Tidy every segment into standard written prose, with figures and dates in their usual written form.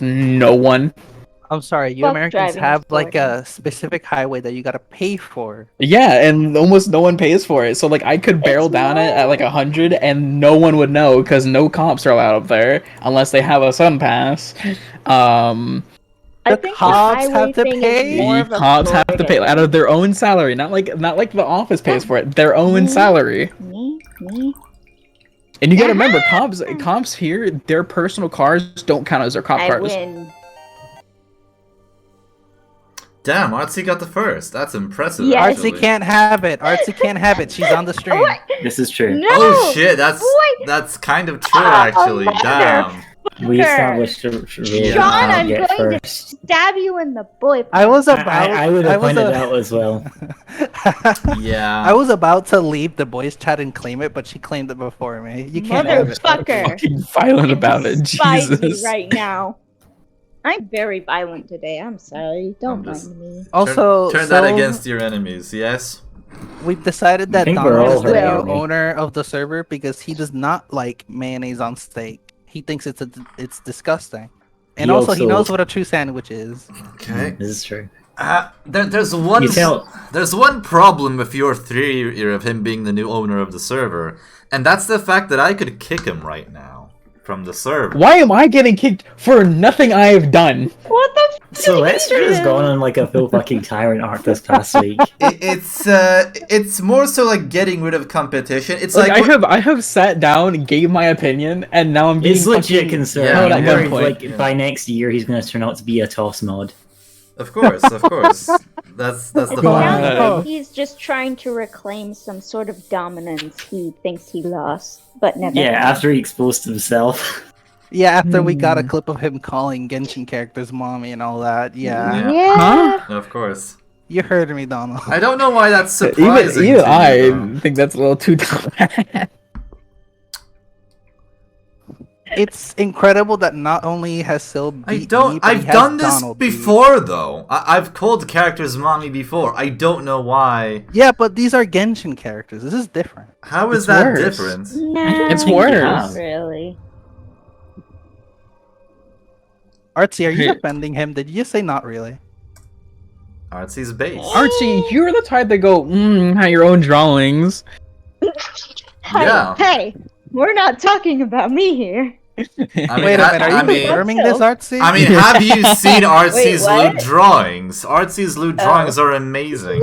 no one. I'm sorry, you Fuck Americans driving have in like Florida. a specific highway that you gotta pay for. Yeah, and almost no one pays for it. So like I could barrel down it at like 100, and no one would know because no cops are allowed up there unless they have a sun pass. I think the cops highway have to thing pay? is more The of a cops have to pay Florida out of thing. their own salary, not like the office pays for it. Their own salary. Me. And you gotta remember, cops here, their personal cars don't count as their cop I cars. win. Damn, Artsy got the first. That's impressive. Yes. Actually. Artsy can't have it. Artsy can't have it. She's on the stream. What? This is true. No! Oh shit, that's Boy! kind of true actually. Damn. We established Ria Sean, I'm get going first. to stab you in the boy. I was about. I would have was pointed out as well. Yeah. I was about to leave the boys chat and claim it, but she claimed it before me. You can't have it. Motherfucker. Fucking violent about it, Despise me Jesus. right now. I'm very violent today. I'm sorry. Don't I'm just- mind me. Also, turn so that against your enemies. Yes. we've decided that think we're Donald all is the hurting. new owner of the server because he does not like mayonnaise on steak. He thinks it's disgusting, and He also he also- knows what a true sandwich is. Okay. This is true. There's one. You tell- There's one problem with your theory of him being the new owner of the server, and that's the fact that I could kick him right now from the server. Why am I getting kicked for nothing I have done? What the f*** So did Lester you has do? gone on like a full fucking tyrant arc this past week. It's more so like getting rid of competition. It's Like, like I have sat down and gave my opinion, and now I'm being It's legit fucking concern. Yeah, held I'm at worried, gunpoint. like by next year he's going to turn out to be a toss mod. Of course. That's the It plan. sounds God. like he's just trying to reclaim some sort of dominance he thinks he lost, but never. Yeah, had. after he exposed himself. Yeah, after we got a Hmm. clip of him calling Genshin characters mommy and all that. Yeah, Yeah. Huh? Of course. you heard me, Donald. I don't know why that's Even surprising. even to I me, though. think that's a little too bad. It's incredible that not only has Sylv beat me, but he I've has done this Donald beat. before though. I've called characters mommy before. I don't know why. Yeah, but these are Genshin characters. This is different. How is It's that worse. different? No, It's think you worse. have. really. Artsy, are you Hey. defending him? Did you just say not really? Artsy's base. Archie, you're the type that go, have your own drawings. Hey, Yeah. hey, we're not talking about me here. I mean, Wait a minute, are you I mean, confirming this, Artsy? I mean, have you seen Artsy's what? loot drawings? Artsy's loot drawings are amazing.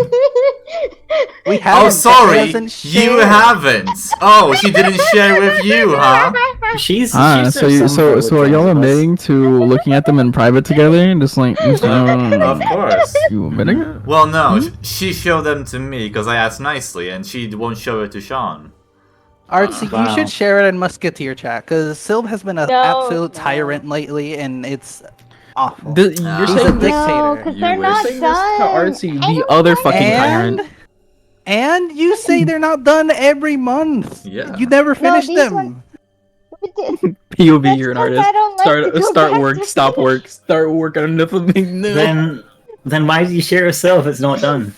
we haven't. Oh, sorry, She hasn't you shared. haven't. Oh, she didn't share with you, huh? She's Ah, she's so you, so are y'all admitting to looking at them in private together? Just like, Of course. you admitting it? Well, no, she showed them to me because I asked nicely, and she won't show it to Sean. Artsy, Wow. you should share it in Musketeer chat because Sylv has been an No, absolute no. tyrant lately, and it's awful. You're He's a saying this, dictator. No, because You they're wish. not saying this to done. Artsy, I the don't other like fucking it. tyrant. And you say they're not done every month. Yeah. You never finish these them. ones- POV, That's you're an 'cause artist. I don't like to go Start back work, to stop finish. work, start work on nothing new. Then why do you share yourself? It's not done.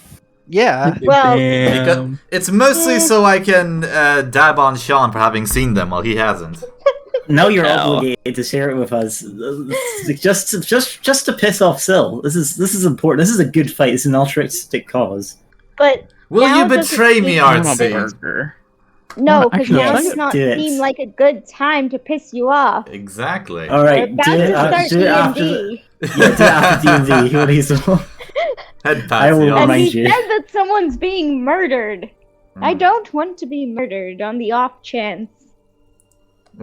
Yeah. Well, Because Damn. it's mostly so I can dab on Sean for having seen them while he hasn't. Now you're Hell. obligated to share it with us, just to piss off Syl. This is important. This is a good fight. It's an altruistic cause. but Will now you does it betray me, seem- I want a Artsy? burger. no, Well, because actually, now let's does not do it. seem like a good time to piss you off. Exactly. All We're right, about do to it, start do it after. D&D. Yeah, do it after D&D. What is Head I will patsy. And remind he you. said that someone's being murdered. I Mm. don't want to be murdered on the off chance.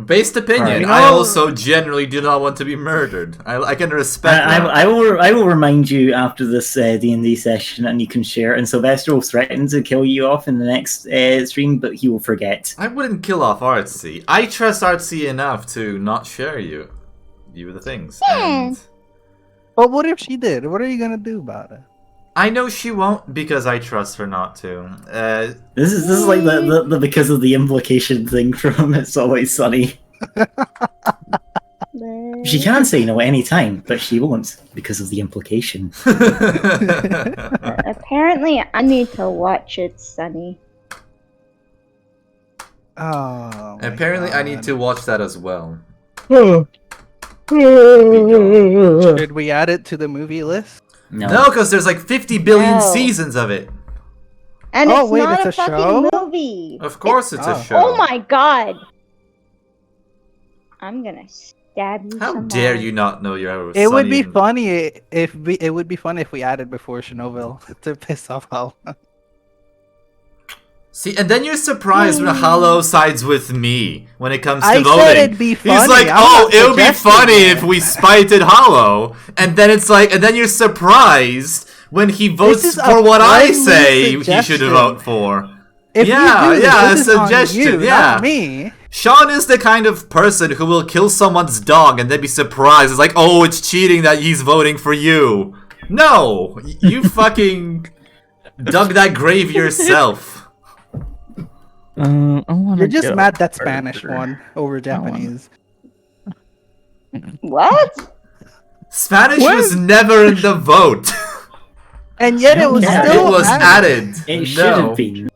Based opinion. Alright. I also generally do not want to be murdered. I can respect that. I will remind you after this D&D session, and you can share. And Sylvester will threaten to kill you off in the next stream, but he will forget. I wouldn't kill off Artsy. I trust Artsy enough to not share you the things. And But what if she did? What are you gonna do about it? I know she won't because I trust her not to. This is like the because of the implication thing from It's Always Sunny. She can say no at any time, but she won't because of the implication. Apparently, I need to watch It's Sunny. Oh. my Apparently, I need God. to watch that as well. Should we add it to the movie list? No, because there's like 50 billion No. seasons of it. And Oh, it's wait, not it's a a fucking show? movie. Of course it's a Oh. show. Oh my god. I'm gonna stab you. How some dare more. you not know your It would son be even- funny if we added before Chernobyl to piss off Hal. See, and then you're surprised when Hollow sides with me when it comes to I voting. said it'd be He's funny. like, I'm oh, not it would be suggesting funny it." if we spited Hollow. And then it's like, and then you're surprised when he votes is a for what I friendly say he should suggestion. vote for. If Yeah, you do this, yeah, this a is on suggestion, you, yeah. not me. Sean is the kind of person who will kill someone's dog and then be surprised. It's like, oh, it's cheating that he's voting for you. No, you fucking dug that grave yourself. You're just mad that Spanish won over Japanese. What? Spanish What? was never in the vote. And yet it was Yeah. still It was added. It should No. have been.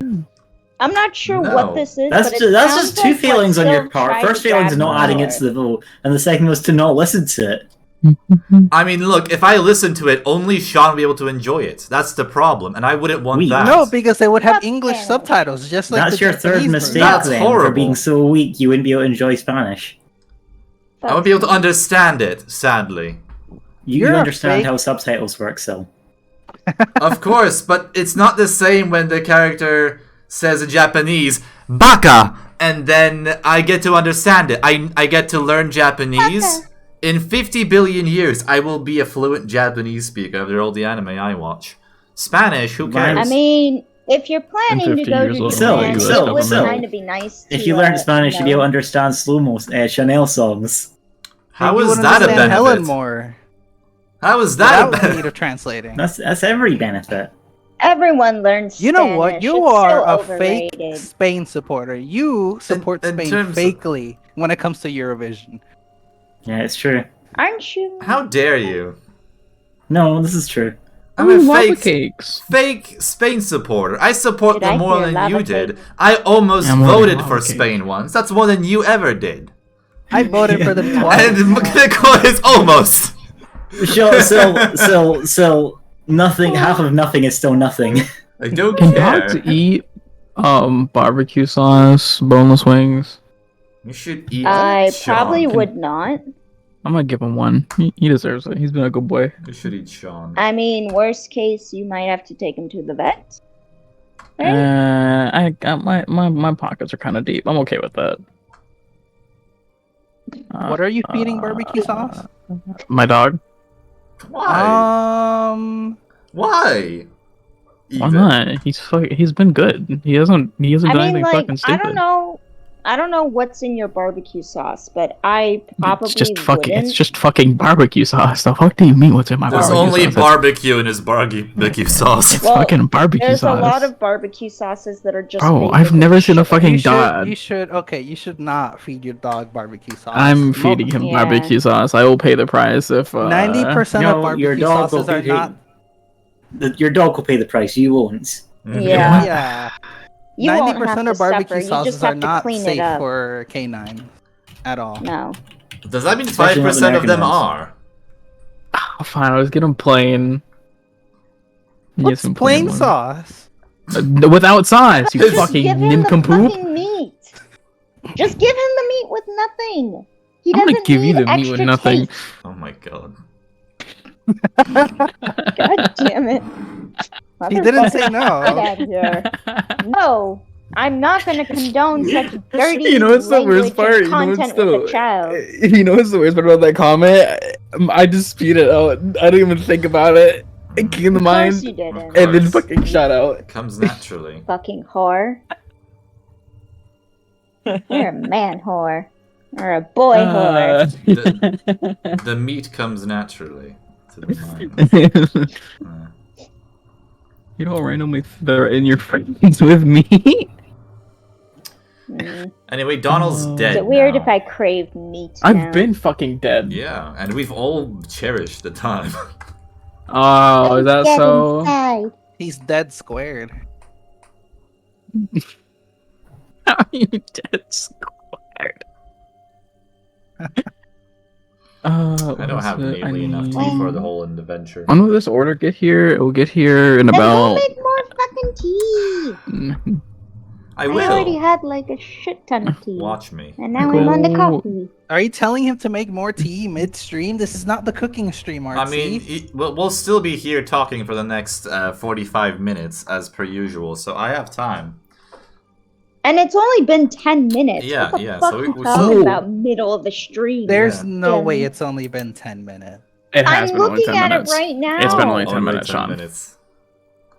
I'm not sure No. what this is. That's but just, it that's sounds just two like failings what on your Sylv part. tried First to failing is grab not adding it before. to the vote, and the second was to not listen to it. I mean, look, if I listened to it, only Sean would be able to enjoy it. That's the problem, and I wouldn't want We- that. No, because they would have Fuck English yeah. subtitles, just like That's the your third Japanese mistake version. That's then for horrible. being so weak you wouldn't be able to enjoy Spanish. I won't be able to understand it, sadly. You You're a understand fake- how subtitles work, so. Of course, but it's not the same when the character says in Japanese, Baka! And then I get to understand it. I get to learn Japanese. Baka. In 50 billion years, I will be a fluent Japanese speaker after all the anime I watch. Spanish, who cares? I mean, if you're planning to 50 go years to old, Japan, Sylv, it would Sylv. kind of be nice. If to, you learned Spanish, you'd be able to know. understand slow-mo Chanel songs. How Maybe you is would that a understand Helen benefit? more. How is that a Without benefit? native translating. That's every benefit. Everyone learns. You know what? Spanish. You It's are so a fake overrated. Spain supporter. You support in Spain terms of- fakely when it comes to Eurovision. Yeah, it's true. Aren't you? How dare you? No, this is true. I'm Ooh, a lava fake, cakes. fake Spain supporter. I support Did them I more hear than lava you did. cake? I almost Yeah, more than voted lava for cake. Spain once. That's more than you ever did. I voted for them twice. And McNichol is almost. So nothing. Half of nothing is still nothing. I don't Can care. dogs eat barbecue sauce, boneless wings? You should eat. I Sean. probably would not. I'm gonna give him one. He deserves it. He's been a good boy. You should eat Sean. I mean, worst case, you might have to take him to the vet. Right? I got my pockets are kind of deep. I'm okay with that. What are you feeding barbecue sauce? My dog. Why? Why? Why Even. not? He's been good. He hasn't I done mean, anything like, fucking stupid. I don't know what's in your barbecue sauce, but I probably It's just fucking. wouldn't. It's just fucking barbecue sauce. The fuck do you mean what's in my There's barbecue only sauce? barbecue in his barbecue sauce. It's Well, fucking barbecue There's sauce. a lot of barbecue sauces that are just. Bro, made I've with never seen a shit. fucking You should, dog. you should. Okay, you should not feed your dog barbecue sauce. I'm feeding him Yeah. barbecue sauce. I will pay the price if. 90% No, of your barbecue dog will sauces are be not. Your dog will pay the price. You won't. Yeah. Yeah, You won't have 90% to of barbecue suffer. You sauces just are have to not clean it safe up. for canine at all. No. Does that mean Especially not 5% of the them American are? Oh, fine, I was getting plain. Get What's some plain one. sauce? Without sauce, you Just fucking give him the nincompoop. fucking meat. Just give him the meat with nothing. He I'm gonna doesn't give you need the meat with extra nothing. taste. Oh my god. God damn it. He didn't say Get no. out of here. No, I'm not going to condone such dirty You know what's the language worst part? and You know what's content with a the child. you know what's the worst part about that comment? I just spewed it out. I didn't even think about it. It came to Of mind, course you didn't. and then course. fucking shot out. It comes naturally. Fucking whore. You're a man whore. Or a boy whore. The meat comes naturally to the mind. You don't randomly threaten your friends with me. Mm. Anyway, Donald's Is dead. Is it weird now. if I crave meat I've now? been fucking dead. Yeah, and we've all cherished the time. Oh, is that Get so? inside. He's dead squared. How are you dead squared? I don't have nearly enough tea for the whole adventure. When will this order get here? It will get here in Then go about. make more fucking tea. I I already will. had like a shit ton of tea. Watch me. And now I'm on the Cool. coffee. Are you telling him to make more tea midstream? This is not the cooking stream, Artsy. I mean, we'll still be here talking for the next 45 minutes as per usual, so I have time. And it's only been 10 minutes. Yeah, what the yeah, fuck so you we- talking so- about middle of the stream? There's Yeah. no Yeah. way it's only been 10 minutes. It has I'm been only looking 10 at minutes. it right now. It's been only 10 Only minutes, 10 Sean. minutes.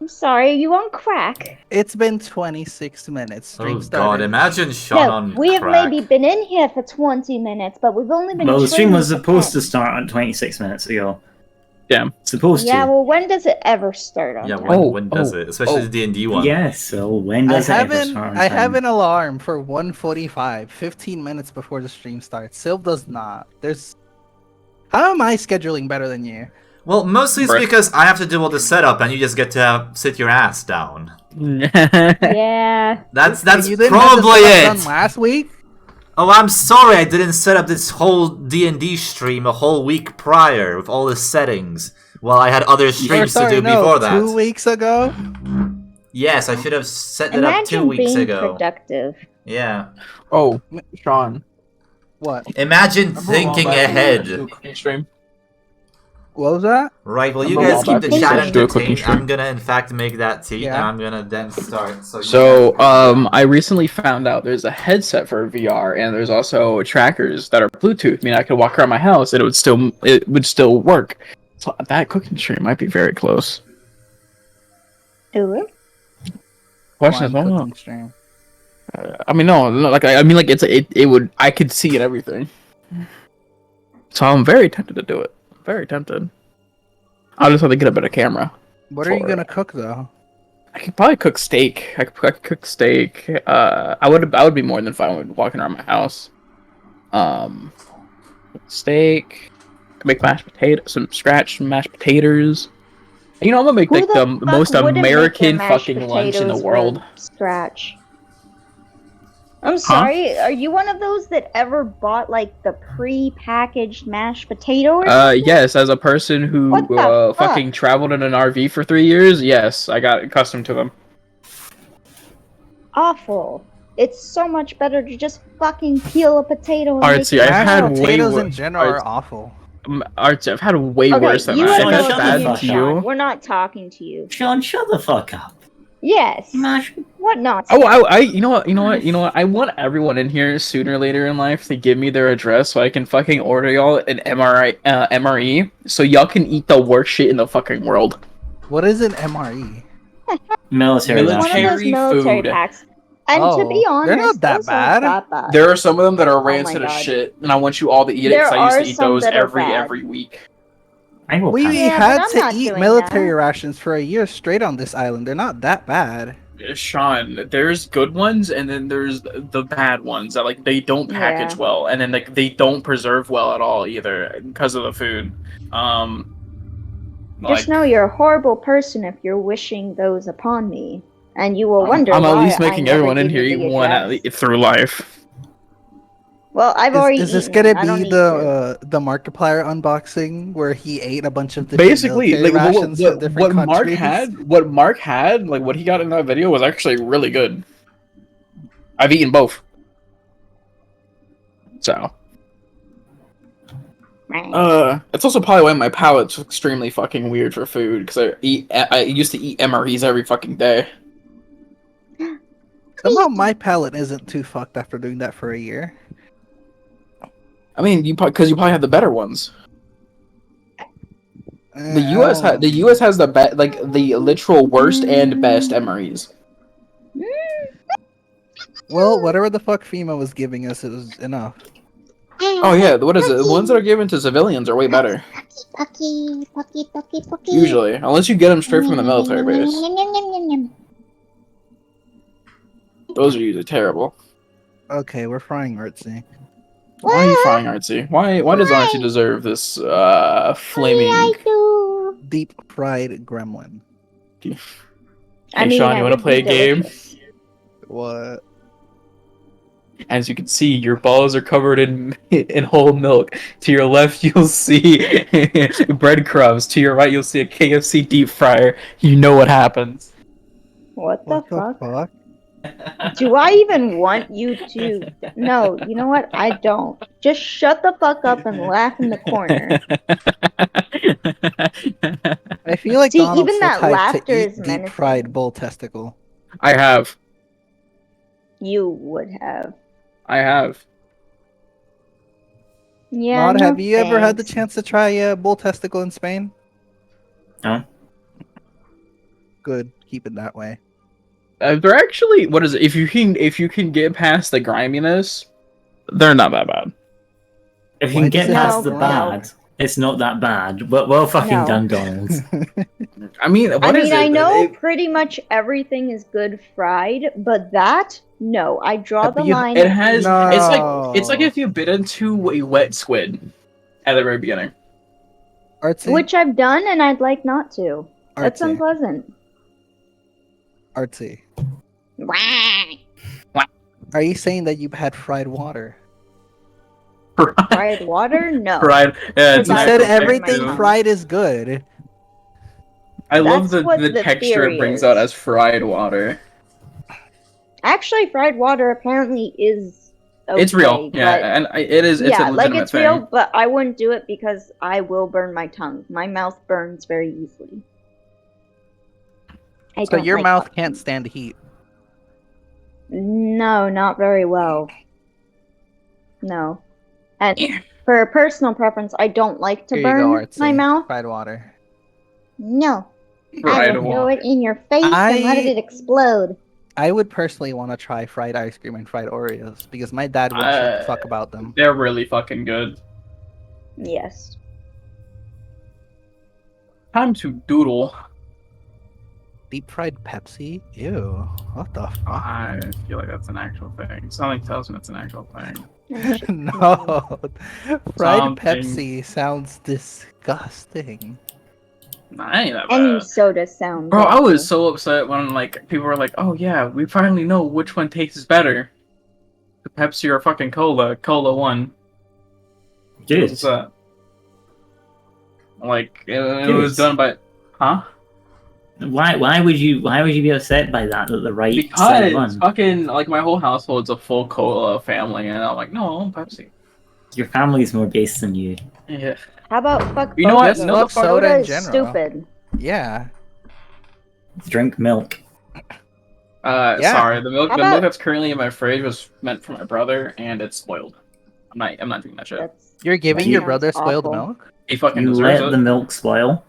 I'm sorry, are you on crack? It's been 26 minutes. Stream Oh god, started. imagine Sean No, on we have crack. maybe been in here for 20 minutes, but we've only been Well, the stream streaming was for supposed 10. to start on 26 minutes ago. Yeah. Supposed Yeah, to. well, when does it ever start on Yeah, time? when does it? Especially the D&D one. Yes, so when I does it ever have start on I have time? an alarm for 1:45, 15 minutes before the stream starts. Sylv does not. How am I scheduling better than you? Well, mostly it's Right. because I have to do all the setup and you just get to sit your ass down. Yeah. That's You didn't probably have this it. done last week. Oh, I'm sorry I didn't set up this whole D&D stream a whole week prior with all the settings. Well, I had other streams to do before that. 2 weeks ago. Yes, I should have set it up 2 Imagine weeks being ago. productive. Yeah. Oh, Sean. What? Imagine thinking ahead. Stream. What was that? Right, well, you I'm a guys while keep back the to chat do a cooking entertained. stream. I'm gonna, in fact, make that tea, Yeah. and I'm gonna then start. So, I recently found out there's a headset for VR, and there's also trackers that are Bluetooth. I mean, I could walk around my house, and it would still work. So that cooking stream might be very close. Ooh. Question is, Wine well, cooking stream. I mean, no, like I mean, like it would. I could see it everything. So I'm very tempted to do it. Very tempted. I'll just have to get a better camera. What are you for gonna it. cook though? I could probably cook steak. I could cook steak. I would be more than fine with walking around my house. Steak. Make mashed potatoes. Some scratch mashed potatoes. You know, I'm gonna make Who like the fuck most wouldn't make their American mashed fucking lunch in the potatoes world. from Scratch. I'm sorry, are you one of those that ever bought like the pre-packaged mashed potato? Or something? Yes, as a person who What the fuck? fucking traveled in an RV for 3 years, yes, I got accustomed to them. Awful. It's so much better to just fucking peel a potato. And Artsy, make it I've Mashed had out. way potatoes in worse. general are awful. Artsy, I've had way Okay, worse than you that. have If no that's shut the bad opinion, fuck to Sean. you. We're not talking to you. Sean, shut the fuck up. Yes. Mash. What not? Oh, you know what? I want everyone in here sooner or later in life to give me their address so I can fucking order y'all an MRE, so y'all can eat the worst shit in the fucking world. What is an MRE? Military. Military One of those military food. packs. And to be Oh, honest, they're not that those aren't bad. that bad. There are some of them that are Oh my rancid as God. shit, and I want you all to eat it There because I used are to eat some those that are bad. every week. I will We pass. Yeah, had but I'm to not eat doing military that. rations for a year straight on this island. They're not that bad. Sean, there's good ones and then there's the bad ones that like they don't package Yeah. well and then like they don't preserve well at all either because of the food. Just know you're a horrible person if you're wishing those upon me, and you will wonder I'm why at least I making never everyone in give here you eat the one address. through life. Well, I've already Is this eaten. gonna I don't be need to. the Markiplier unboxing where he ate a bunch of different Basically, military like rations from different countries? what Mark had, like what he got in that video was actually really good. I've eaten both. So, it's also probably why my palate's extremely fucking weird for food because I used to eat MREs every fucking day. Somehow my palate isn't too fucked after doing that for a year. I mean, because you probably have the better ones. The U.S. has the the literal worst and best MREs. Well, whatever the fuck FEMA was giving us, it was enough. Oh yeah, what is it? The ones that are given to civilians are way better. Pucky. Usually, unless you get them straight from the military base. Those are usually terrible. Okay, we're frying artsy. Why are you frying Artsy? Why does Artsy deserve this flaming? Deep fried gremlin. Hey Sean, you want to play a game? What? As you can see, your balls are covered in whole milk. To your left, you'll see breadcrumbs. To your right, you'll see a KFC deep fryer. You know what happens. What the What the fuck? fuck? Do I even want you to? No, you know what? I don't. Just shut the fuck up and laugh in the corner. I feel like See, Donald's even the that type laughter to eat is deep menacing. fried bull testicle. I have. You would have. I have. Yeah. Maud, no have you ever had the thanks. chance to try a bull testicle in Spain? No. Good, keep it that way. They're actually, what is it? If you can get past the griminess, they're not that bad. If you Why can does get it past have the No. bad, it's not that bad. Well fucking No. done, Donald. I mean, I what is mean, I it? know pretty much everything is good fried, but that, no. I draw the line. It has. No. It's like if you bit into a wet squid at the very beginning. Artsy? Which I've done, and I'd like not to. That's Artsy. unpleasant. Artsy. Wah. Are you saying that you've had fried water? Fried water? No. Fried. Yeah, it's You That's said actual everything texture. fried is good. I love That's what the the texture theory it brings is. out as fried water. Actually, fried water apparently is okay, It's real, yeah, but- and it is. It's yeah, a like legitimate it's thing. real, but I wouldn't do it because I will burn my tongue. My mouth burns very easily. I So don't your like mouth fucking- can't stand heat. No, not very well. No. And Yeah. for a personal preference, I don't like to Here you go, burn Artsy. my mouth. Fried water. No. I Fried will throw water. it in your face and let it explode. I would personally want to try fried ice cream and fried Oreos because my dad wouldn't shut the fuck about them. They're really fucking good. Yes. Time to doodle. Deep fried Pepsi? Ew. What the fuck? I feel like that's an actual thing. Something tells me it's an actual thing. That shit- No. Fried Something. Pepsi sounds disgusting. Nah, I ain't that Any bad. soda sounds. Bro, I awful. was so upset when like people were like, "Oh yeah, we finally know which one tastes better, the Pepsi or fucking Cola." Cola won. Dude, What's that? Like it was done by, huh? why would you be upset by that the right side Because won? fucking like my whole household's a full Cola family, and I'm like, no, I want Pepsi. Your family's more based than you. Yeah. How about fuck You know what? both? No, fuck soda Soda in is general. stupid. Yeah. Drink milk. Yeah. Sorry, the milk How the milk about- that's currently in my fridge was meant for my brother, and it's spoiled. I'm not doing that shit. That's You're giving That your sounds brother spoiled awful. milk? He fucking You deserves let it. the milk spoil.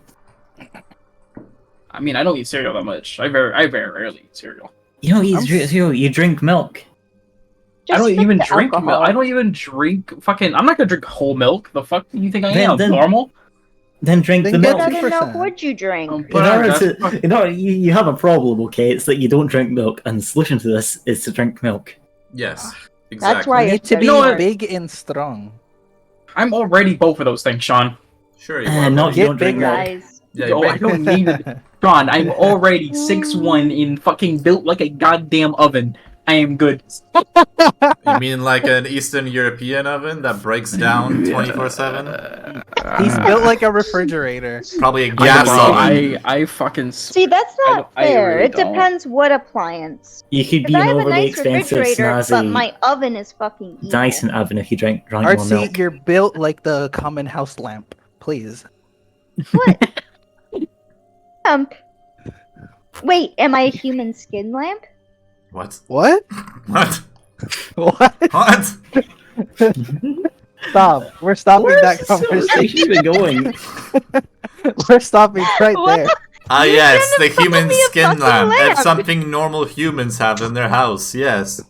I mean, I don't eat cereal that much. I very rarely eat cereal. You don't eat I'm cereal, you drink milk. I just don't stick even to drink milk. alcohol. I don't even drink fucking. I'm not gonna drink whole milk. The fuck do you think I am? Then- Normal? Then drink Then the get What milk. other milk 2%. would you drink? Um, In but order that's fuck- to, you have a problem, okay? It's that you don't drink milk, and the solution to this is to drink milk. Yes, exactly. why You you're need to be You know what? big and strong. I'm already both of those things, Sean. Sure you And are. not buddy. if you don't drink bigger. milk. Guys, Yeah, Oh, you're I big. don't need it. Sean, I'm already 6'1" in fucking built like a goddamn oven. I am good. You mean like an Eastern European oven that breaks down 24/7? He's built like a refrigerator. Probably a Yeah, gas bro, oven. I fucking. see, that's I not don't- I fair. really It don't. depends what appliance. You could If be I an have a overly nice expensive, refrigerator, but snazzy my oven is fucking evil. Dyson oven if you drank more milk. Artsy, you're built like the common house lamp. Please. What? Wait, am I a human skin lamp? What? What? What? What? What? Stop. We're stopping Where's that this conversation. conversation even going? We're stopping right What there. Ah You're yes, the gonna call human me a skin fucking lamp. It's lamp. something normal humans have in their house, yes.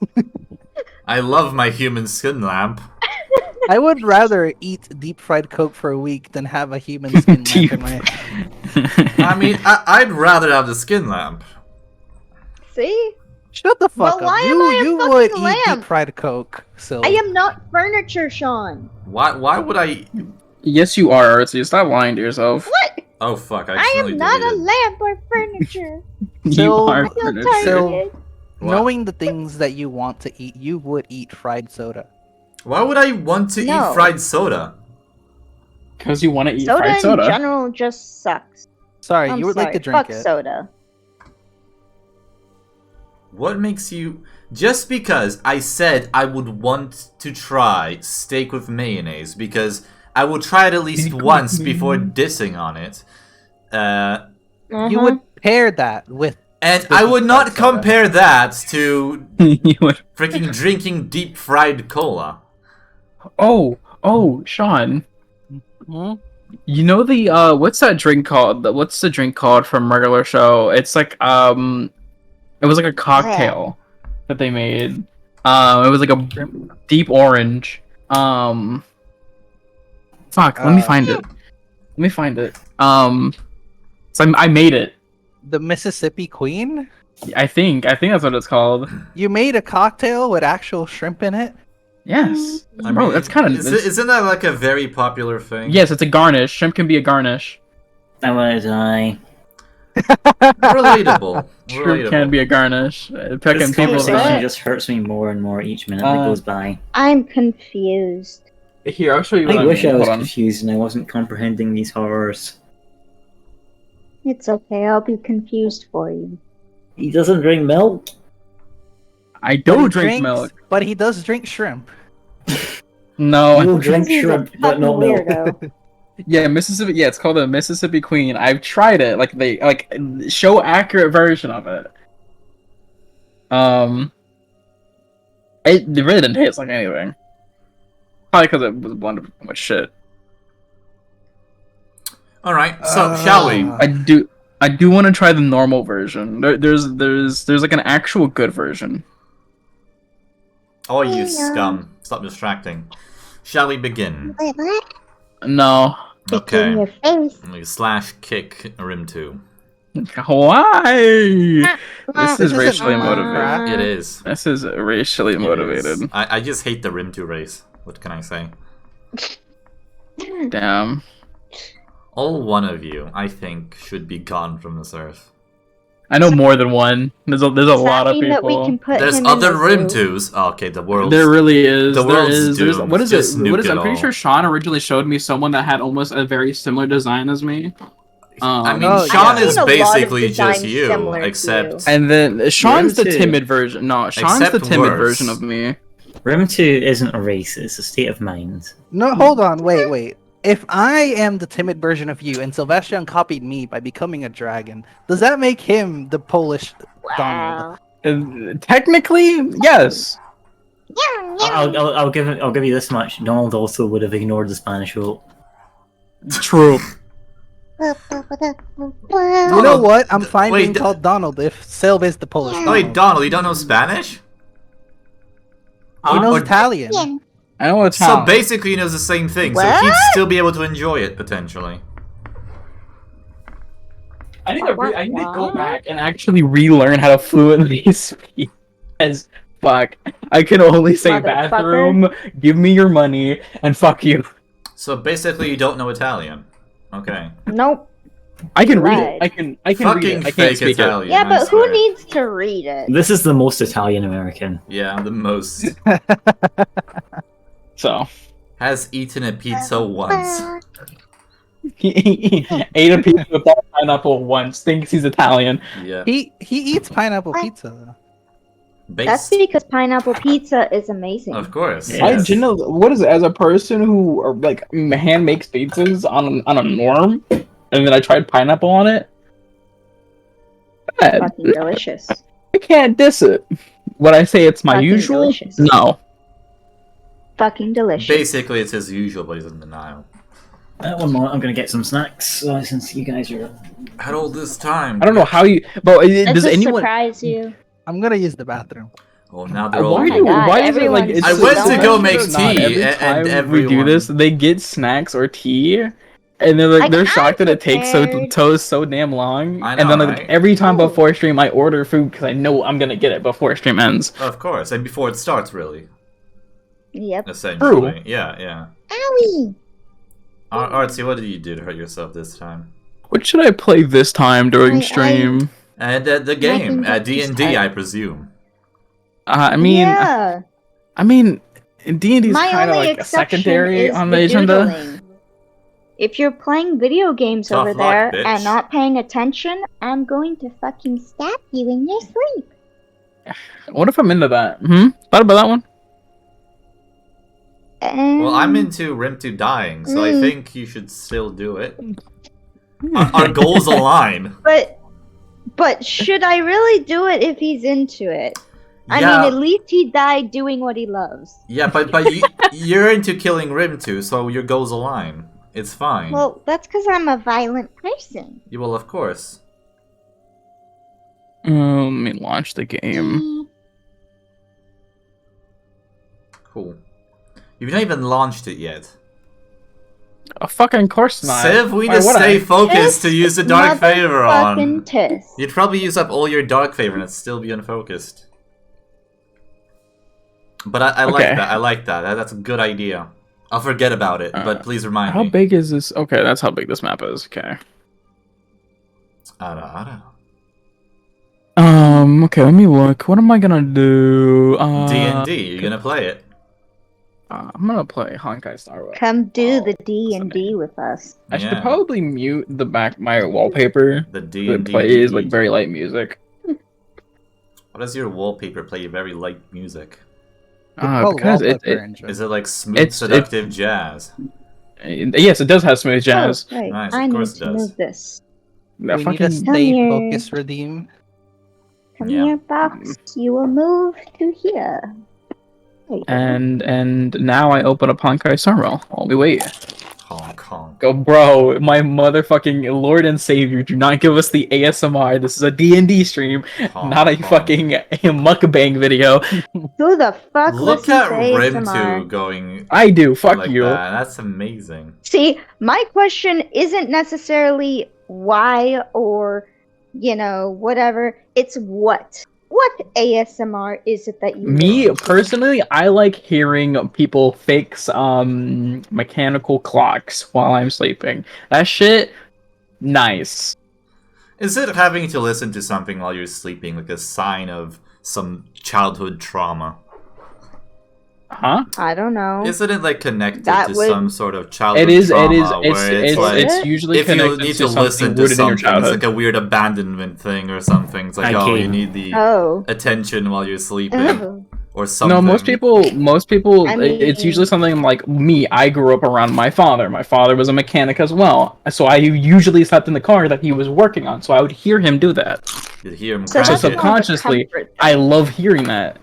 I love my human skin lamp. I would rather eat deep fried Coke for a week than have a human skin lamp Deep- in my. I mean, I'd rather have the skin lamp. See? Shut the fuck But up. why am You I a you fucking would eat lamp? deep fried Coke, Sylv. I am not furniture, Sean. Why would I... Yes, you are, Artsy. Stop lying to yourself. What? Oh fuck, I I accidentally am not a deleted. lamp or furniture. You So- are I feel furniture. So- targeted. What? Knowing the things that you want to eat, you would eat fried soda. Why would I want to No. eat fried soda? Because you want to eat Soda fried in soda. general just sucks. Sorry, I'm you would sorry. like to drink Fuck it. soda. What makes you... Just because I said I would want to try steak with mayonnaise, because I will try it at least once before dissing on it. You would pair that with. And I would not fried soda. compare that to You would- freaking drinking deep fried cola. oh, Sean. Hmm? You know the what's that drink called? What's the drink called from regular show? It's like it was like a cocktail that they made. It was like a deep orange. Fuck, let me find it. Let me find it. So I made it. The Mississippi Queen? I think that's what it's called. You made a cocktail with actual shrimp in it? Yes. I Bro, mean, that's kind of Isn't that like a very popular thing? yes. It's a garnish. Shrimp can be a garnish. I want to die. Relatable. Shrimp can be a garnish. Picking This people. conversation What? just hurts me more and more each minute that goes by. I'm confused. Here, I'll show you. What I I wish mean. I was Hold on. confused and I wasn't comprehending these horrors. It's okay, I'll be confused for you. He doesn't drink milk. I But he don't drink drinks- milk. But he does drink shrimp. No. You'll drink He's a shrimp, but fucking not milk. weirdo. Yeah, Mississippi. Yeah, it's called the Mississippi Queen. I've tried it. Like they show accurate version of it. It really didn't taste like anything. Probably because it was blended with too much shit. Alright, so shall we? I do want to try the normal version. There's like an actual good version. Oh, you scum. Stop distracting. Shall we begin? Wait, what? No. Kick in Okay. your face. /kick Rim 2. Why? This is isn't racially crap. motivated. It is. This is racially It motivated. is. I just hate the Rim 2 race. What can I say? Damn. All one of you, I think, should be gone from this earth. I know more than one. There's a Does lot that of mean that we people. can put There's him other in the Rim zoo? 2s. Oh, okay, the world. There really is. The There world's is. There's doomed. what is Just it? What is nuke it? it I'm pretty all. sure Sean originally showed me someone that had almost a very similar design as me. I mean, Oh, Sean yeah. is I've seen a lot of basically just designs you, similar to except... And then Sean's the too. timid version. No, Sean's the Except timid worse. version of me. Rim 2 isn't a race, it's a state of mind. No, hold on, wait. If I am the timid version of you and Sebastian copied me by becoming a dragon, does that make him the Polish Donald? Technically, yes. I'll give you this much. Donald also would have ignored the Spanish vote. True. You know what? I'm fine Wait, being called Donald if Sylv is the Polish Oh, wait, Donald. Donald, you don't know Spanish? He knows Or- Italian. I know it's So basically he knows the same thing, so he'd still be able to enjoy it, potentially. I need to go back and actually relearn how to fluently speak. As fuck, I can only say Motherfucker. bathroom. Give me your money and fuck you. So basically you don't know Italian. Okay. Nope. I can read Right. it. I can read Fucking it. I fake can't speak Italian. Yeah, I but who swear. needs to read it? This is the most Italian American. Yeah, the most. it. So Has eaten a pizza once. he ate a pizza without pineapple once. Thinks he's Italian. Yeah. He eats pineapple pizza though. That's Based. because pineapple pizza is amazing. Of course. Yeah. I Yes. you know what is it, as a person who like hand makes pizzas on a norm, and then I tried pineapple on it. Fucking delicious. I can't diss it. Would I say it's my Fucking usual? delicious. No. Fucking delicious. Basically, it's his usual, but he's in denial. One more, I'm gonna get some snacks since you guys are. Had all this time. I don't know how you. But Does does anyone? surprise you? I'm gonna use the bathroom. Oh, now they're all. Why my do? God, Why is it like? everyone's It's I went to so go much make or not, tea, every and time we do everyone- this, they get snacks or tea, and they're like Like, they're I'm shocked that it takes prepared. so damn long. I And then know, like right? every time Oh. before stream, I order food because I know I'm gonna get it before stream ends. Of course, and before it starts, really. Yep. Essentially. Yeah. Owie! Artsy, what did you do to hurt yourself this time? What should I play this time during I- stream? And the game, can get D&D, this I presume. I mean, yeah. D&D's My kind of only like a exception secondary is on the the agenda. doodling. If you're playing video games Tough over luck, there bitch. and not paying attention, I'm going to fucking stab you in your sleep. What if I'm into that? Thought about that one. Well, I'm into Rim2 dying, so I think you should still do it. Our goals align. But should I really do it if he's into it? I Yeah. mean, at least he died doing what he loves. Yeah, but you're into killing Rim2, so your goals align. It's fine. Well, that's because I'm a violent person. You will, of course. Let me launch the game. Cool. You've not even launched it yet. A fucking course not. Sylv, we Why need to would stay I? focused to use the Dark Favor on. Motherfucking tisk. You'd probably use up all your Dark Favor and still be unfocused. But I like Okay. that. I like that. That's a good idea. I'll forget about it, but please remind How me. big is this? Okay, that's how big this map is. Okay. I Okay, let me look. What am I gonna do? D&D, you're gonna play it. I'm gonna play Honkai Star Rail. Come do the D&D with us. I should Yeah. probably mute the back my wallpaper. The It D&D. plays like very light music. What does your wallpaper play very light music? Because Is it like smooth, It's- seductive jazz? yes, it does have smooth jazz. Oh, right. Nice, of I course need it to does. move this. That We need to fucking- stay Come here. focused, Redeem. Come Yeah. here, box. You will move to here. There you go. And now I open up Honkai Star Rail while we wait. Honk honk. Go, bro, my motherfucking Lord and Savior, do not give us the ASMR. This is a D&D stream, Honk, not a honk. fucking mukbang video. Who the fuck Look listens at to Rim2 ASMR? going I do, fuck like you. that. That's amazing. See, my question isn't necessarily why or, whatever. It's what. What ASMR is it that you Me, listen to? personally, I like hearing people fix mechanical clocks while I'm sleeping. That shit, nice. Is it having to listen to something while you're sleeping like a sign of some childhood trauma? Huh? I don't know. Isn't it like connected That to would- some sort of childhood It is, trauma? it's where like, it's usually if you connected need to to listen something to rooted in your something, it's childhood. like a weird abandonment thing or something. It's like, I oh, you can. need the Oh. attention while you're sleeping Oh. or something. No, most people, I it's mean- usually something like me. I grew up around my father. My father was a mechanic as well, so I usually slept in the car that he was working on. So I would hear him do that. You'd hear him So crank that's So it. more of a subconsciously, comfort I love hearing that.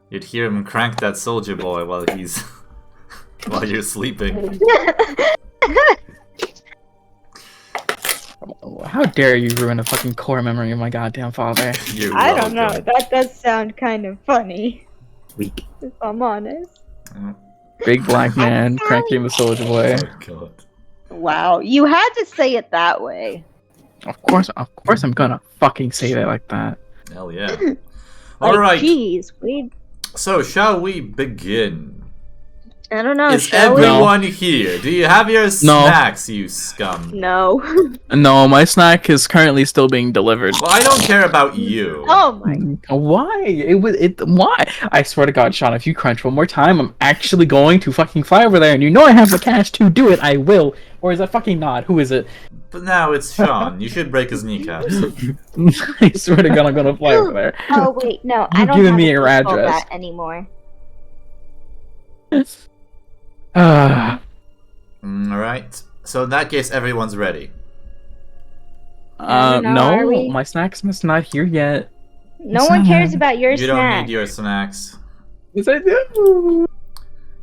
You'd hear him crank that soldier boy while he's while you're sleeping. How dare you ruin a fucking core memory of my goddamn father? You're I don't know. welcome. That does sound kind of funny, Weak. if I'm honest. Oh, Big black man cranking the soldier boy. God. Wow, you had to say it that way. Of course I'm gonna fucking say that like that. Hell yeah. Like, Alright, geez, we. so shall we begin? I don't know. Is Shall everyone here? Do you have your snacks, you scum? we? No. No, my snack is currently still being delivered. Well, I don't care about you. Oh my. Why? Why? I swear to God, Sean, if you crunch one more time, I'm actually going to fucking fly over there, and you know I have the cash to do it. I will. Or is that fucking not? Who is it? But now it's Sean. You should break his kneecaps. I swear to God, I'm gonna fly over there. Oh wait, no, I You've don't given have me a your baseball address. bat anymore. Alright. So in that case, everyone's ready. No, No, are we? my snack's not here yet. No one cares about your You don't snack. need your snacks. Yes, I do.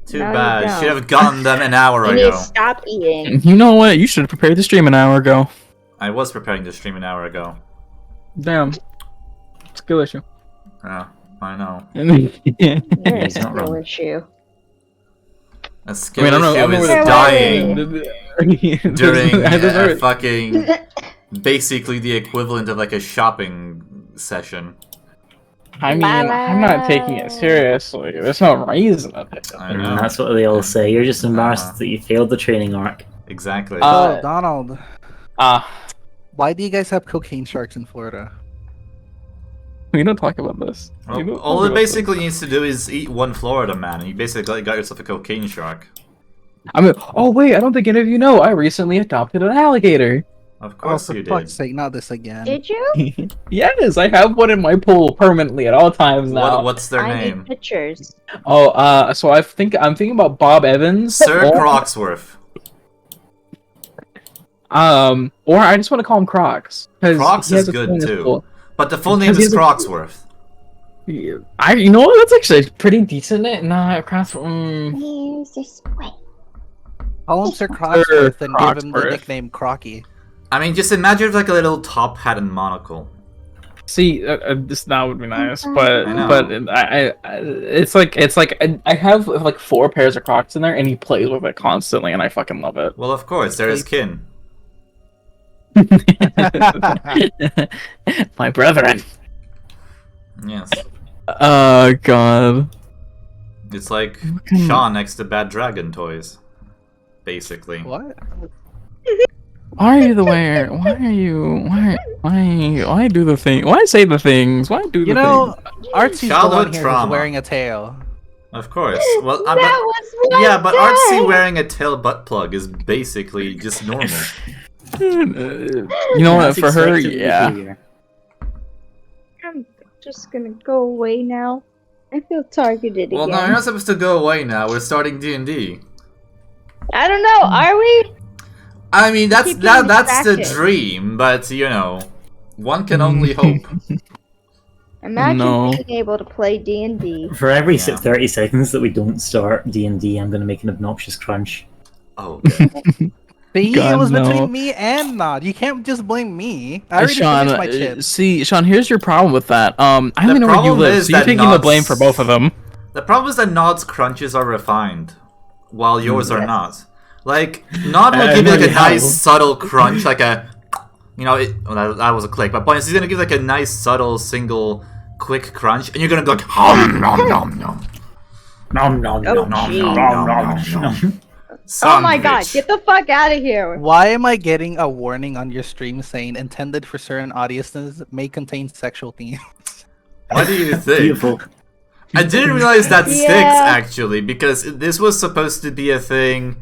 Too No, you bad. don't. Should have gotten them an hour You need to ago. stop eating. You know what? You should have prepared the stream an hour ago. I was preparing to stream an hour ago. Damn. Skill issue. Yeah, I know. You're a he's not skill wrong. issue. A skill I don't issue know is where dying dying. during I deserve a it. fucking... Basically the equivalent of like a shopping session. I mean, I'm not taking it seriously. There's no reason to take it. I And know. that's what they all say. You're just embarrassed Uh-huh. that you failed the training arc. Exactly. Uh, So, Donald, Ah, why do you guys have cocaine sharks in Florida? We don't talk about this. We don't All talk it about basically needs to do is eat one Florida man, and you basically got yourself a cocaine shark. this. I mean, oh wait, I don't think any of you know. I recently adopted an alligator. Of Oh, course for you did. fuck's sake, not this again. Did you? Yes, I have one in my pool permanently at all times now. What's their I name? need pictures. Oh, so I'm thinking about Bob Evans. Sir or, Crocsworth. or I just want to call him Crocs. 'Cause Crocs he has is a good thing that's too. cool. But the full name Because is he's a- Crocsworth. You know what? That's actually pretty decent. Nah, Crocs. Here's this way. Call him Sir Crocsworth and give him the Crocsworth. nickname Crocky. I mean, just imagine like a little top hat and monocle. See, this now would be nice, I but know. it's like I have like 4 pairs of Crocs in there, and he plays with it constantly, and I fucking love it. Well, of course, they're his kin. My brethren. Yes. Oh god. It's like can- Sean next to Bad Dragon toys. Basically. What? Why are you the way? Why are you? Why do the thing? Why say the things? Why do the You know, things? Artsy's the Childhood one here trauma. who's wearing a tail. Of course. Well, That was one yeah, but day. Artsy wearing a tail butt plug is basically just normal. You know what? That's For her, expected yeah. behavior. I'm just gonna go away now. I feel targeted Well, again. no, you're not supposed to go away now. We're starting D&D. I don't know. Are we? I mean, that's Keep getting that's the distracted. dream, but you know, one can only hope. Imagine No. being able to play D&D. For every Yeah. 30 seconds that we don't start D&D, I'm going to make an obnoxious crunch. Oh, okay. See, it God, was no. between me and Nod. You can't just blame me. I already Sean, finished my chips. see, Sean, here's your problem with that. I only know where you problem live, is so you're that taking the Nod's- blame for both of them. The problem is that Nod's crunches are refined, while yours are Yes. not. Like, Nod will give you like a nice subtle crunch, like a, you know, that was a click. But point is, he's gonna give like a nice subtle single quick crunch, and you're gonna be like, nom nom nom nom. Nom nom nom nom geez. nom nom nom nom. Oh my god, Sandwich. get the fuck out of here. Why am I getting a warning on your stream saying intended for certain audiences may contain sexual themes? What do you think? Beautiful. I didn't realize that sticks Yeah. actually, because this was supposed to be a thing.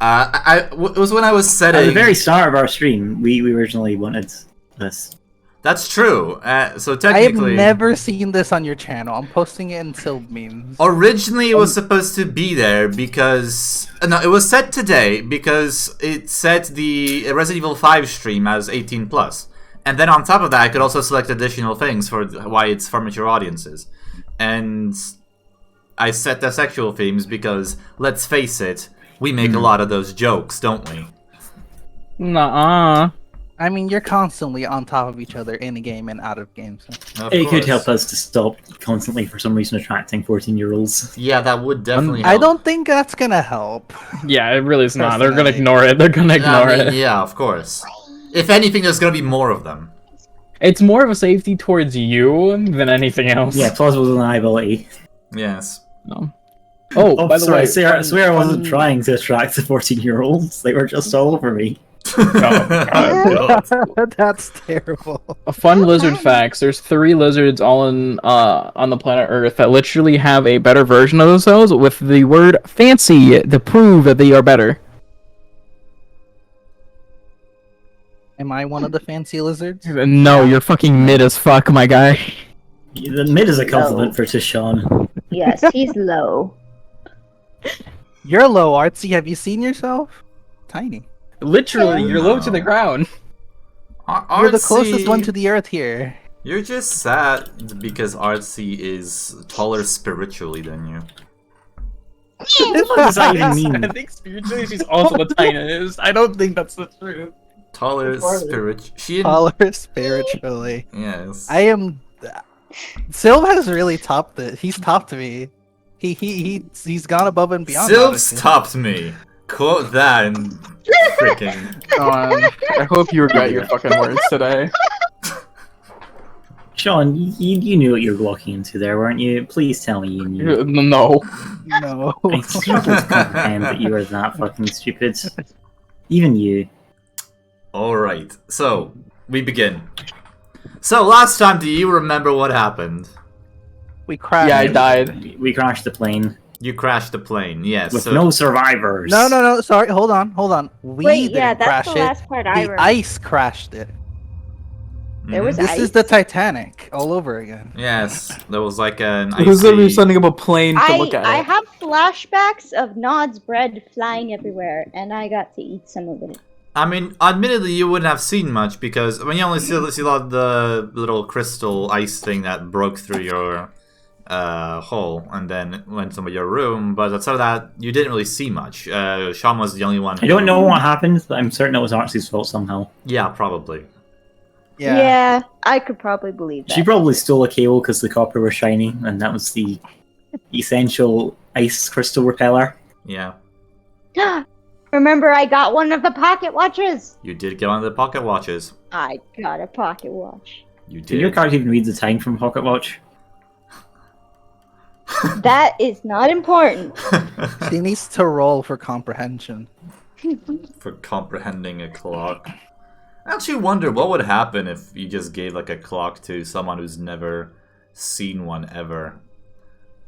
It was when I was At setting. the very start of our stream, we originally wanted this. That's true. So I have technically, never seen this on your channel. I'm posting it in Sylv memes. originally it was supposed to be there because no, it was set today because it set the Resident Evil 5 stream as 18 plus, and then on top of that, I could also select additional things for why it's for mature audiences, and I set the sexual themes because let's face it, we make a lot of those jokes, don't we? Nuh-uh. I mean, you're constantly on top of each other in the game and out of games. So. Of It could course. help us to stop constantly, for some reason, attracting 14-year-olds. Yeah, that would definitely. I help. don't think that's gonna help. Yeah, it really is not. They're gonna Personally. ignore it. They're gonna ignore I mean, it. yeah, of course. If anything, there's gonna be more of them. It's more of a safety towards you than anything else. Yeah, plausible deniability. Yes. No. Oh, Oh, by the sorry, way, I swear I wasn't fun- trying to attract the 14-year-olds. They were just all over me. God. That's terrible. A fun lizard facts. There's 3 lizards all on the planet Earth that literally have a better version of themselves with the word fancy to prove that they are better. Am I one of the fancy lizards? No, you're fucking mid as fuck, my guy. The mid is a compliment for Tishan. Yes, he's low. You're low, Artsy. Have you seen yourself? Tiny. Literally, you're low to the No. ground. You're the closest Artsy- one to the earth here. You're just sad because Artsy is taller spiritually than you. What does that even mean? I think spiritually she's also the tiniest. I don't think that's the truth. Taller spirit. She. Taller spiritually. Yes. I am. Sylv has really topped it. He's topped me. He's gone above and beyond. Sylv honestly. stopped me. Quote that and freaking. I hope you regret your fucking words today. Sean, you knew what you were walking into there, weren't you? Please tell me you knew. No. No. I struggle to comprehend that you are that fucking stupid. Even you. Alright, so we begin. So last time, do you remember what happened? We crashed. Yeah, I died. We crashed the plane You crashed the plane, yes. with so- no survivors. No. Sorry, hold on. We Wait, didn't yeah, that's crash the it. last part I The remember. ice crashed it. There was Mhm. This ice. is the Titanic all over again. Yes, there was like an Who's ever icy... sending up a plane to look at I it? have flashbacks of Nod's bread flying everywhere, and I got to eat some of it. I mean, admittedly, you wouldn't have seen much because I mean, you only see a lot of the little crystal ice thing that broke through your hole and then went into your room. But outside of that, you didn't really see much. Sean was the only one. I don't know what happened, but I'm certain it was Arcee's fault somehow. Yeah, probably. Yeah, I could probably believe that. She probably stole a cable because the copper was shiny, and that was the essential ice crystal repeller. Yeah, Remember, I got one of the pocket watches. you did get one of the pocket watches. I got a pocket watch. You Can your did. card even read the time from Pocket Watch? That is not important. She needs to roll for comprehension. For comprehending a clock. I actually wonder what would happen if you just gave like a clock to someone who's never seen one ever.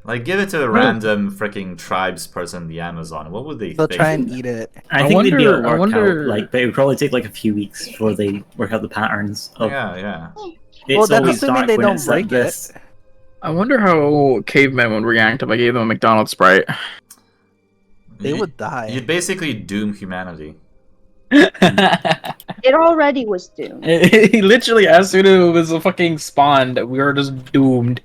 Like, give it to a random freaking tribes person in the Amazon. What would they They'll think? try and eat it. I think they'd be able to I work wonder- out, like, but it would probably take like a few weeks before they work out the patterns. Of, Yeah. It's Well, that's always assuming dark they when don't it's like break this. it. I wonder how cavemen would react if I gave them a McDonald's Sprite. They would die. You'd basically doom humanity. It already was doomed. Literally, as soon as it was a fucking spawned, we were just doomed.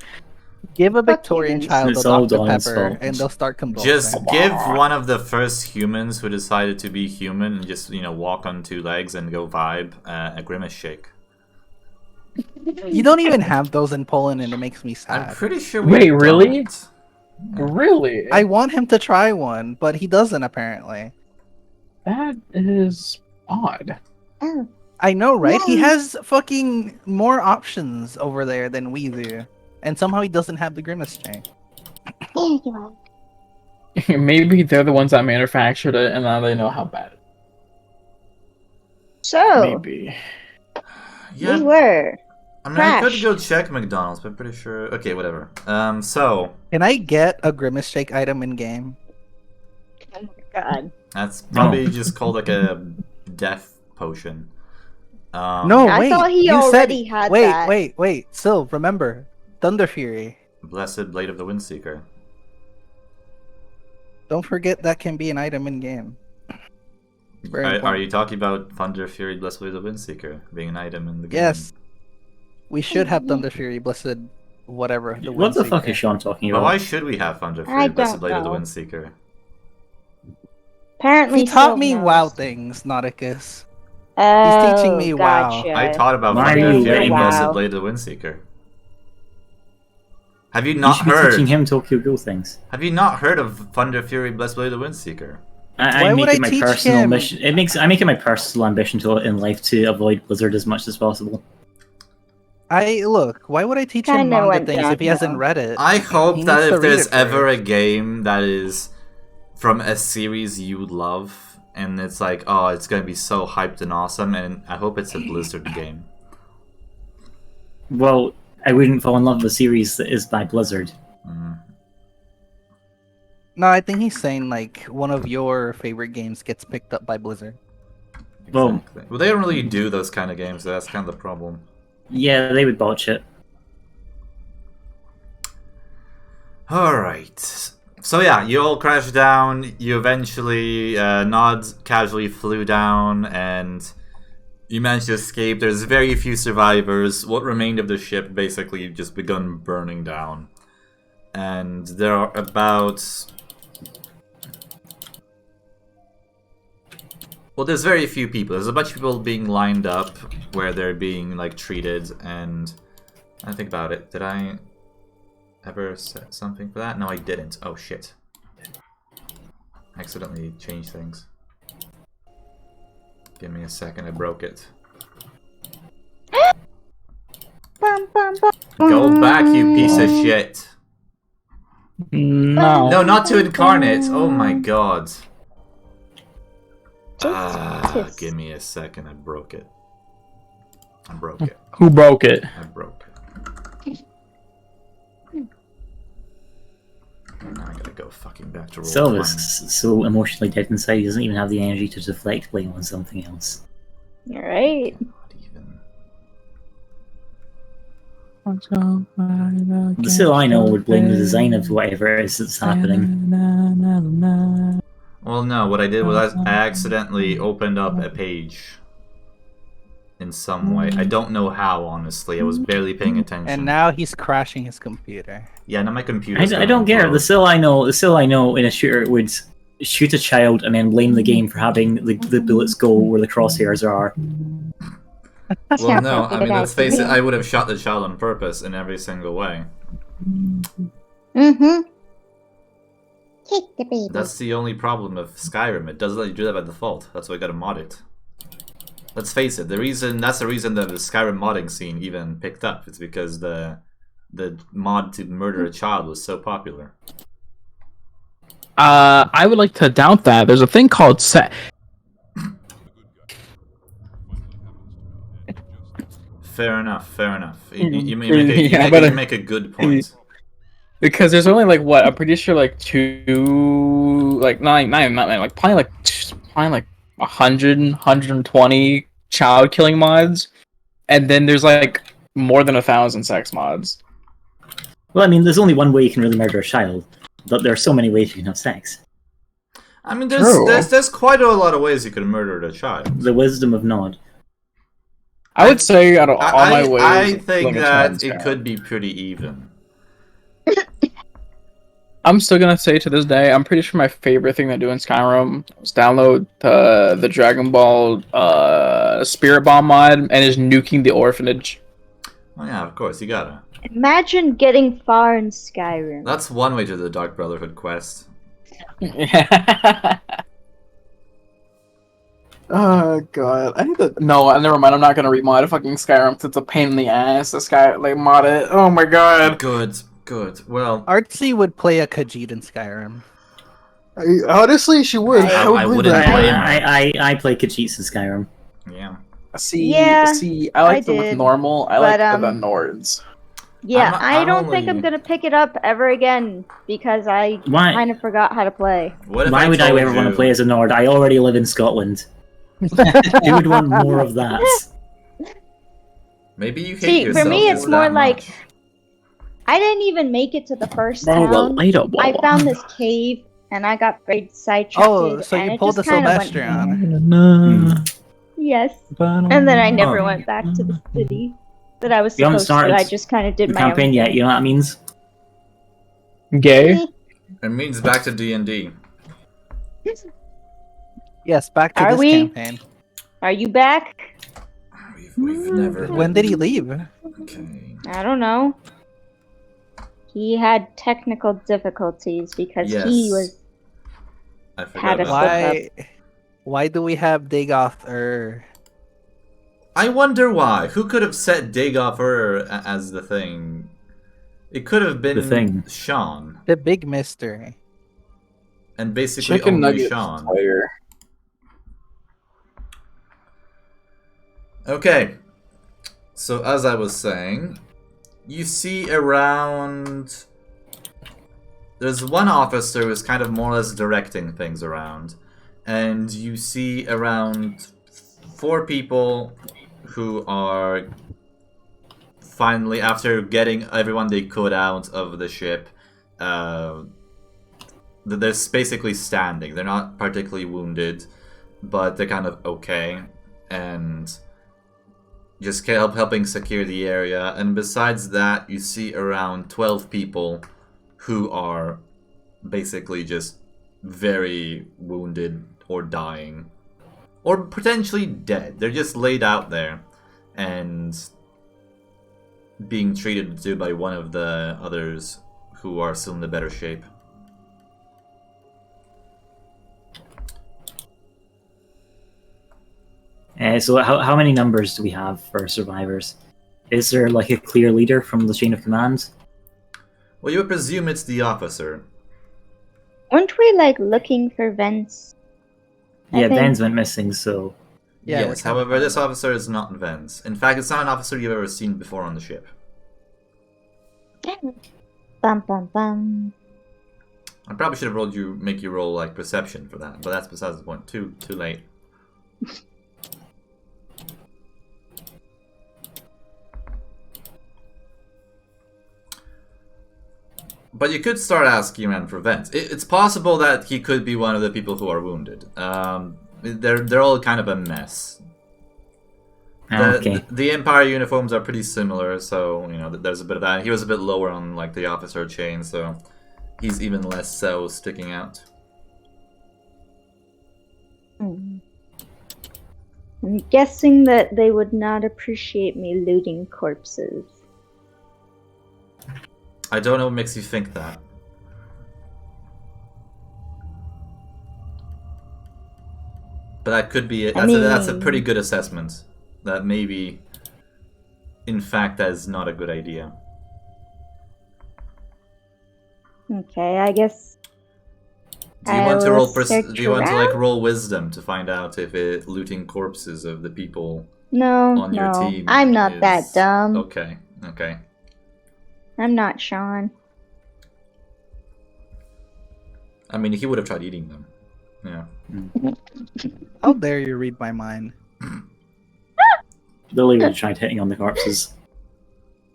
Give a Fuck Victorian humans. child It's a all Dr. Dawn's Pepper, fault. and they'll start convulsing. Just give one of the first humans who decided to be human and just, walk on two legs and go vibe a grimace shake. You don't even have those in Poland, and it makes me I'm sad. pretty sure we Wait, really? don't. Really? I want him to try one, but he doesn't apparently. That is odd. Oh, I know, right? He Yeah. has fucking more options over there than we do, and somehow he doesn't have the grimace chain. there you are. Maybe they're the ones that manufactured it, and now they know how bad. So, Maybe. Yeah, we were. I mean, I could crashed. go check McDonald's, but I'm pretty sure. Okay, whatever. So Can I get a grimace shake item in game? Oh my god. that's probably just called like a death potion. No, I wait. thought he you already said... had wait, that. wait. Sylv, remember, Thunder Fury. Blessed Blade of the Windseeker. Don't forget that can be an item in game. Very Are important. you talking about Thunder Fury Blessed Blade of the Windseeker being an item in the game? Yes. We should have Thunder Fury, Blessed, whatever. What the fuck Windseeker. is Sean talking But about? why should we have Thunder I Fury Blessed don't Blade of the know. Windseeker? Apparently, He taught Sylv me knows. WoW things, Nauticus. Oh, teaching me WoW. gotcha. I taught about Why Thunder are you Fury letting Blessed WoW. Blade of the Windseeker. Have you You not should be heard? teaching him Tokyo Ghoul things. Have you not heard of Thunder Fury Blessed Blade of the Windseeker? Why I would make it I my teach personal him? mission. I make it my personal ambition in life to avoid Blizzard as much as possible. Why would I teach him Kinda manga went things if he hasn't downhill. read it? I hope He that needs to if read there's it ever a first. game that is from a series you love, and it's like, oh, it's gonna be so hyped and awesome, and I hope it's a Blizzard game. Well, I wouldn't fall in love with a series that is by Blizzard. Mm. No, I think he's saying like one of your favorite games gets picked up by Blizzard. Well, Exactly. Well, they don't really do those kind of games, so that's kind of the problem. yeah, they would botch it. Alright. So yeah, you all crashed down, you eventually, Nod casually flew down, and you managed to escape. There's very few survivors. What remained of the ship basically just begun burning down. And there are about... Well, there's very few people. There's a bunch of people being lined up where they're being, like, treated, and... I think about it. Did I ever set something for that? No, I didn't. Oh, shit. Accidentally changed things. Give me a second, I broke it. Bum, bum, bum. Go back, you piece of shit. No. No, not to incarnate. Oh my god. Just- Give me a second, I broke it. I broke it. Who broke it? I broke it. Now I gotta go fucking back to roll. Sylv is so emotionally dead inside, he doesn't even have the energy to deflect blame on something else. All right. Not even. Still, I know would blame the design of whatever it is that's happening. Well, no, what I did was I accidentally opened up a page in some way. I don't know how, honestly. I was barely paying attention. And now he's crashing his computer. Yeah, now my computer. I don't get it. The still I know in a shooter would shoot a child and then blame the game for having the bullets go where the crosshairs are. Well, no, I mean, let's face it, I would have shot the child on purpose in every single way. Mm-hmm. Kick the baby. That's the only problem of Skyrim. It doesn't let you do that by default. That's why I gotta mod it. Let's face it, that's the reason that the Skyrim modding scene even picked up. It's because the mod to murder a child was so popular. I would like to doubt that. There's a thing called Fair enough. You make a good point. Because there's only like what I'm pretty sure like two, like not like probably like 120 child killing mods, and then there's like more than 1,000 sex mods. Well, I mean, there's only one way you can really murder a child, but there are so many ways you can have sex. I mean, there's quite a lot of ways you could murder a child. The wisdom of Nod. I would say out of all my ways, I think that it Skyrim. could be pretty even. I'm still gonna say to this day, I'm pretty sure my favorite thing to do in Skyrim was download the Dragon Ball Spirit Bomb mod and just nuking the orphanage. Oh yeah, of course, you gotta. Imagine getting far in Skyrim. That's one way to the Dark Brotherhood quest. Oh god, I need to. No, never mind. I'm not gonna remod fucking Skyrim because it's a pain in the ass. This guy like mod it. Oh my god. Good. Well, Artsy would play a Khajiit in Skyrim. Honestly, she would. I wouldn't play him. I play Khajiits in Skyrim. Yeah. See, Yeah, I like I them with did, normal. I but, like the Nords. Yeah, I'm I don't think I'm only- gonna pick it up ever again because I Why? kind of forgot how to play. Why would I ever want to play as a Nord? I already live in Scotland. Who would want more of that? Maybe you hate See, yourself. for me, it's just more that like much. I didn't even make it to the first Oh, well, town. later, I found this cave and I got very sidetracked. Oh, so and you it pulled the just kinda went- Sylvestrian. Yes, and then I never went back to the city that I was You haven't supposed to. started I just kind of did The my own campaign yet? You know what that means? Gay. It means back to D&D. Yes, back to Are this we? campaign. Are you back? We've never. When did he leave? Okay. I don't know. He had technical difficulties because he Yes. was. I Had forgot a about that. Why do we have Dagoth I wonder why. Who could have set Dagoff as the thing? It could have been The thing. Sean, the big mystery? and basically Chicken only nugget Sean. player. Okay. So as I was saying, you see around. There's one officer who's kind of more or less directing things around, and you see around 4 people who are finally, after getting everyone they could out of the ship, they're basically standing. They're not particularly wounded, but they're kind of okay, and just helping secure the area. And besides that, you see around 12 people who are basically just very wounded or dying. Or potentially dead. They're just laid out there and being treated to by one of the others who are still in the better shape. So how many numbers do we have for survivors? Is there like a clear leader from the chain of command? Well, you would presume it's the officer. Weren't we like looking for vents? I Yeah, think- Ben's went missing, so Yeah, we're yes, trying to however, find this them. officer is not Vance. In fact, it's not an officer you've ever seen before on the ship. Bum bum bum. I probably should have make you roll like perception for that, but that's besides the point. Too late. But you could start asking around for Vance. It's possible that he could be one of the people who are wounded. They're all kind of a mess. Okay. The Empire uniforms are pretty similar, so you know there's a bit of that. He was a bit lower on like the officer chain, so he's even less so sticking out. I'm guessing that they would not appreciate me looting corpses. I don't know what makes you think that. But that could be it. That's a pretty good assessment. That maybe, in fact, that is not a good idea. Okay, I guess. Do you want to roll? search Do you want to like around? roll wisdom to find out if looting corpses of the people No, on your no. team? I'm not that dumb. Okay. Okay. I'm not Sean. I mean, he would have tried eating them. Yeah. How dare you read my mind? Lily would have tried hitting on the corpses.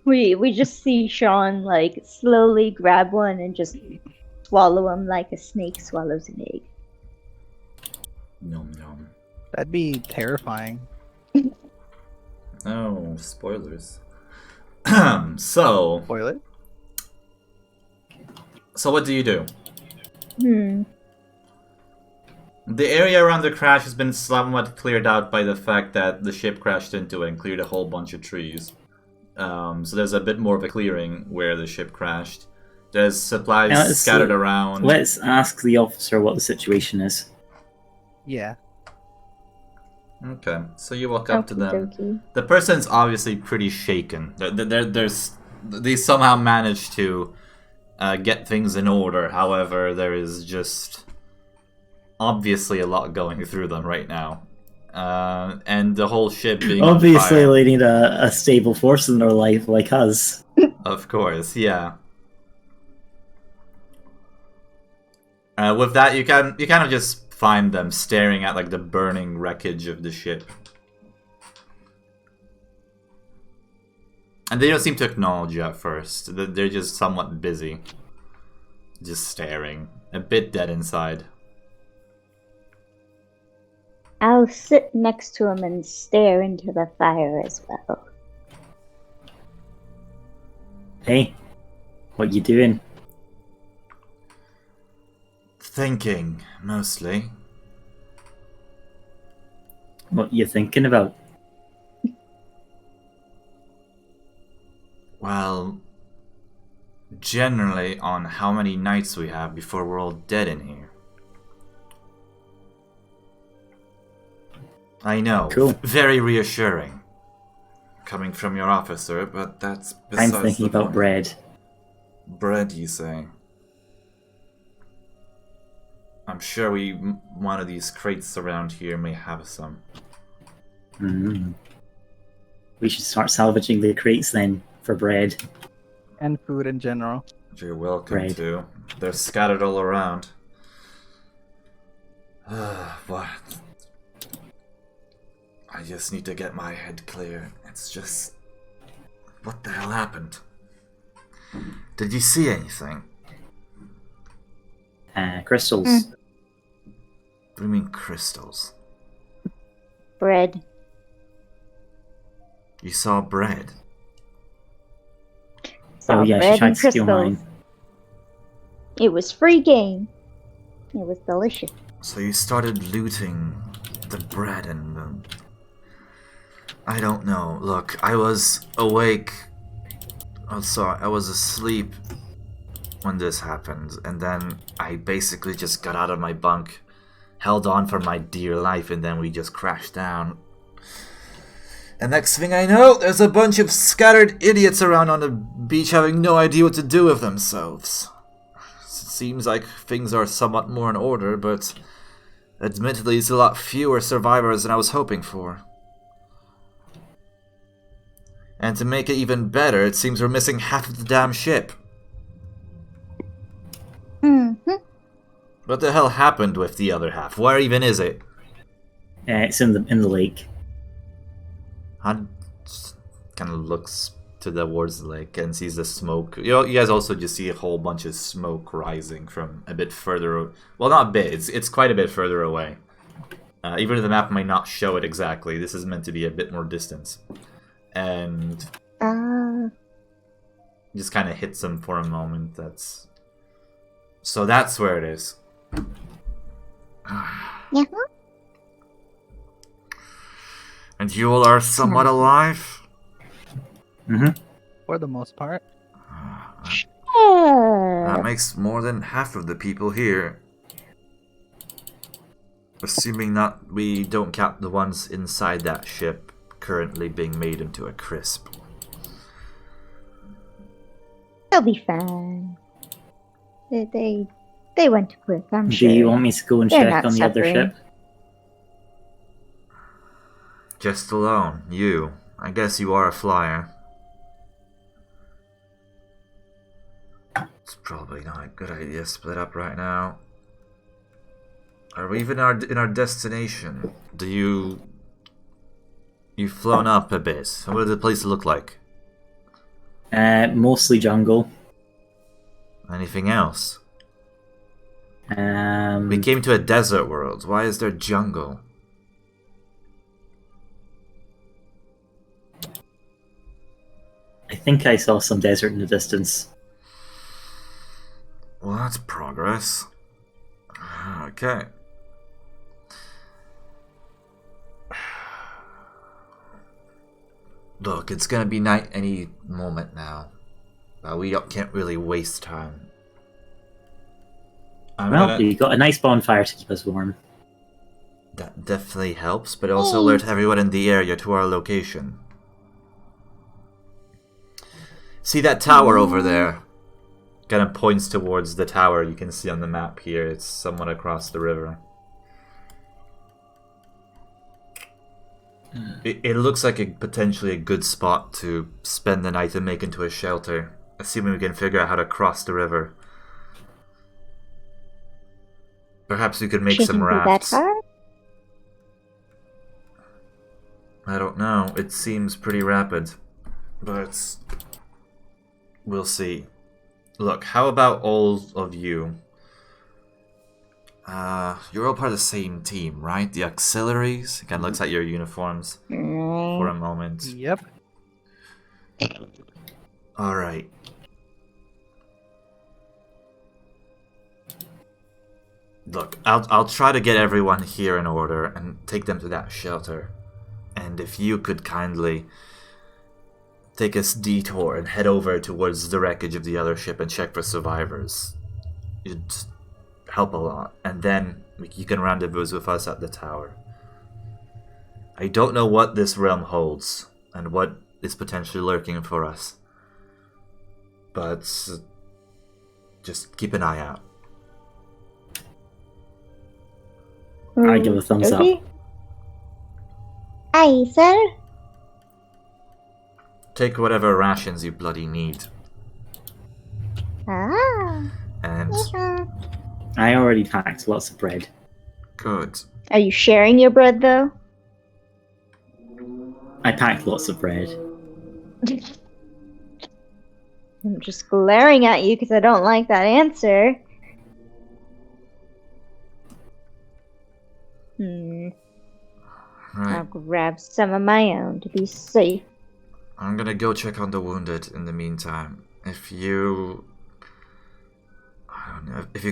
We just see Sean like slowly grab one and just swallow him like a snake swallows an egg. Nom nom. That'd be terrifying. Oh, spoilers. So Spoiler. what do you do? The area around the crash has been somewhat cleared out by the fact that the ship crashed into it and cleared a whole bunch of trees. So there's a bit more of a clearing where the ship crashed. There's supplies scattered around. Let's ask the officer what the situation is. Yeah. Okay, so you walk up to them. Okey-dokey. The person's obviously pretty shaken. They somehow managed to get things in order. However, there is just obviously a lot going through them right now. And the whole ship being Obviously, on fire. they need a stable force in their life like us. Of course, yeah. With that, you kind of just find them staring at like the burning wreckage of the ship, and they don't seem to acknowledge you at first. They're just somewhat busy, just staring, a bit dead inside. I'll sit next to him and stare into the fire as well. Hey, what you doing? Thinking, mostly. What you thinking about? Well, generally on how many nights we have before we're all dead in here. I know, Cool. very reassuring. Coming from your officer, but that's I'm besides thinking the about point. bread. Bread, you say? I'm sure one of these crates around here may have some. We should start salvaging the crates then for bread. And food in general. You're welcome Bread. to. They're scattered all around. What? I just need to get my head clear. It's just... What the hell happened? Did you see anything? Crystals. What do you mean crystals? Bread. You saw bread? Saw Oh yeah, bread she tried and to steal crystals. mine. It was free game. It was delicious. So you started looting the bread and the... I don't know. Look, I was awake. Oh, sorry, I was asleep when this happened, and then I basically just got out of my bunk, held on for my dear life, and then we just crashed down. And next thing I know, there's a bunch of scattered idiots around on the beach having no idea what to do with themselves. Seems like things are somewhat more in order, but Admittedly, it's a lot fewer survivors than I was hoping for. And to make it even better, it seems we're missing half of the damn ship. Mm-hmm. What the hell happened with the other half? Where even is it? It's in the lake. Han kind of looks towards the lake and sees the smoke. You guys also just see a whole bunch of smoke rising from a bit further. Well, not a bit. It's quite a bit further away. Even if the map might not show it exactly, this is meant to be a bit more distance. And just kind of hits him for a moment. So that's where it is. Yeah. And you all are somewhat alive? Mm-hmm. For the most part. That makes more than half of the people here. Assuming that we don't count the ones inside that ship currently being made into a crisp. They'll be fine. They went quick, I'm Do sure. you want me to go and They're check not on the other suffering. ship? Just alone, you. I guess you are a flyer. It's probably not a good idea to split up right now. Are we even in our destination? You've flown up a bit. What does the place look like? Mostly jungle. Anything else? We We came to a desert world. Why is there jungle? I think I saw some desert in the distance. Well, that's progress. Okay. Look, it's gonna be night any moment now. Can't really waste time. You got a nice bonfire to keep us warm. That definitely helps, but also alert everyone in the area to our location. See that tower over there? Kind of points towards the tower you can see on the map here. It's somewhat across the river. It looks like potentially a good spot to spend the night and make into a shelter, assuming we can figure out how to cross the river. Perhaps we could make some Shouldn't be that rafts. hard. I don't know. It seems pretty rapid, but we'll see. Look, how about all of you? You're all part of the same team, right? The auxiliaries? It kind of looks at your uniforms for a moment. Yep. Alright. Look, I'll try to get everyone here in order and take them to that shelter. And if you could kindly take a detour and head over towards the wreckage of the other ship and check for survivors, it'd help a lot. And then you can rendezvous with us at the tower. I don't know what this realm holds and what is potentially lurking for us, but just keep an eye out. I give a thumbs up. Aye, sir. Take whatever rations you bloody need. Ah. And Yeah. I already packed lots of bread. good. Are you sharing your bread, though? I packed lots of bread. I'm just glaring at you because I don't like that answer. Right. I'll grab some of my own to be safe. I'm gonna go check on the wounded in the meantime. If you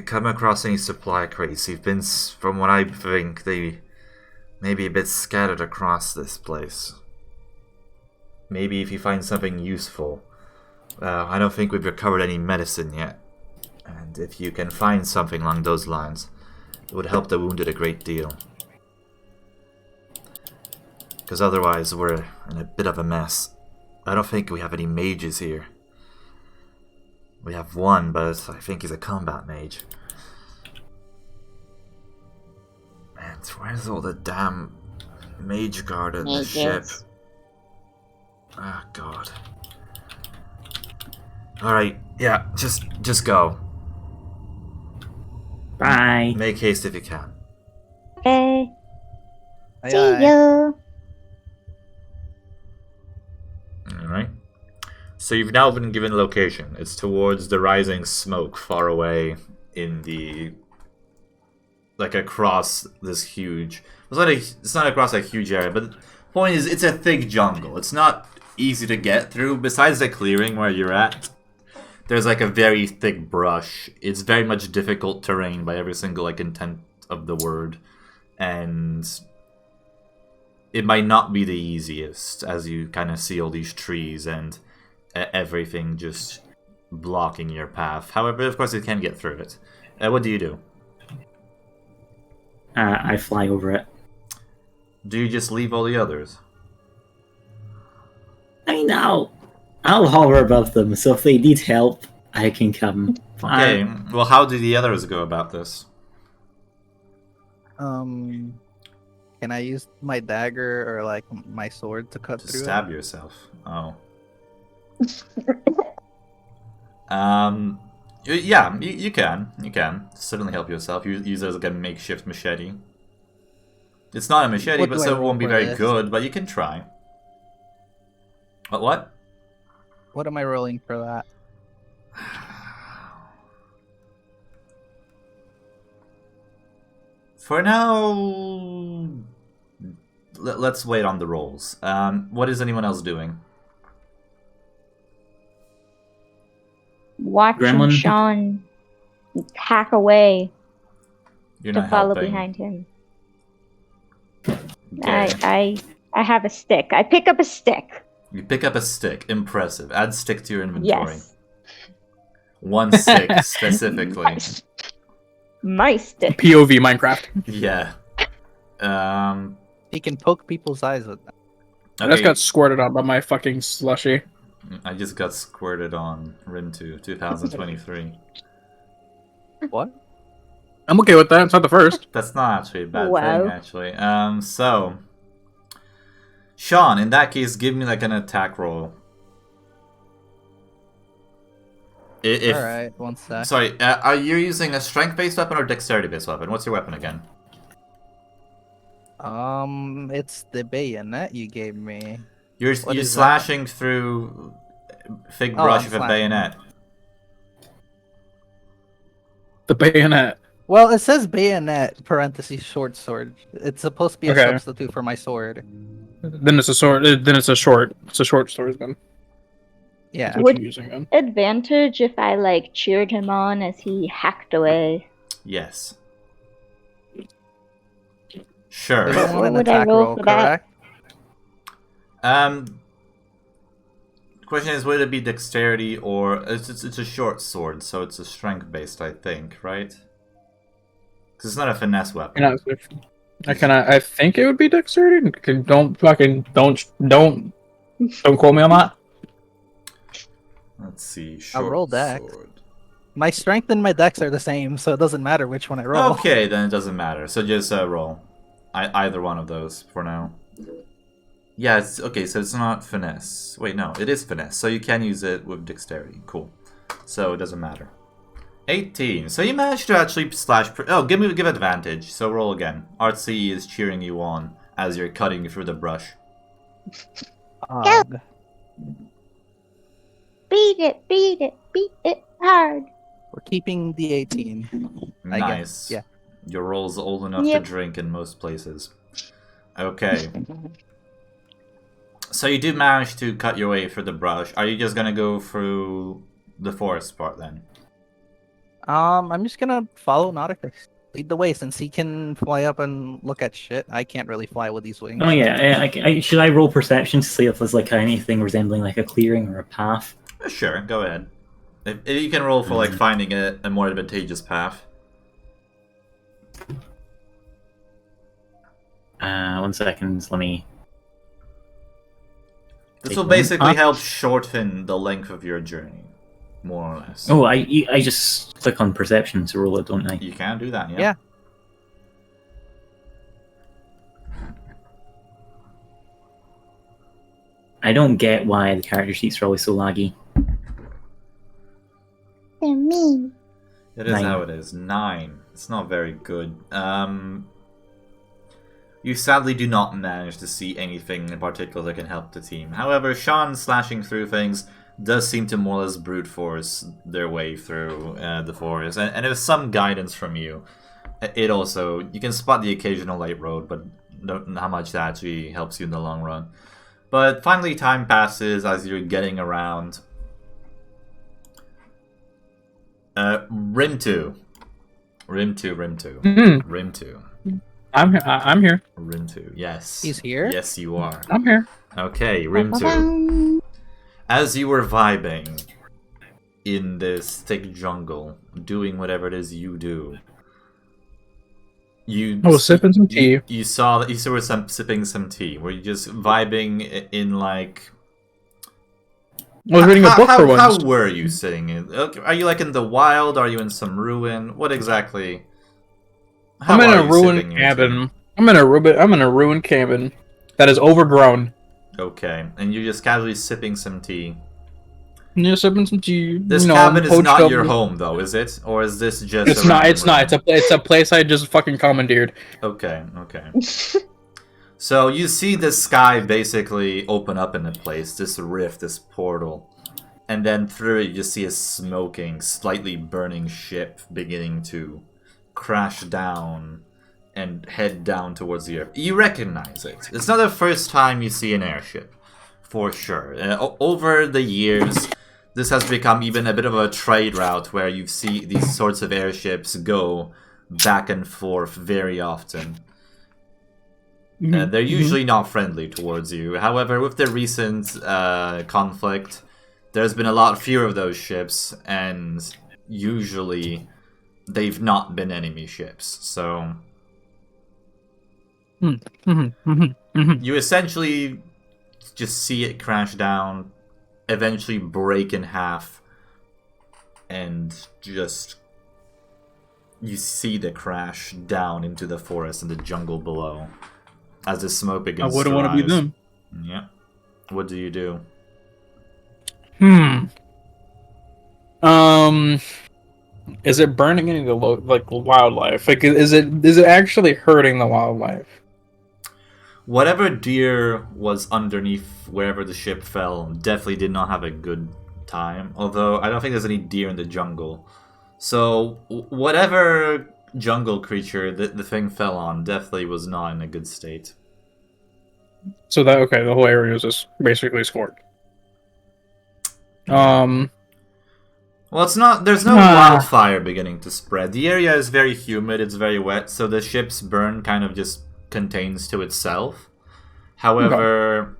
come across any supply crates, from what I think, they may be a bit scattered across this place. Maybe if you find something useful. I don't think we've recovered any medicine yet. And if you can find something along those lines, it would help the wounded a great deal. Because otherwise we're in a bit of a mess. I don't think we have any mages here. We have one, but I think he's a combat mage. And where's all the damn mage guard in the ship? Mages. Ah, God. Alright, yeah, just go. Bye. Make haste if you can. Okay. Aye, See aye. ya. Alright. So you've now been given a location. It's towards the rising smoke far away in the... like across this huge... It's not across a huge area, but the point is it's a thick jungle. It's not easy to get through. Besides the clearing where you're at, there's like a very thick brush. It's very much difficult terrain by every single like intent of the word. And it might not be the easiest as you kind of see all these trees and everything just blocking your path. However, of course, you can get through it. What do you do? I fly over it. Do you just leave all the others? I mean, I'll hover above them, so if they need help, I can come. Okay, well, how do the others go about this? Can I use my dagger or like my sword to cut To through stab it? yourself. Oh. Yeah, you can. You can. Certainly help yourself. You use it as like a makeshift machete. It's not a machete, What but do I so it roll won't be for very this? good, but you can try. What? What am I rolling for that? For now... Let's wait on the rolls. What is anyone else doing? Watching Gremlin. Sean hack away You're to not follow helping. behind him. Okay. I have a stick. I pick up a stick. You pick up a stick. Impressive. Add stick to your inventory. Yes. 1 stick, specifically. My stick. POV Minecraft. Yeah. He can poke people's eyes with that. I just Okay, got squirted on by my fucking slushy. I just got squirted on Rin2 2023. What? I'm okay with that. It's not the first. That's not actually a bad Wow. thing, actually. So... Sean, in that case, give me like an attack roll. If Alright, one sec. Sorry, are you using a strength-based weapon or dexterity-based weapon? What's your weapon again? It's the bayonet you gave me. You're What is that? slashing through thick Oh, brush I'm with a slashing. bayonet. The bayonet. Well, it says bayonet, parentheses, short sword. It's supposed to be a Okay. substitute for my sword. Then it's a sword. Then it's a short. It's a short swordsman. Yeah. That's what Would- you're using then. Advantage if I like cheered him on as he hacked away. Yes. Sure. There's What only an would I attack roll roll, for that? correct? The question is, would it be dexterity or it's a short sword, so it's a strength based, I think, right? Because it's not a finesse weapon. I think it would be dexterity. Don't quote me on that. Let's see. I'll Short roll dex. sword. My strength and my dex are the same, so it doesn't matter which one I roll. Okay, then it doesn't matter. So just roll. Either one of those for now. Yeah, it's okay. So it's not finesse. Wait, no, it is finesse. So you can use it with dexterity. Cool. So it doesn't matter. 18. So you managed to actually slash. Give advantage. So roll again. Artsy is cheering you on as you're cutting through the brush. Ugh. Beat it hard. We're keeping the 18. I Nice. guess. Yeah. Your roll's old enough Yep. to drink in most places. Okay. So you do manage to cut your way through the brush. Are you just gonna go through the forest part then? I'm just gonna follow Nauticus. Lead the way since he can fly up and look at shit. I can't really fly with these wings. Oh yeah, should I roll perception to see if there's like anything resembling like a clearing or a path? Sure, go ahead. If you can roll for like finding a more advantageous path. 1 second, let me... This Take will one. basically help shorten the length of your journey, more or less. Oh, I just click on perception to roll it, don't I? You can do that, yeah. Yeah. I don't get why the character sheets are always so laggy. They're mean. It is 9. how it is. 9. It's not very good. You sadly do not manage to see anything in particular that can help the team. However, Sean slashing through things does seem to more or less brute force their way through the forest. And with some guidance from you, it also... You can spot the occasional light road, but don't know how much that actually helps you in the long run. But finally, time passes as you're getting around. Rim 2. Rim 2. Rim 2. I'm here. Rim 2, yes. He's here? Yes, you are. I'm here. Okay, Rim 2. As you were vibing in this thick jungle, doing whatever it is you do, I was sipping some tea. You saw that you were sipping some tea. Were you just vibing in like... I was reading a book for once. How were you sitting in? Are you like in the wild? Are you in some ruin? What exactly? I'm in a ruined cabin. I'm in a ruined cabin that is overgrown. Okay, and you're just casually sipping some tea. Yeah, sipping some tea. This cabin is not your home, though, is it? Or is this just? It's not. It's not. It's a place I just fucking commandeered. Okay. Okay. So you see the sky basically open up in a place, this rift, this portal, and then through it you just see a smoking, slightly burning ship beginning to crash down and head down towards the earth. You recognize it. It's not the first time you see an airship, for sure. Over the years, this has become even a bit of a trade route where you see these sorts of airships go back and forth very often. They're usually not friendly towards you. However, with the recent conflict, there's been a lot fewer of those ships, and usually they've not been enemy ships. So you essentially just see it crash down, eventually break in half, and just you see the crash down into the forest and the jungle below as the smoke begins to rise. I wouldn't want to be them. Yeah. What do you do? Is it burning any of the wildlife? Like, is it actually hurting the wildlife? Whatever deer was underneath wherever the ship fell definitely did not have a good time. Although I don't think there's any deer in the jungle. So whatever jungle creature the thing fell on definitely was not in a good state. So the whole area is just basically scorched. Well, it's not. There's no wildfire beginning to spread. The area is very humid. It's very wet, so the ship's burn kind of just contains to itself. However,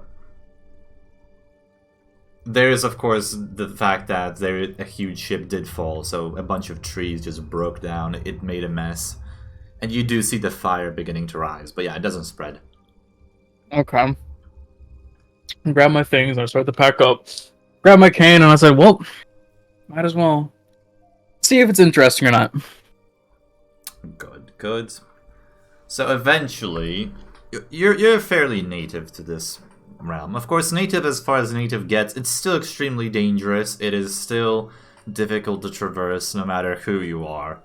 there is of course the fact that a huge ship did fall, so a bunch of trees just broke down. It made a mess, and you do see the fire beginning to rise. But yeah, it doesn't spread. Okay. I grab my things and I start to pack up. Grab my cane and I said, well, might as well see if it's interesting or not. Good. So eventually, you're fairly native to this realm. Of course, native as far as native gets, it's still extremely dangerous. It is still difficult to traverse no matter who you are.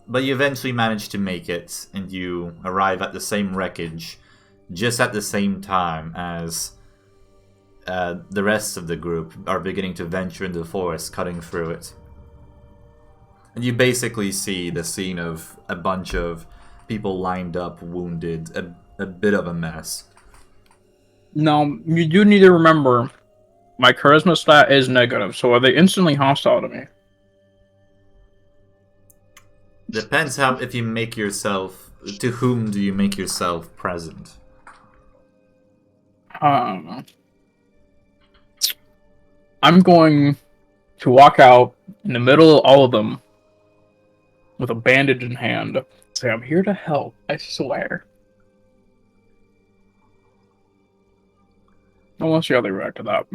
But you eventually manage to make it, and you arrive at the same wreckage just at the same time as the rest of the group are beginning to venture into the forest, cutting through it. And you basically see the scene of a bunch of people lined up, wounded, a bit of a mess. Now, you do need to remember, my charisma stat is negative, so are they instantly hostile to me? Depends if you make yourself... To whom do you make yourself present? I'm going to walk out in the middle of all of them with a bandage in hand. Say, I'm here to help, I swear. I want to see how they react to that.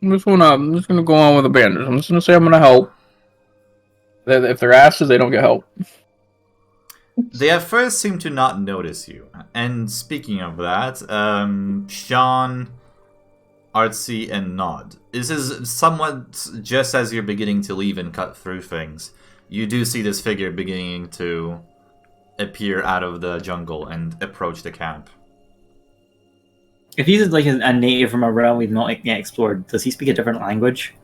I'm just gonna go on with a bandage. I'm just gonna say I'm gonna help. If they're asses, they don't get help. They at first seem to not notice you. And speaking of that, Sean, Artsy, and Nod. This is somewhat just as you're beginning to leave and cut through things. You do see this figure beginning to appear out of the jungle and approach the camp. If he's like a native from a realm we've not yet explored, does he speak a different language?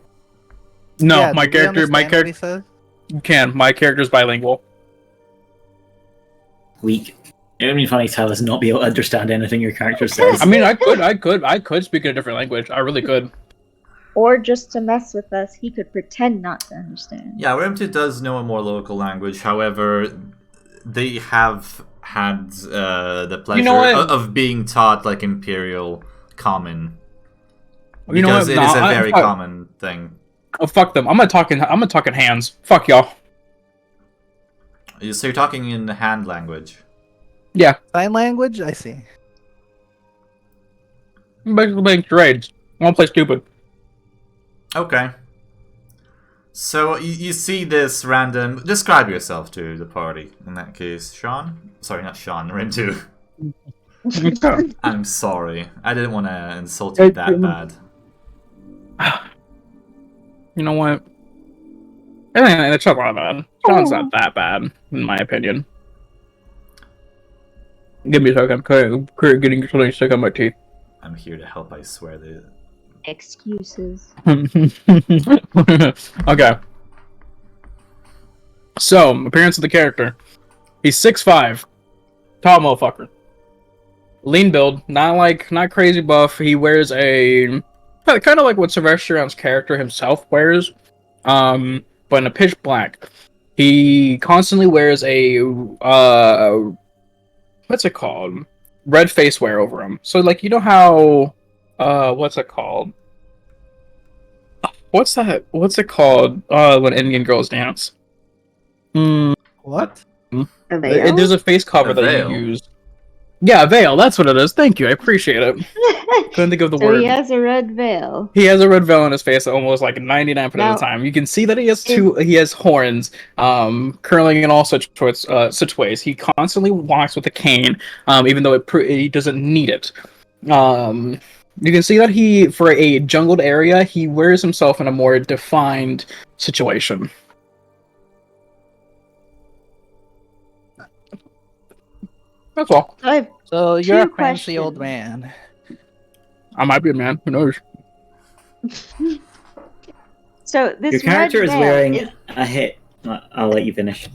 No, Yeah, my do we character understand what he says? can. My character's bilingual. Weak. It would be funny to have us not be able to understand anything your character says. I mean, I could speak in a different language. I really could. Or just to mess with us, he could pretend not to understand. Yeah, Remtu does know a more local language, however, they have had the pleasure of being taught like Imperial Common. Because it is a very common thing. Oh, fuck them. I'm gonna talk in hands. Fuck y'all. So you're talking in hand language. Yeah. Sign language? I see. I'm basically playing charades. I wanna play stupid. Okay. So you see this random... Describe yourself to the party, in that case. Sean? Sorry, not Sean, Remtu. I'm sorry. I didn't want to insult you that bad. You know what? It's not that bad. Sean's not that bad, in my opinion. Give me a second. I'm getting something stuck on my teeth. I'm here to help, I swear. Excuses. Okay. So, appearance of the character. He's 6'5". Tall motherfucker. Lean build. Not crazy buff. He wears a... kind of like what Sylvester's character himself wears. But in a pitch black. He constantly wears a... what's it called? Red face wear over him. So, like, you know how... what's it called? What's that? What's it called? When Indian girls dance? What? There's a face cover that you use. Yeah, a veil. That's what it is. Thank you. I appreciate it. Couldn't think of the So word. he has a red veil. He has a red veil on his face almost like 99% of the time. You can see that he has he has horns, curling in all such ways. He constantly walks with a cane, even though he doesn't need it. You can see that for a jungled area, he wears himself in a more defined situation. That's all. So I have So you're a Two fancy old questions. man. I might be a man. Who knows? So this Your character red is veil wearing a hit. I'll let you finish.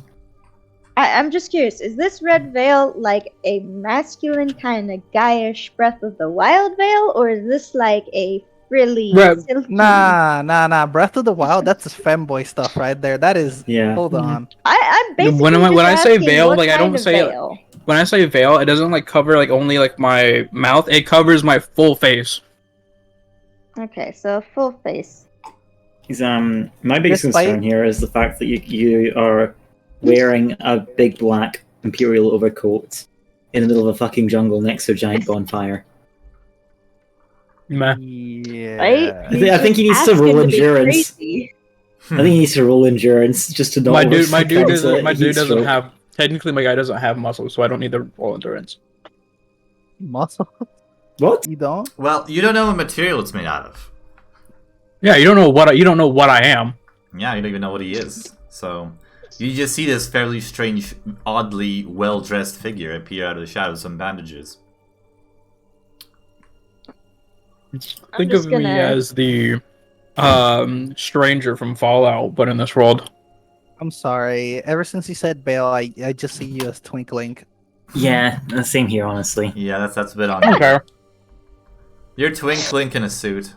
I'm just curious, is this red veil like a masculine kind of guyish Breath of the Wild veil, or is this like a frilly, silky... Nah. Breath of the Wild, that's just femboy stuff right there. That is... Yeah. Hold on. I'm basically When I say asking veil, what like I kind don't of say veil. when I say veil, it doesn't like cover like only like my mouth. It covers my full face. Okay, so full face. My biggest Despite- concern here is the fact that you are wearing a big black Imperial overcoat in the middle of a fucking jungle next to a giant bonfire. Meh. Yeah. Right? I think he needs to roll endurance. I think he needs to roll endurance just to not. My dude doesn't. My heat dude doesn't stroke. have. Technically, my guy doesn't have muscles, so I don't need the roll endurance. Muscle? What? You don't? Well, you don't know what material it's made out of. Yeah, you don't know what I am. Yeah, you don't even know what he is. So, you just see this fairly strange, oddly well-dressed figure appear out of the shadows and bandages. Think just of me gonna- as the stranger from Fallout, but in this world. I'm sorry. Ever since you said Bale, I just see you as Twinkling. Yeah, same here, honestly. Yeah, that's a bit on you. Okay. You're Twink in a suit.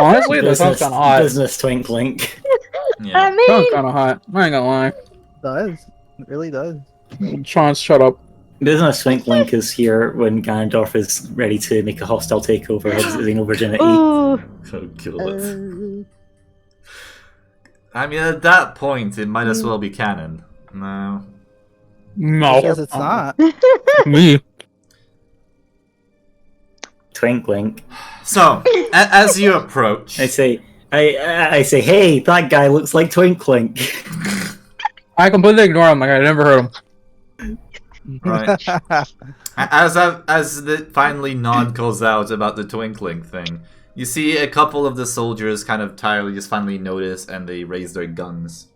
Honestly, that sounds kind of hot. Business twink link. Yeah. I mean, Sounds kind of hot. I ain't gonna lie. It does. It really does. Sean, shut up. Business twink link is here when Ganondorf is ready to make a hostile takeover of his Xeno virginity. ooh. Oh, God. I mean, at that point, it might as well be canon. No. No. Because it's not. Me. Twink link. So, as you approach... I say, hey, that guy looks like Twink link. I completely ignore him. Like I never heard him. Right. As the finally nod goes out about the twinkling thing, you see a couple of the soldiers kind of tiredly just finally notice and they raise their guns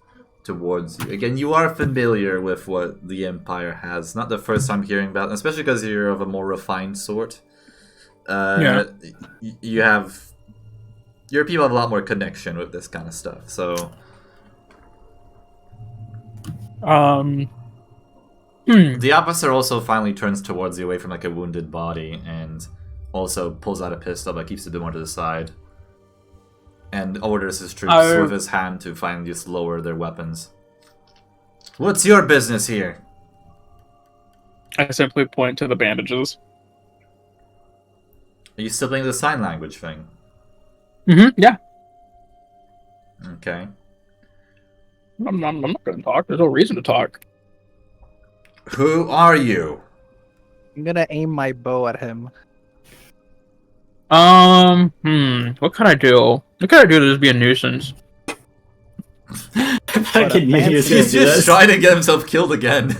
towards you. Again, you are familiar with what the Empire has. Not the first time hearing about it, especially because you're of a more refined sort. You have... Your people have a lot more connection with this kind of stuff, so... The officer also finally turns towards you away from like a wounded body and also pulls out a pistol but keeps it more to the side. And orders his troops with his hand to finally just lower their weapons. What's your business here? I simply point to the bandages. Are you still playing the sign language thing? Yeah. Okay. I'm not gonna talk. There's no reason to talk. Who are you? I'm gonna aim my bow at him. What can I do? What can I do to just be a nuisance? Fucking knew he was gonna He's do just this. trying to get himself killed again.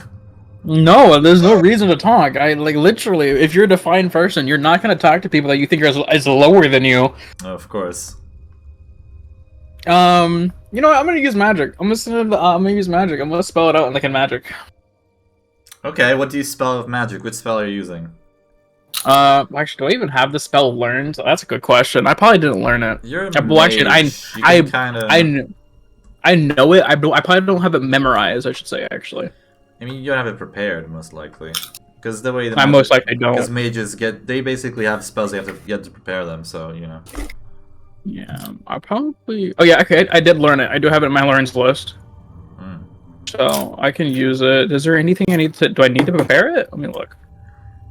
No, there's no reason to talk. I like literally, if you're a defined person, you're not gonna talk to people that you think are is lower than you. Of course. You know what? I'm gonna use magic. I'm gonna use magic. I'm gonna spell it out like in magic. Okay, what do you spell with magic? Which spell are you using? Actually, do I even have the spell learned? That's a good question. I probably didn't learn it. You're a Well, actually, mage. I know it. I probably don't have it memorized. I should say actually. I mean, you don't have it prepared, most likely. Because the way the I most likely Because don't. mages they basically have spells you have to prepare them, so, you know. Yeah, I probably. Oh yeah, okay. I did learn it. I do have it in my learns list. So I can use it. Is there anything I need to? Do I need to prepare it? Let me look.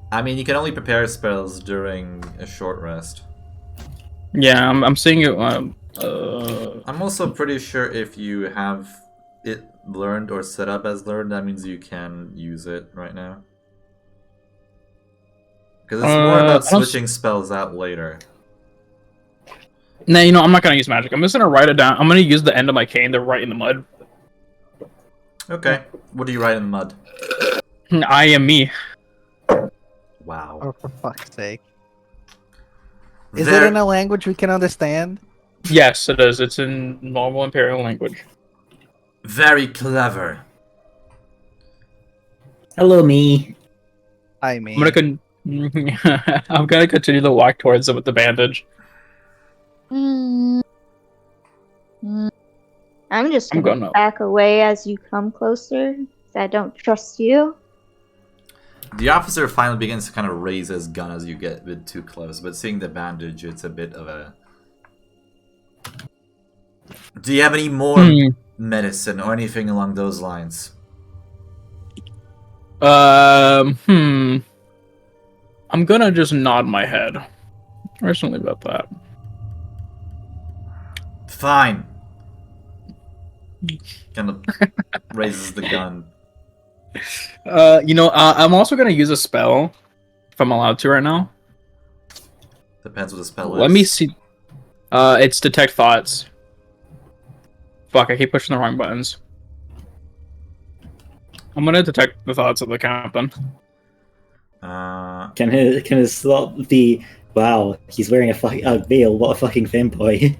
I mean, you can only prepare spells during a short rest. Yeah, I'm seeing it. I'm also pretty sure if you have it learned or set up as learned, that means you can use it right now. Because it's more about switching spells out later. Nah, you know, I'm not gonna use magic. I'm just gonna write it down. I'm gonna use the end of my cane to write in the mud. Okay. What do you write in the mud? I am me. Wow. Oh, for fuck's sake. Is it in a language we can understand? Yes, it is. It's in normal Imperial language. Very clever. Hello, me. I mean, I'm gonna continue to walk towards it with the bandage. I'm just I'm gonna gonna- back away as you come closer, 'cause I don't trust you. The officer finally begins to kind of raise his gun as you get a bit too close, but seeing the bandage, it's a bit of a... Do you have any more medicine or anything along those lines? I'm gonna just nod my head. Or something about that. Fine. Kind of raises the gun. You know, I'm also gonna use a spell, if I'm allowed to right now. Depends what the spell is. Let me see. It's detect thoughts. Fuck, I keep pushing the wrong buttons. I'm gonna detect the thoughts of the captain. Can his slot be? Wow, he's wearing a veil. What a fucking femboy.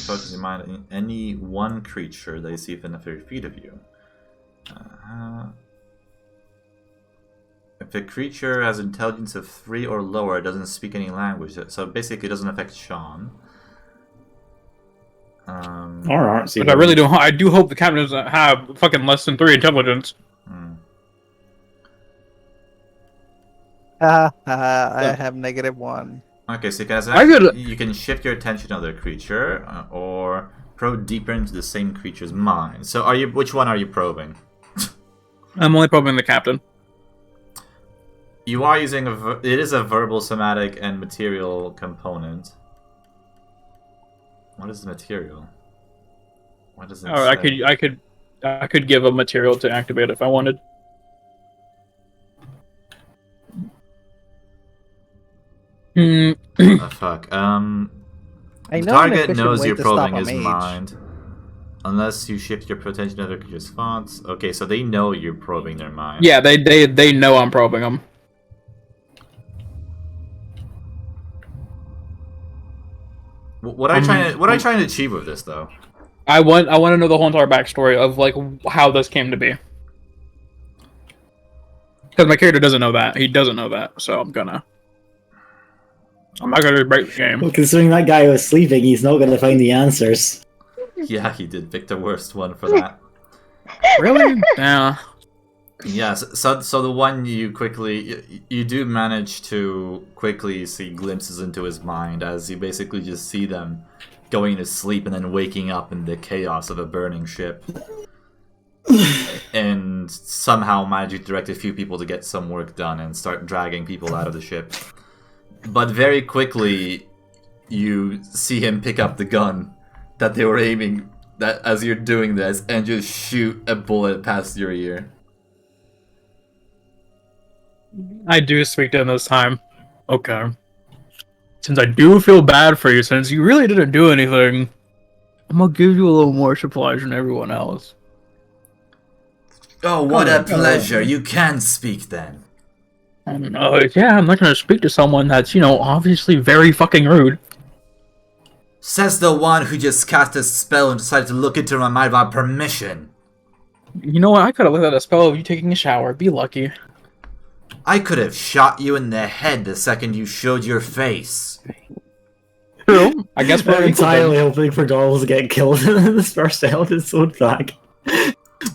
Focus your mind on any one creature that you see within 30 feet of you. If the creature has intelligence of 3 or lower, it doesn't speak any language, so basically it doesn't affect Sean. Alright, But I really do. I do hope the captain doesn't have fucking less than 3 intelligence. I have -1. Okay, so you can shift your attention to another creature, or probe deeper into the same creature's mind. So, which one are you probing? I'm only probing the captain. You are using it is a verbal, somatic, and material component. What is the material? What does it say? I could give a material to activate if I wanted. Oh, fuck. I The know an target efficient knows way you're to stop probing a his mage. mind. Unless you shift your attention to other creatures' thoughts. Okay, so they know you're probing their mind. Yeah, they know I'm probing them. What are you trying to achieve with this, though? I want to know the whole entire backstory of like how this came to be. Because my character doesn't know that. He doesn't know that, so I'm not gonna break the game. Well, considering that guy was sleeping, he's not going to find the answers. Yeah, he did pick the worst one for that. Really? Yeah. Yes, so the one you do manage to quickly see glimpses into his mind as you basically just see them going to sleep and then waking up in the chaos of a burning ship. And somehow manage to direct a few people to get some work done and start dragging people out of the ship. But very quickly, you see him pick up the gun that they were aiming that as you're doing this and just shoot a bullet past your ear. I do speak to him this time. Okay. Since I do feel bad for you, since you really didn't do anything, I'm gonna give you a little more supplies than everyone else. Oh, what a pleasure. You can speak then. Yeah, I'm not gonna speak to someone that's, obviously very fucking rude. Says the one who just cast a spell and decided to look into my mind without permission. You know what? I could have looked at a spell of you taking a shower. Be lucky. I could have shot you in the head the second you showed your face. True. I guess we're I'm entirely hoping for dolls to get killed in this first episode back.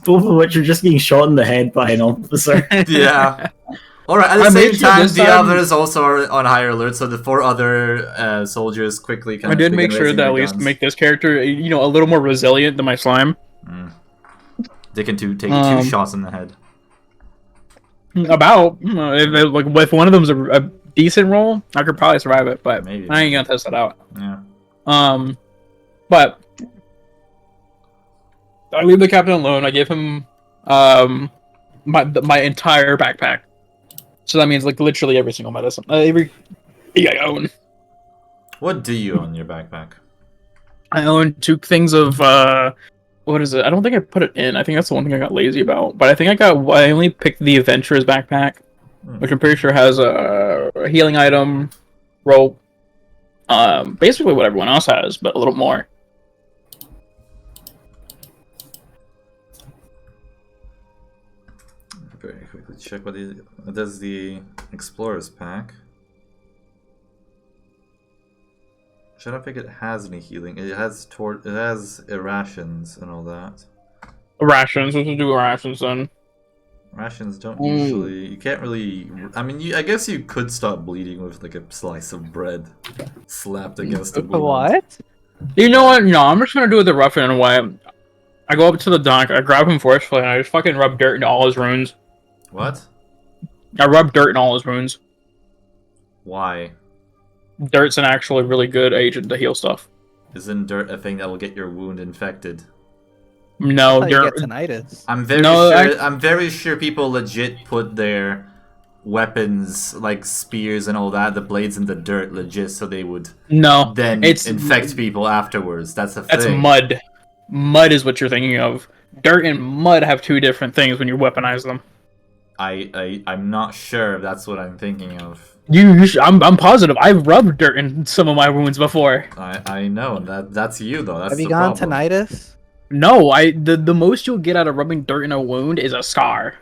Both of which are just being shot in the head by an officer. Yeah. Alright, at the I same made sure time, this the time- others also are on higher alert, so the 4 other soldiers quickly kind I of did begin make sure raising to at their least guns. make this character, a little more resilient than my slime. They can take 2 Um, shots in the head. If one of them's a decent roll, I could probably survive it, but Maybe. I ain't gonna test it out. Yeah. But I leave the captain alone. I give him my entire backpack. So that means like literally every single medicine, every thing I own. What do you own in your backpack? I own 2 things of what is it? I don't think I put it in. I think that's the one thing I got lazy about. But I only picked the adventurer's backpack, which I'm pretty sure has a healing item, rope, basically what everyone else has, but a little more. Very quickly check what does the explorer's pack. I don't think it has any healing. It has rations and all that. Rations. Let's do rations then. Rations don't usually. You can't really. I mean, I guess you could stop bleeding with like a slice of bread slapped against a wound. What? You know what? No, I'm just gonna do it the rough and way. I go up to the dock, I grab him forcefully, and I just fucking rub dirt into all his wounds. What? I rub dirt in all his wounds. Why? Dirt's an actually really good agent to heal stuff. Isn't dirt a thing that will get your wound infected? No, That's how you dirt. get tinnitus. I'm very sure people legit put their weapons like spears and all that, the blades in the dirt, legit, so they would No, then it's infect people afterwards. That's a that's thing. mud. Mud is what you're thinking of. Dirt and mud have 2 different things when you weaponize them. I'm not sure if that's what I'm thinking of. I'm positive. I've rubbed dirt in some of my wounds before. I know that's you though. That's Have you the gone problem. tinnitus? No, the most you'll get out of rubbing dirt in a wound is a scar.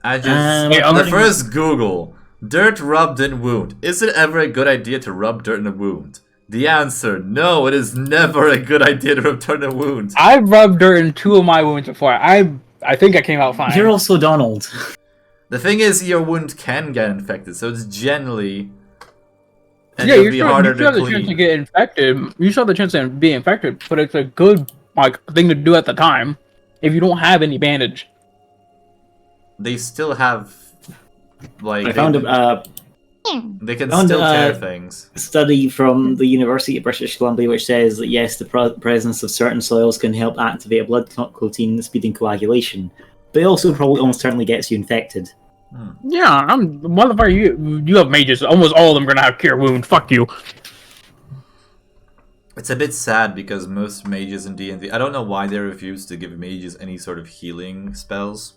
I just Wait, I'm the running- first Google dirt rubbed in wound. Is it ever a good idea to rub dirt in a wound? The answer: no. It is never a good idea to rub dirt in a wound. I've rubbed dirt in 2 of my wounds before. I think I came out fine. You're also Donald. The thing is, your wound can get infected, so it's generally and Yeah, it'll you be still harder have to the chance to clean. get infected. You still have the chance to be infected, but it's a good thing to do at the time if you don't have any bandage. They still have like I found they can found, still tear uh, things. a study from the University of British Columbia which says that yes, the presence of certain soils can help activate a blood clot protein speeding coagulation, but it also probably almost certainly gets you infected. Yeah, motherfucker. You have mages. Almost all of them are gonna have cure wound. Fuck you. It's a bit sad because most mages in D&D, I don't know why they refuse to give mages any sort of healing spells.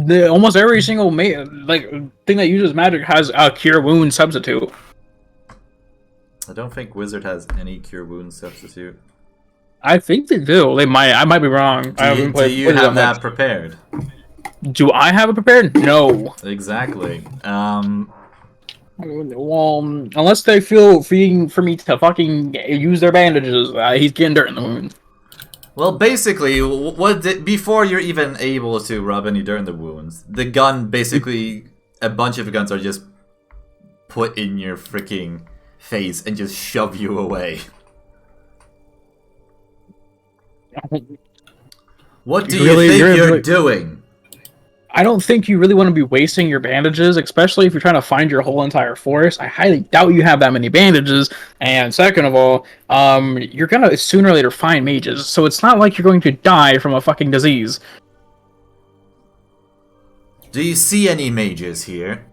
Almost every single thing that uses magic has a cure wound substitute. I don't think wizard has any cure wound substitute. I think they do. They might. I might be wrong. I haven't Do played you Wizard have that that much. prepared? Do I have it prepared? No. Exactly. Well, unless they feel freeing for me to fucking use their bandages, he's getting dirt in the wound. Well, basically, before you're even able to rub any dirt in the wounds, the gun basically, a bunch of guns are just put in your freaking face and just shove you away. What do you think you're doing? I don't think you really want to be wasting your bandages, especially if you're trying to find your whole entire forest. I highly doubt you have that many bandages. And second of all, you're gonna sooner or later find mages, so it's not like you're going to die from a fucking disease. Do you see any mages here?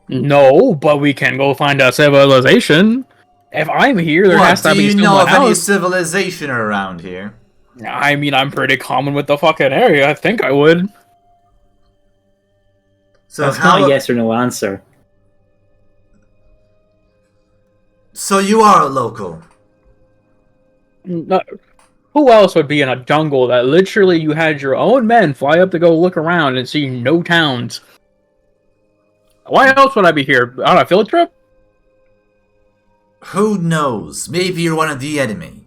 No, but we can go find a civilization. If I'm here, there has to be do you know someone of any else. civilization around here? I mean, I'm pretty common with the fucking area. I think I would. So That's not a yes or no answer. So you are a local. Who else would be in a jungle that literally you had your own men fly up to go look around and see no towns? Why else would I be here? On a field trip? Who knows? Maybe you're one of the enemy.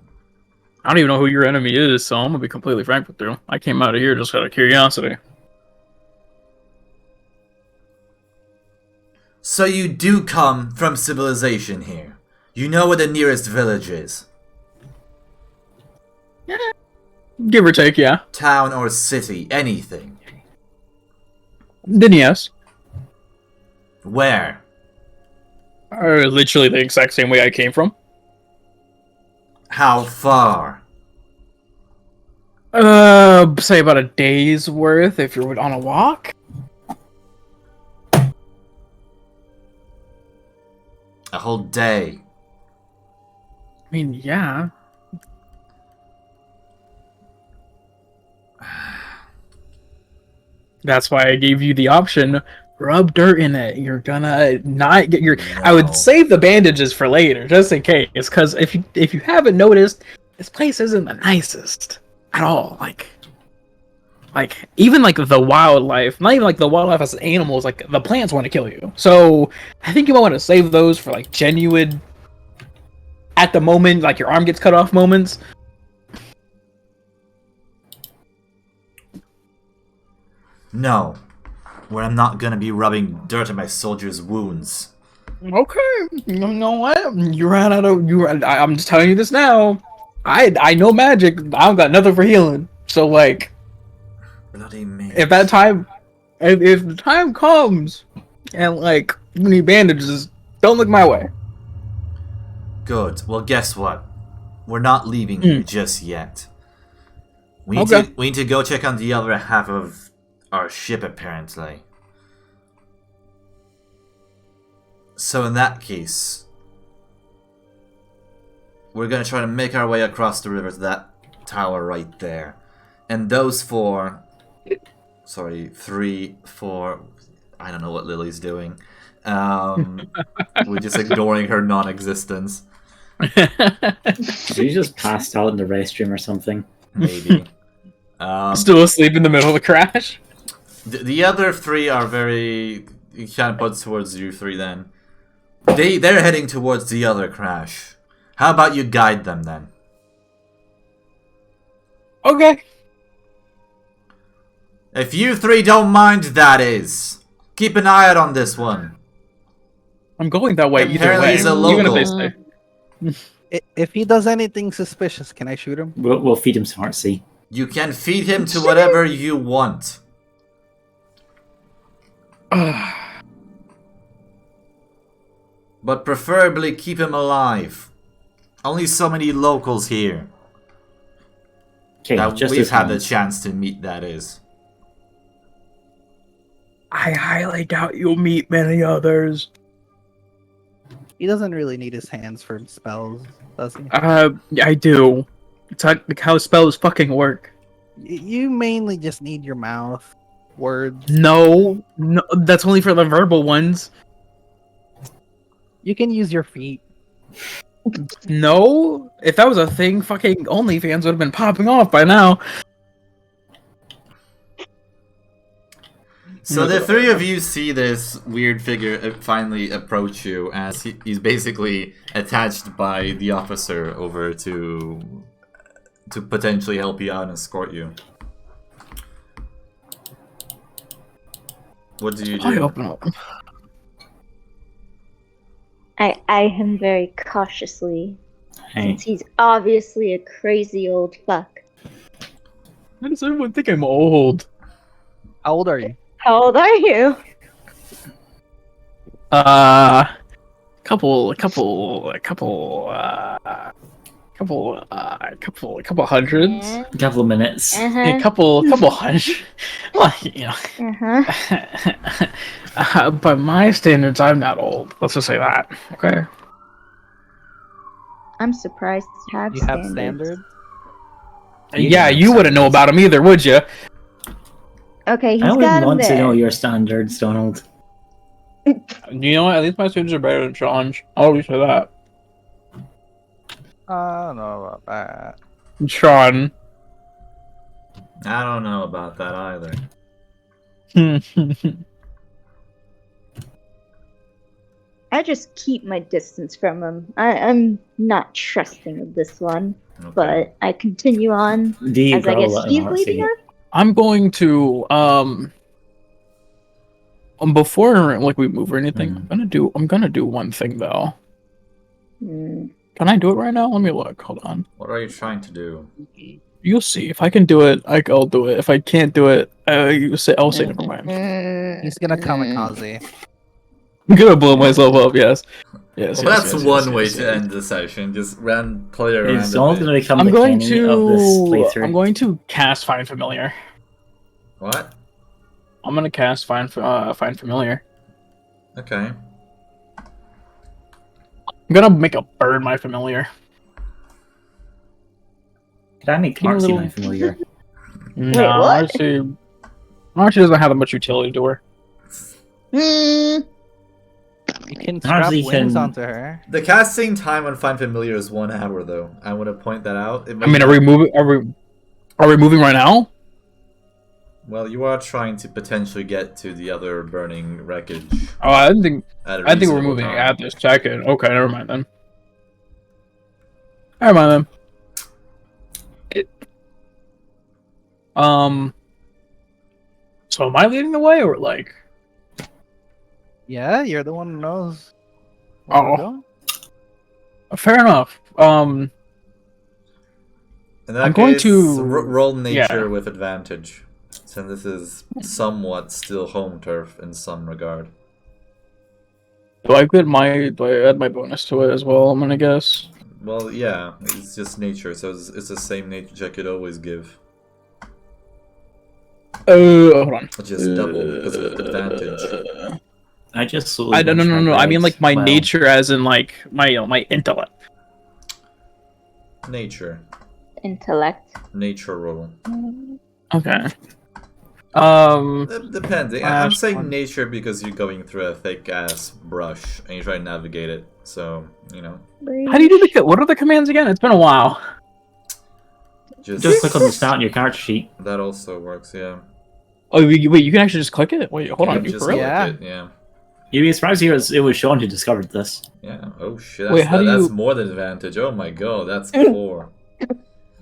I don't even know who your enemy is, so I'm gonna be completely frank with you. I came out of here just out of curiosity. So you do come from civilization here. You know where the nearest village is. Give or take, yeah. Town or city, anything. Then yes. Where? Literally the exact same way I came from. How far? Say about a day's worth if you're on a walk. A whole day. I mean, yeah. That's why I gave you the option. Rub dirt in it. You're gonna not get your. No. I would save the bandages for later, just in case. Because if you haven't noticed, this place isn't the nicest at all. Like even like the wildlife, not even like the wildlife as animals. Like the plants want to kill you. So I think you might want to save those for like genuine. At the moment, like your arm gets cut off moments. No. Where I'm not gonna be rubbing dirt on my soldiers' wounds. Okay, you know what? You ran out of I'm just telling you this now. I know magic. I don't got nothing for healing. So like, Bloody me. if that time, if the time comes, and like you need bandages, don't look my way. Good. Well, guess what? We're not leaving here just yet. We need, Okay. we need to go check on the other half of our ship, apparently. So in that case, we're gonna try to make our way across the river to that tower right there. And those three, four, I don't know what Lily's doing. We're just ignoring her non-existence. She just passed out in the restroom or something. Maybe. Still asleep in the middle of the crash. The other three are very... He kind of puts towards you three then. They're heading towards the other crash. How about you guide them then? Okay. If you three don't mind, that is. Keep an eye out on this one. I'm going that way either Apparently way. he's a Even if local. they say. If he does anything suspicious, can I shoot him? We'll feed him smart sea. You can feed him to whatever you want. But preferably keep him alive. Only so many locals here. Okay, That just we've this had the once. chance to meet, that is. I highly doubt you'll meet many others. He doesn't really need his hands for spells, does he? I do. It's like how spells fucking work. You mainly just need your mouth, words. No, that's only for the verbal ones. You can use your feet. No, if that was a thing, fucking OnlyFans would have been popping off by now. So the three of you see this weird figure finally approach you as he's basically attached by the officer over to potentially help you out and escort you. What do you I do? open up. I eye him very cautiously, Hey. since he's obviously a crazy old fuck. Why does everyone think I'm old? How old are you? How old are you? Couple hundreds. Yeah. A couple of minutes. A Uh-huh. couple hundred. Well, you know. Uh-huh. By my standards, I'm not old. Let's just say that. Okay. I'm surprised to have You have standards. standards? You Yeah, don't you have wouldn't know standards. about them either, would you? Okay, he's I got would him want to there. know your standards, Donald. You know what? At least my standards are better than Sean's. I'll always say that. I don't know about that. Sean. I don't know about that either. I just keep my distance from him. I'm not trusting of this one, Okay. but I continue on Do you as I growl guess at he's him, leading Artsy? her. I'm going to before like we move or anything, I'm gonna do one thing though. Hmm. Can I do it right now? Let me look. Hold on. What are you trying to do? You'll see. If I can do it, I'll do it. If I can't do it, I'll say never mind. He's gonna kamikaze. I'm gonna blow myself up. Yes. Yes. Well, yes, that's yes, one yes, way yes, to yes. end the session. Just play around Is a Donald bit. going to become I'm the going Kenny of this to. playthrough? I'm going to cast Find Familiar. What? I'm gonna cast Find Familiar. Okay. I'm gonna make a bird my familiar. Could I make Can you Artsy little- my familiar? No, what? Archie doesn't have that much utility to her. Hmm. You can strap Honestly, wings can- onto her. The casting time on Find Familiar is 1 hour, though. I want to point that out. It I mean, might- are we moving? Are we moving right now? Well, you are trying to potentially get to the other burning wreckage. Oh, I didn't think. At a I think we're reasonable moving time. at this second. Okay, never mind then. Never mind then. So am I leading the way, or like? Yeah, you're the one who knows. where we're Oh. going. Fair enough. In that I'm going case, to- roll nature yeah. with advantage, since this is somewhat still home turf in some regard. Do I add my bonus to it as well? I'm gonna guess. Well, yeah, it's just nature, so it's the same nature check you'd always give. Hold on. Just double because of advantage. I just slowly. No. watch my I mean like my well, nature, as in like my intellect. Nature. Intellect. Nature roll. Okay. Depending. I'm Last saying one. nature because you're going through a thick ass brush and you're trying to navigate it. So, you know, How do you do the? What are the commands again? It's been a while. Just click on the start on your character sheet. That also works, yeah. Oh, wait, you can actually just click it. Wait, hold on. You You just for real? click Yeah. it, yeah. You'd be surprised to hear it was Sean who discovered this. Yeah. Oh shit. Wait, how do That's you- more than advantage. Oh my god, that's 4.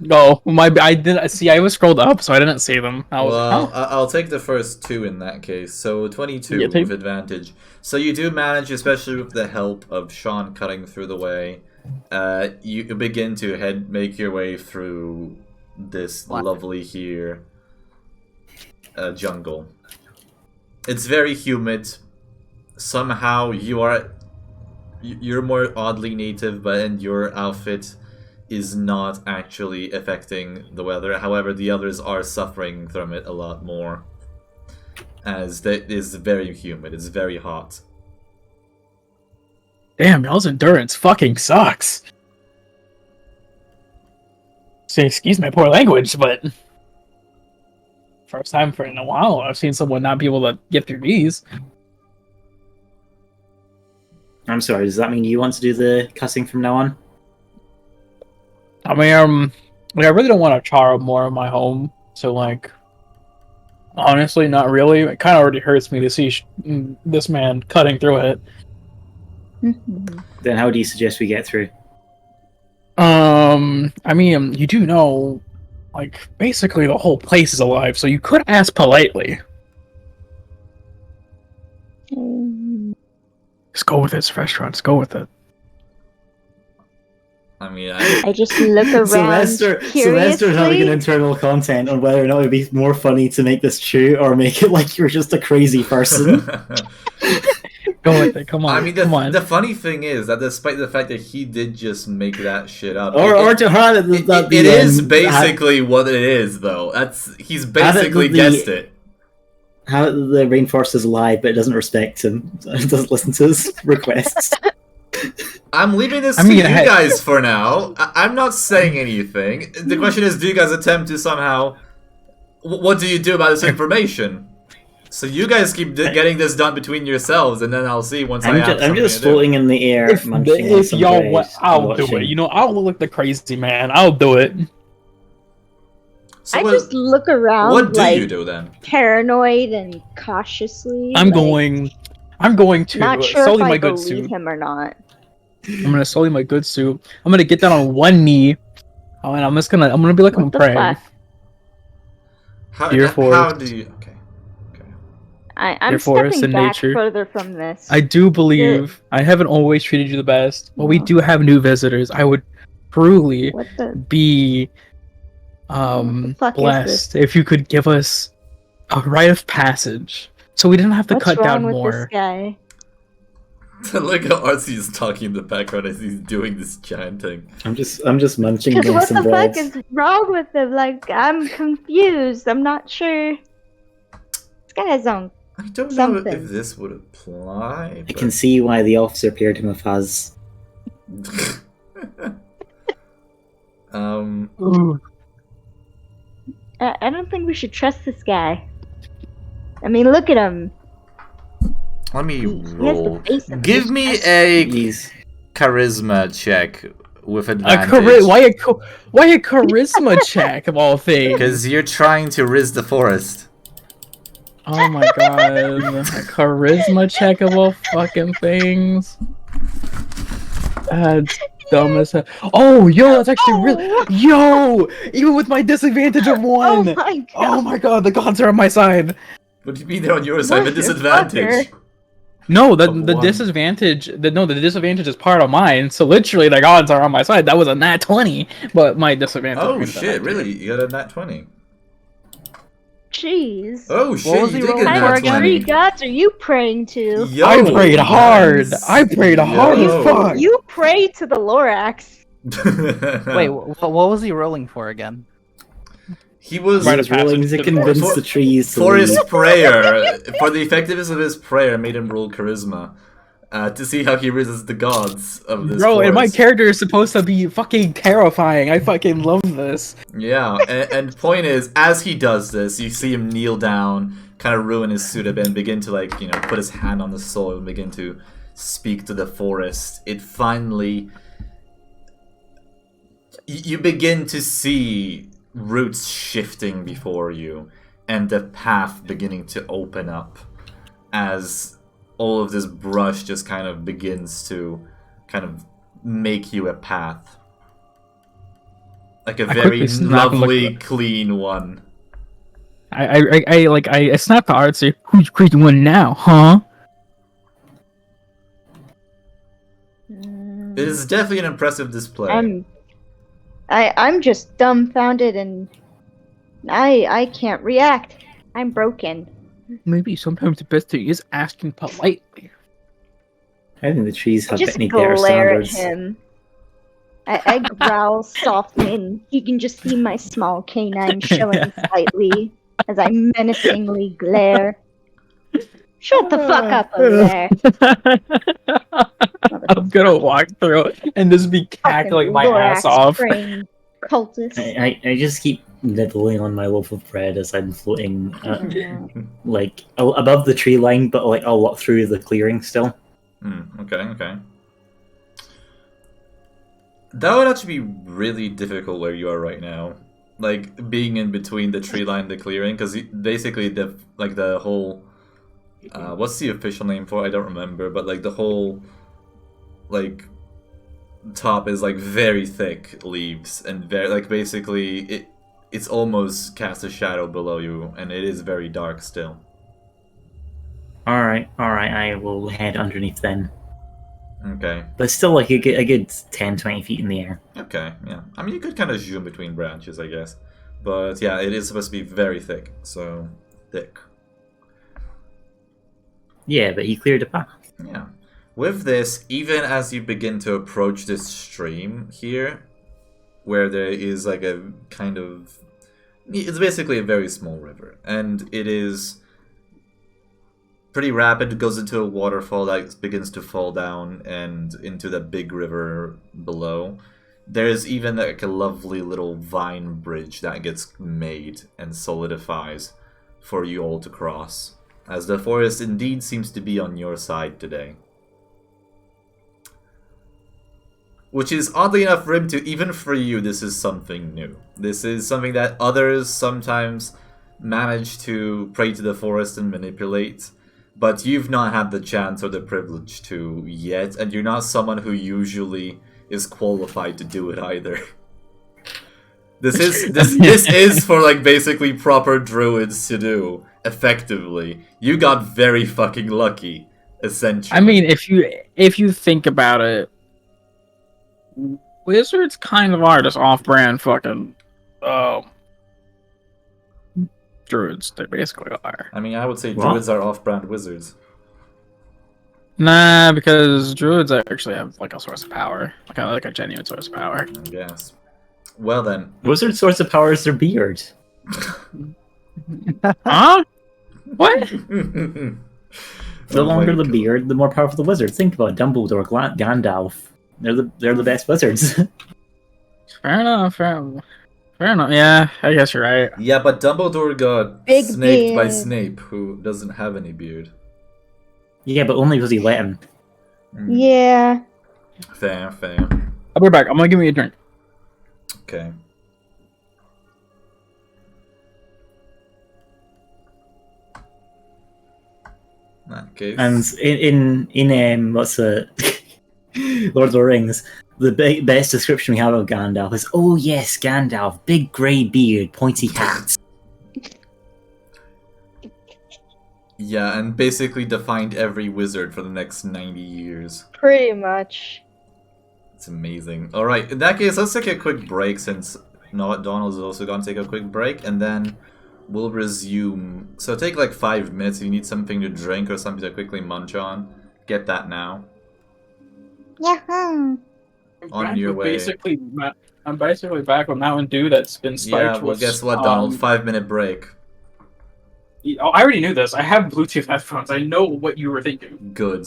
No, I didn't see. I was scrolled up, so I didn't see them. I was. Well, Huh? I'll take the first 2 in that case. So 22 Yeah, take- with advantage. So you do manage, especially with the help of Sean cutting through the way. You begin to make your way through this Black. lovely here jungle. It's very humid. Somehow you're more oddly native, but and your outfit is not actually affecting the weather. However, the others are suffering from it a lot more. as that is very humid. It's very hot. Damn, y'all's endurance fucking sucks. Say, excuse my poor language, but first time for in a while I've seen someone not be able to get through these. I'm sorry, does that mean you want to do the cussing from now on? I mean, like, I really don't want to char more of my home, so like, honestly, not really. It kind of already hurts me to see this man cutting through it. Then how do you suggest we get through? I mean, you do know, like, basically the whole place is alive, so you could ask politely. Just go with it, restaurants. Go with it. I mean, I just look around Sylvester's having an curiously. internal content on whether or not it would be more funny to make this true or make it like you're just a crazy person. Go with it. Come on. I mean, come on. the funny thing is that despite the fact that he did just make that shit up, or to her, it is basically what it is, though. He's basically guessed it. How the rainforest is alive, but it doesn't respect him. It doesn't listen to his requests. I'm leaving this to you guys for now. I'm not saying anything. The question is, do you guys attempt to somehow... What do you do about this information? So you guys keep getting this done between yourselves, and then I'll see once I'm just floating in the air, munching on If some y'all bread want, and I'll do watching. it. You know, I'll look the crazy man. I'll do it. So I just look around what do like you do then? paranoid and cautiously. I'm like, going to not sure if sully I my good believe suit. him or not. I'm gonna sully my good suit. I'm gonna get down on one knee. Oh, and I'm gonna be like I'm What the praying. fuck? Dear How Forrest. do you... Okay. I'm Your forest stepping and back nature. further from this. I do believe I haven't always treated you the best, but we No. do have new visitors. I would truly What the? be the fuck is blessed if you could give us a rite of passage, so we didn't have to What's cut wrong down with more. this guy? Look how Artsy is talking in the background as he's doing this chanting. I'm just munching Because on what some the bread. fuck is wrong with him? Like, I'm confused. I'm not sure. This guy has own. I don't know Something. if this would apply. I can see why the officer paired him with Haz. Ooh. I don't think we should trust this guy. I mean, look at him. Let me He has the roll. face of Give a me a He's charisma check with A advantage. why a charisma check of all things? Because you're trying to riz the forest. Oh my god, a charisma check of all fucking things. Dumb as hell. Oh, yo, that's actually really. Yo, even with my disadvantage of Oh one. my god. Oh my god, the gods are on my side. What do you mean they're on your side? The disadvantage. No, the Of the one. disadvantage. The disadvantage is part of mine. So literally, the gods are on my side. That was a nat 20, but my disadvantage. Oh was a shit, nat really? You got a nat 20. Jeez. Oh shit, was you he did get rolling a What for nat again? 20. three gods are you praying to? Yo, I prayed hard. nice. I prayed hard as Yo. fuck. You pray to the Lorax. Wait, what was he rolling for again? He was Right He was of rolling passage to to the convince forest. the trees to for his leave. prayer, for the effectiveness of his prayer, made him roll charisma to see how he rises the gods of this Bro, and my forest. character is supposed to be fucking terrifying. I fucking love this. Yeah, and point is, as he does this, you see him kneel down, kind of ruin his suit a bit, and begin to put his hand on the soil and begin to speak to the forest. It finally, you begin to see roots shifting before you, and the path beginning to open up as all of this brush just kind of begins to kind of make you a path. Like a I very quickly snap and look lovely, at- clean one. I snapped the artsy. Who's crazy one now, huh? Mm, It is definitely an impressive display. I'm just dumbfounded and I can't react. I'm broken. Maybe sometimes the best thing is asking politely. I think the trees I have just any better glare at standards. him. I growl softly and you can just see my small canine showing slightly as I menacingly glare. Shut the fuck up over there. I'm gonna walk through it and just be cackling my ass off. Brain cultist. I just keep nibbling on my loaf of bread as I'm floating, like above the tree line, but like a lot through the clearing still. Okay. That would actually be really difficult where you are right now, like being in between the tree line and the clearing, because basically the whole, what's the official name for it? I don't remember, but like the whole, like, top is like very thick leaves and very like basically it's almost casts a shadow below you, and it is very dark still. All right, I will head underneath then. Okay. But still like a good 10-20 feet in the air. Okay, yeah. I mean, you could kind of zoom between branches, I guess. But yeah, it is supposed to be very thick, so thick. Yeah, but he cleared a path. Yeah. With this, even as you begin to approach this stream here, where there is like a kind of... It's basically a very small river, and it is pretty rapid. It goes into a waterfall that begins to fall down and into the big river below. There's even like a lovely little vine bridge that gets made and solidifies for you all to cross, as the forest indeed seems to be on your side today. Which is oddly enough for him to, even for you, this is something new. This is something that others sometimes manage to pray to the forest and manipulate, but you've not had the chance or the privilege to yet, and you're not someone who usually is qualified to do it either. This is for like basically proper druids to do effectively. You got very fucking lucky, essentially. I mean, if you think about it, wizards kind of are just off-brand fucking druids. They basically are. I mean, I would say druids are off-brand wizards. Nah, because druids actually have like a source of power, like a genuine source of power. I guess. Well then, Wizard source of power is their beard. Huh? What? The Oh longer my the beard, the more powerful the wizard. Think about it, Dumbledore, Gandalf. They're the best wizards. Fair enough. Yeah, I guess you're right. Yeah, but Dumbledore got Big snaked by beard. Snape, who doesn't have any beard. Yeah, but only because he let him. Yeah. Fair. I'll be back. I'm gonna give me a drink. Okay. In that case. And in what's the Lord of the Rings, the best description we have of Gandalf is, oh yes, Gandalf, big grey beard, pointy hat. Yeah, and basically defined every wizard for the next 90 years. Pretty much. It's amazing. Alright, in that case, let's take a quick break since Donald's also gonna take a quick break, and then we'll resume. So take like 5 minutes. If you need something to drink or something to quickly munch on, get that now. Yahoo! On your way. I'm basically back with Mountain Dew that's been spiked Yeah, well, with, guess what, Donald? 5-minute break. Oh, I already knew this. I have Bluetooth headphones. I know what you were thinking. Good.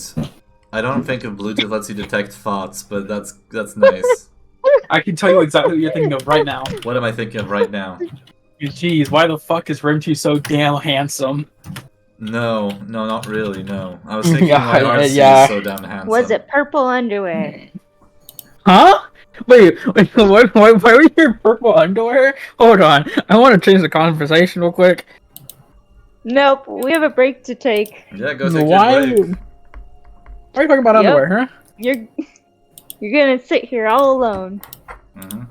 I don't think if Bluetooth lets you detect thoughts, but that's nice. I can tell you exactly what you're thinking of right now. What am I thinking of right now? Jeez, why the fuck is Rimchi so damn handsome? No, not really, no. I was thinking Yeah, why Arcee yeah. is so damn handsome. Was it purple underwear? Huh? Wait, why were you wearing purple underwear? Hold on, I want to change the conversation real quick. Nope, we have a break to take. Yeah, go take Why? your break. Why are you talking about Yep. underwear, huh? You're gonna sit here all alone. Mhm.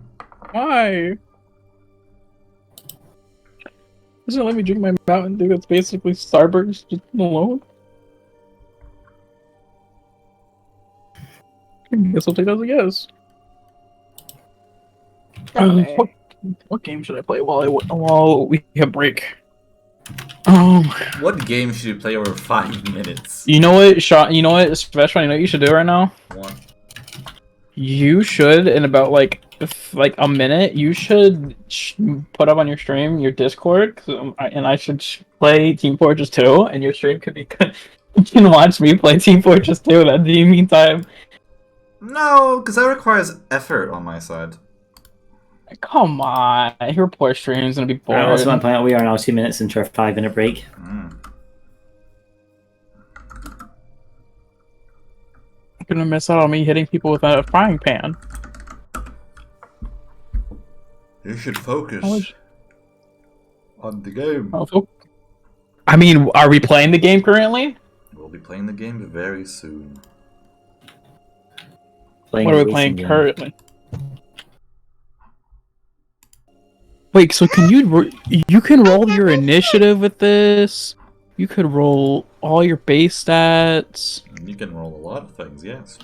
Why? Doesn't it let me drink my Mountain Dew that's basically Starburst just alone? I guess I'll take that as a guess. Okay. What game should I play while we have break? What game should you play over 5 minutes? You know what, Sean? You know what, Sylvester? You know what you should do right now? What? You should, in about like like a minute, you should put up on your stream your Discord, and I should play Team Fortress 2, and your stream could be you can watch me play Team Fortress 2. In the meantime, No, because that requires effort on my side. come on, your poor stream's gonna be boring. I also want to point out we are now 2 minutes into our 5-minute break. You're gonna miss out on me hitting people with a frying pan. You should focus on the game. I mean, are we playing the game currently? We'll be playing the game very soon. Playing What are the we playing racing game. currently? Wait, so can you can roll your initiative with this? You could roll all your base stats. You can roll a lot of things, yes.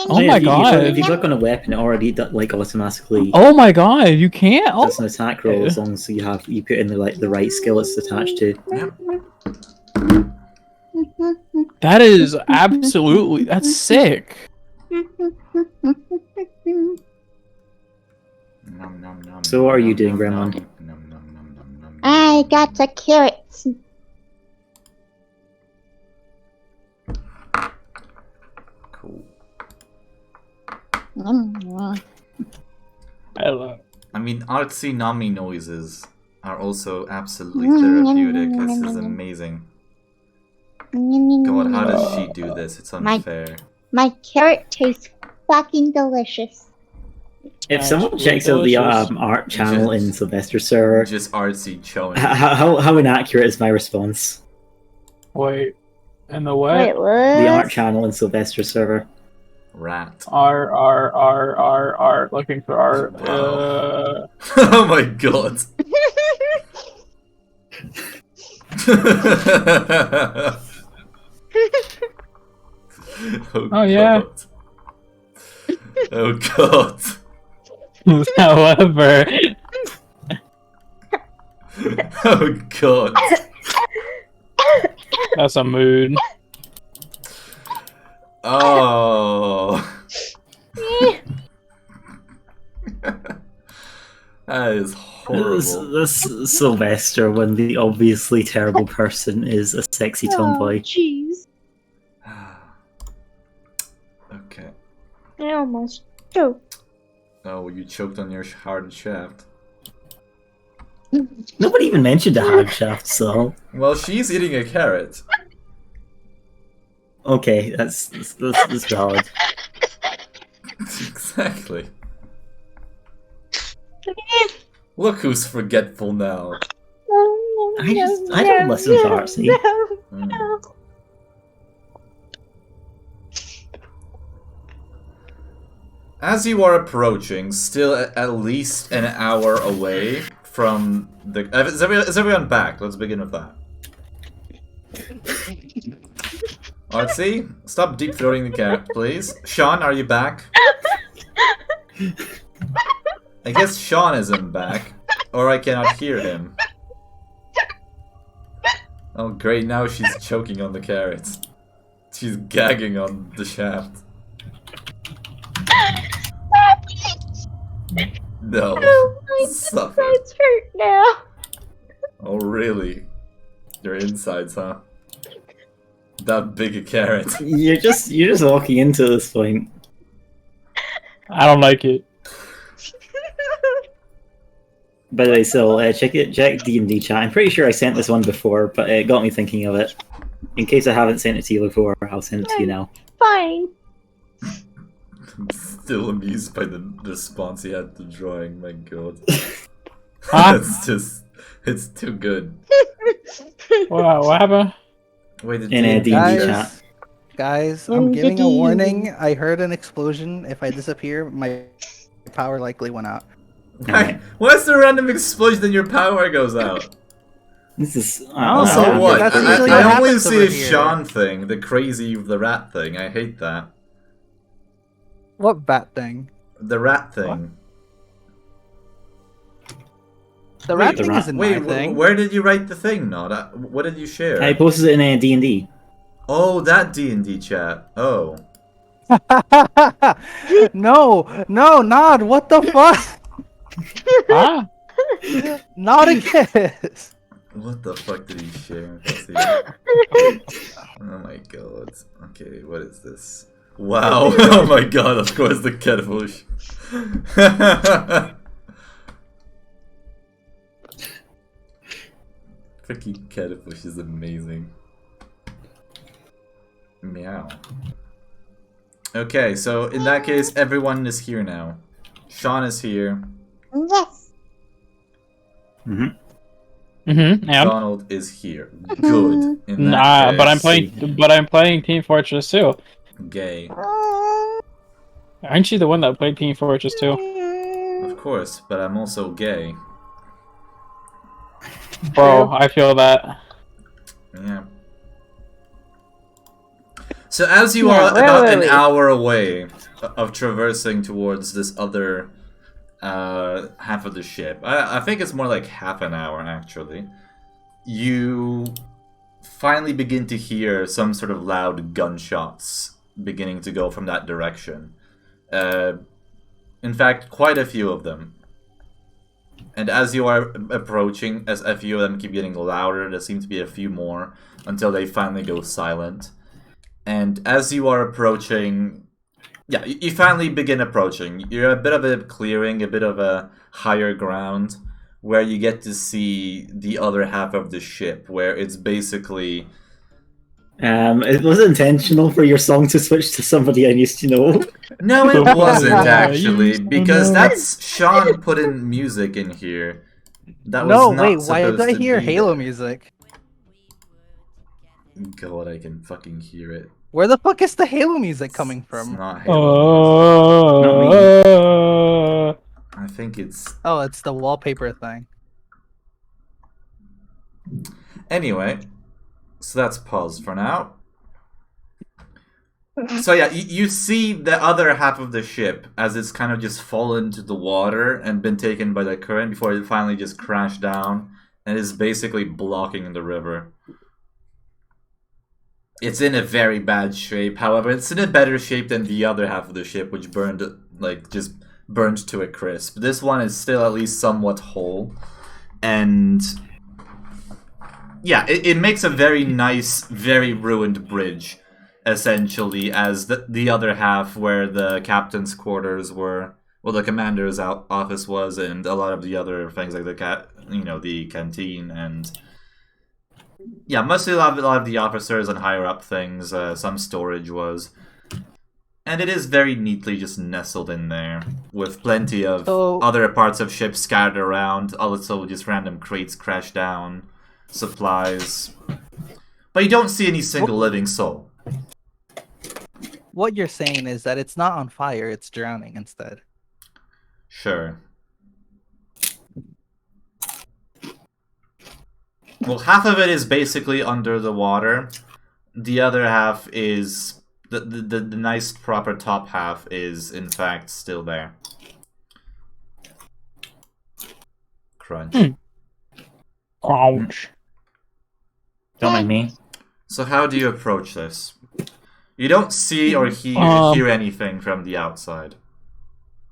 Oh my god! If you click on a weapon, it already like automatically Oh my god! You can't. does an attack roll as long as you put in the right skill it's attached to. Yep. That is that's sick. Nom, nom, nom, So what are you nom, doing, nom, Grandma? nom, nom, nom, nom, nom, nom. I got the carrots. Cool. I love. I mean, artsy nummy noises are also absolutely therapeutic. This is amazing. God, how does she do this? It's unfair. My carrot tastes fucking delicious. If someone Actually checks out the delicious. art channel in Sylvester's server, Just artsy chowing. how inaccurate is my response? Wait, and the what? Wait, what? The art channel in Sylvester's server. Rat. R. Looking for art. Wow. Oh my god. Oh, yeah. God. Oh god. However, Oh god. that's a mood. Oh. That is horrible. This Sylvester, when the obviously terrible person is a sexy tomboy. Jeez. Okay. I almost choked. Oh, you choked on your hard shaft. Nobody even mentioned a hard shaft, so Well, she's eating a carrot. okay, that's valid. Exactly. Look who's forgetful now. I don't listen to Artsy. Mm. As you are approaching, still at least an hour away from the... Is everyone back? Let's begin with that. Artsy, stop deep throating the carrot, please. Sean, are you back? I guess Sean isn't back, or I cannot hear him. Oh great, now she's choking on the carrots. She's gagging on the shaft. No. My Suffer. insides hurt now. Oh really? Your insides, huh? That big a carrot. You're just walking into this point. I don't like it. By the way, so check D&D chat. I'm pretty sure I sent this one before, but it got me thinking of it. In case I haven't sent it to you before, I'll send it to you now. Fine. I'm still amused by the response he had to the drawing, my god. Huh? It's too good. Wow, what happened? Wait, did In a D&D Guys, chat. Guys, I'm giving a warning. I heard an explosion. If I disappear, my power likely went out. Alright. What's the random explosion and your power goes out? This is Also, So what? that's I usually what always happens see over a here. Sean thing, the crazy the rat thing. I hate that. What bat thing? The rat thing. The rat the thing rat- isn't Wait, my thing. where did you write the thing, Not? What did you share? I posted it in a D&D. Oh, that D&D chat. Oh. No, Nod, what the fuck? Ah, Not a kiss. What the fuck did he share with us here? Oh my god. Okay, what is this? Wow. Oh my god, of course the catfish. Freaking catfish is amazing. Meow. Okay, so in that case, everyone is here now. Sean is here. Yes. and Donald is here. Good. In that nah, but case, I'm playing Team Fortress 2. gay. Aren't you the one that played Team Fortress 2? Of course, but I'm also gay. Bro, I feel that. Yeah. So as you Yeah, are about an really. hour away of traversing towards this other half of the ship, I think it's more like half an hour actually, you finally begin to hear some sort of loud gunshots beginning to go from that direction. In fact, quite a few of them. And as you are approaching, as a few of them keep getting louder, there seem to be a few more until they finally go silent. And as you are approaching, yeah, you finally begin approaching. You're a bit of a clearing, a bit of a higher ground, where you get to see the other half of the ship, where it's basically... It was intentional for your song to switch to somebody I used to know. No, it wasn't Yeah, actually, you because know. that's Sean put in music in here. That was No, not wait, why did supposed I to hear be Halo there. music? God, I can fucking hear it. Where the fuck is the Halo music coming It's from? not Halo music. I think it's... Oh, it's the wallpaper thing. Anyway, so that's paused for now. So yeah, you see the other half of the ship as it's kind of just fallen to the water and been taken by the current before it finally just crashed down and is basically blocking the river. It's in a very bad shape, however, it's in a better shape than the other half of the ship, which burned, like, just burned to a crisp. This one is still at least somewhat whole, and... yeah, it makes a very nice, very ruined bridge, essentially, as the other half where the captain's quarters were, well, the commander's office was, and a lot of the other things like the canteen and yeah, mostly a lot of the officers and higher up things. Some storage was, and it is very neatly just nestled in there with plenty of other parts of ships scattered around. Also, just random crates crashed down, supplies, but you don't see any single living soul. What you're saying is that it's not on fire, it's drowning instead. Sure. Well, half of it is basically under the water. The other half is... The nice proper top half is, in fact, still there. Crunch. Ouch. Don't mind me. So how do you approach this? You don't see or hear anything from the outside.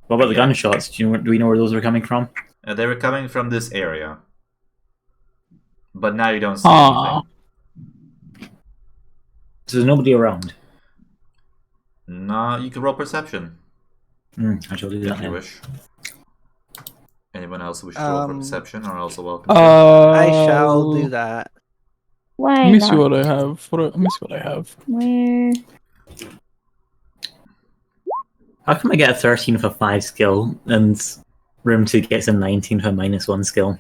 What about the gunshots? Do we know where those were coming from? They were coming from this area. But now you don't see anything. So there's nobody around. No, you can roll perception. I shall do that If you then. wish. Anyone else wish to roll for perception are also welcome. I shall do that. Why Let me see not? what I have. Let me see what I have. Where? How come I get a 13 with a 5 skill and room 2 gets a 19 with a -1 skill?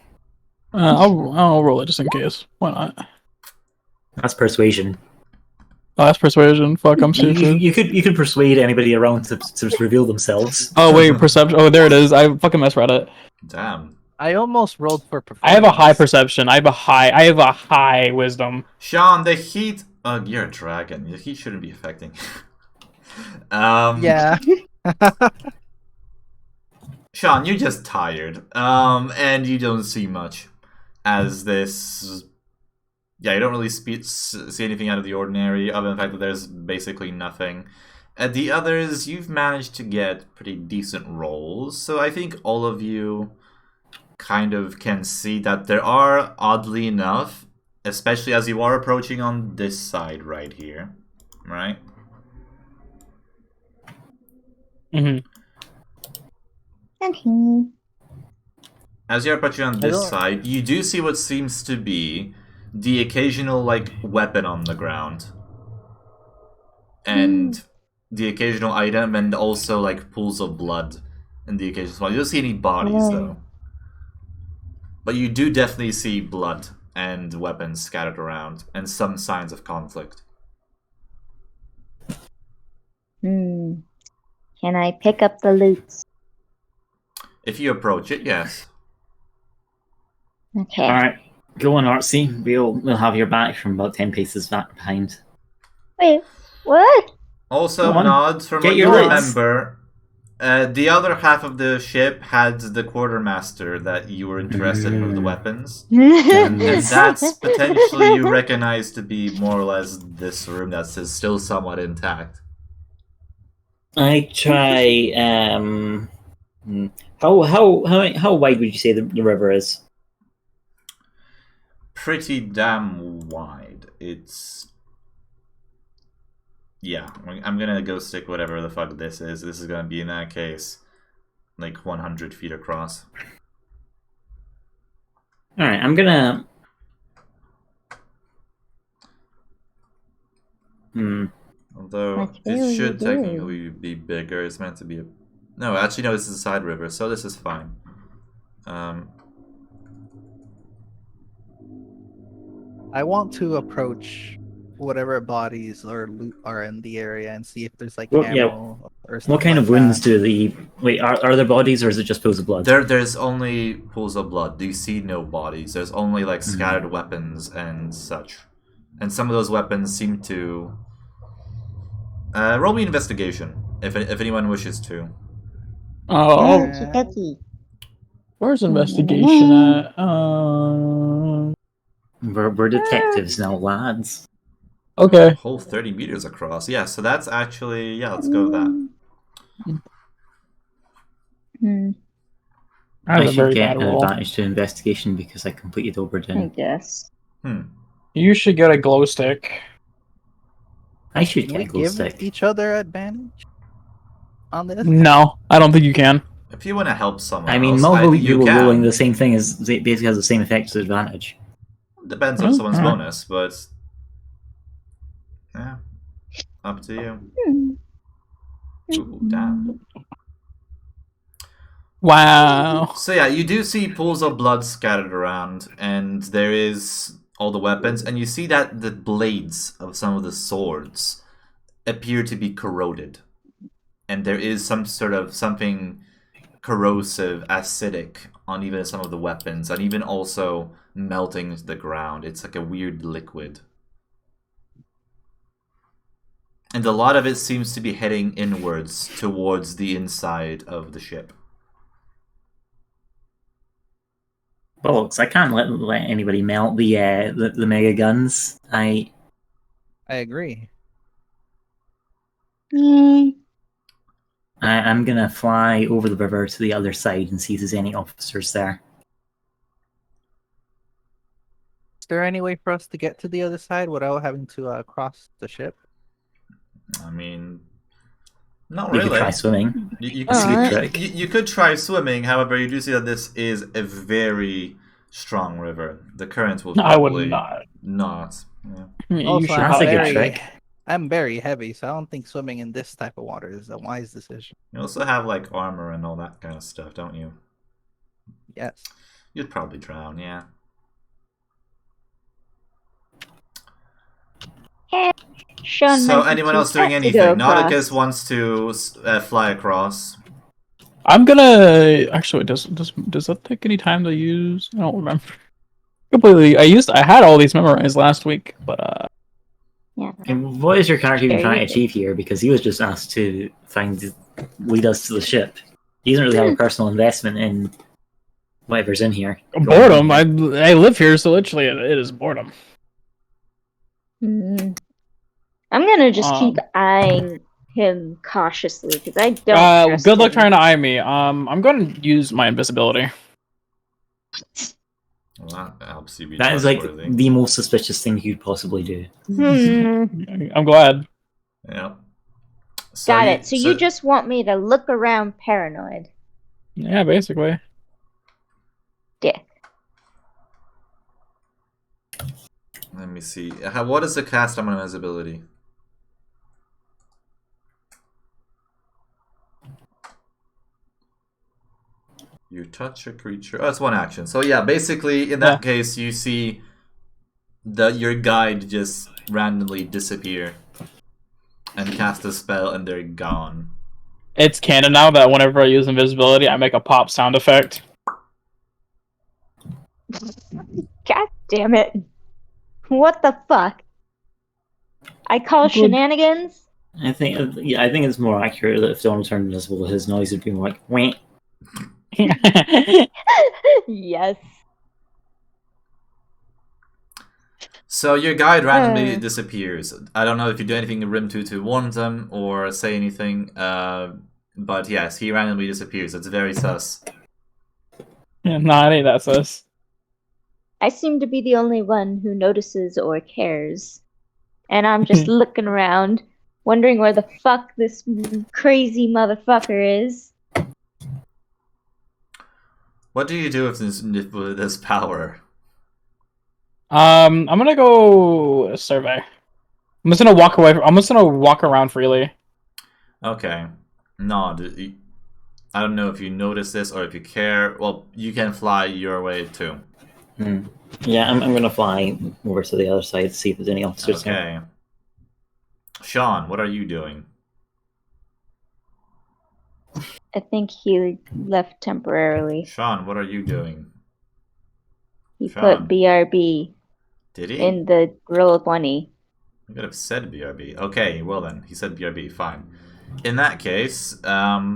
I'll roll it just in case. Why not? That's persuasion. Oh, that's persuasion. Fuck, I'm stupid. You could persuade anybody around to reveal themselves. Oh wait, perception. Oh, there it is. I fucking misread it. Damn. I almost rolled for I have a high performance. perception. I have a high wisdom. Sean, the heat... Oh, you're a dragon. The heat shouldn't be affecting you. Yeah. Sean, you're just tired. And you don't see much. As this... Yeah, you don't really see anything out of the ordinary, other than the fact that there's basically nothing. At the others, you've managed to get pretty decent rolls, so I think all of you kind of can see that there are, oddly enough, especially as you are approaching on this side right here, right? Mm-hmm. Okay. As you're approaching on this side, you do see what seems to be the occasional, like, weapon on the ground. And the occasional item, and also, like, pools of blood in the occasional spot. You don't see any bodies, though. But you do definitely see blood and weapons scattered around, and some signs of conflict. Can I pick up the loot? If you approach it, yes. Okay. Alright, go on, Artsy. We'll have your back from about 10 paces back behind. Wait, what? Also, Come on, Nod, from get what your you legs. remember, the other half of the ship had the quartermaster that you were interested in with the weapons. And that's potentially you recognize to be more or less this room that's still somewhat intact. I try. How wide would you say the river is? Pretty damn wide. It's... Yeah, I'm gonna go stick whatever the fuck this is. This is gonna be, in that case, like 100 feet across. Alright, I'm gonna... Although, That's it really should big. technically be bigger. It's meant to be a... No, actually, no, this is a side river, so this is fine. I want to approach whatever bodies or loot are in the area and see if there's like Well, ammo yeah. or stuff What kind like of wounds that. do the... Wait, are there bodies or is it just pools of blood? There's only pools of blood. You see no bodies. There's only, like, scattered weapons and such. And some of those weapons seem to... roll me investigation, if anyone wishes to. Oh, Okie dokie. where's investigation at? We're detectives now, lads. Okay. Whole 30 meters across. Yeah, so that's actually... Yeah, let's go with that. That I was a should very get bad an roll. advantage to investigation because I completed I Oberdin. guess. You should get a glow stick. I should Can get we a glow give stick. each other advantage on this? No, I don't think you can. If you want to help someone I mean, else, multiple you people can. rolling the same thing is basically has the same effect as advantage. Depends on someone's alright. bonus, but... Yeah. Up to you. Ooh, damn. Wow. So yeah, you do see pools of blood scattered around, and there is all the weapons, and you see that the blades of some of the swords appear to be corroded. And there is some sort of something corrosive, acidic on even some of the weapons, and even also melting into the ground. It's like a weird liquid. And a lot of it seems to be heading inwards towards the inside of the ship. Bollocks, I can't let anybody melt the mega guns. I agree. I'm gonna fly over the river to the other side and see if there's any officers there. Is there any way for us to get to the other side without having to cross the ship? I mean, not We really. could try swimming. You That's a good Alright. trick. you could try swimming, however, you do see that this is a very strong river. The current will I would probably not. not. Yeah. You Also, should That's a probably- good trick. I'm very heavy, so I don't think swimming in this type of water is a wise decision. You also have like armor and all that kind of stuff, don't you? Yes. You'd probably drown, yeah. Sean So mentioned anyone you else doing have to go anything? across. Nauticus wants to fly across. I'm gonna actually. Does that take any time to use? I don't remember. Completely. I had all these memorized last week, but Yeah. And what is your character even Very trying to good. achieve here? Because he was just asked to lead us to the ship. He doesn't really have a personal investment in whatever's in here. boredom. I live here, so literally it is boredom. I'm gonna just keep eyeing him cautiously because I don't. Trust Good luck him. trying to eye me. I'm going to use my invisibility. Well, that helps you be That is like trustworthy. the most suspicious thing you could possibly do. I'm glad. Yeah. Got it. So you just want me to look around paranoid. Yeah, basically. Dick. Let me see. What is the cast on invisibility? You touch a creature. Oh, it's one action. So yeah, basically in that case, you see your guide just randomly disappear and cast a spell, and they're gone. It's canon now that whenever I use invisibility, I make a pop sound effect. God damn it. What the fuck? I call shenanigans? I think it's more accurate that if Donald turned invisible, his noise would be more like wait. Yes. So your guide randomly disappears. I don't know if you do anything in Rim 2 to warn them or say anything, but yes, he randomly disappears. It's very sus. Nah, it ain't that sus. I seem to be the only one who notices or cares. And I'm just looking around, wondering where the fuck this crazy motherfucker is. What do you do with this power? I'm gonna go survey. I'm just gonna walk away. I'm just gonna walk around freely. Okay. No, I don't know if you notice this or if you care. Well, you can fly your way too. Yeah, I'm gonna fly over to the other side to see if there's any officers Okay. there. Sean, what are you doing? I think he left temporarily. Sean, what are you doing? He Sean. put BRB Did he? in the roll 20. I could have said BRB. Okay, well then, he said BRB, fine. In that case, how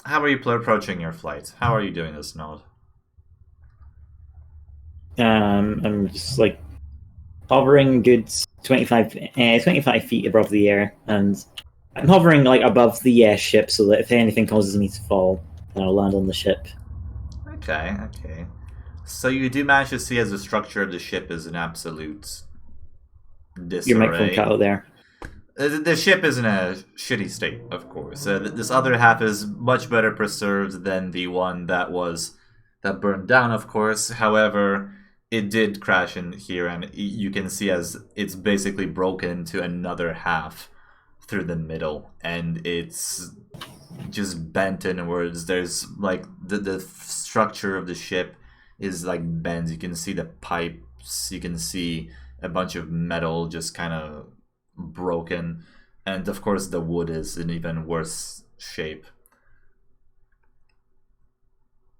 are you approaching your flight? How are you doing this, Nod? I'm just like hovering good 25 feet above the air, and I'm hovering like above the ship so that if anything causes me to fall, then I'll land on the ship. Okay. So you do manage to see as the structure of the ship is an absolute disarray. Your microphone cut out there. The ship is in a shitty state, of course. This other half is much better preserved than the one that burned down, of course. However, it did crash in here, and you can see as it's basically broken into another half through the middle, and it's just bent inwards. There's like the structure of the ship is like bent. You can see the pipes. You can see a bunch of metal just kind of broken, and of course the wood is in even worse shape.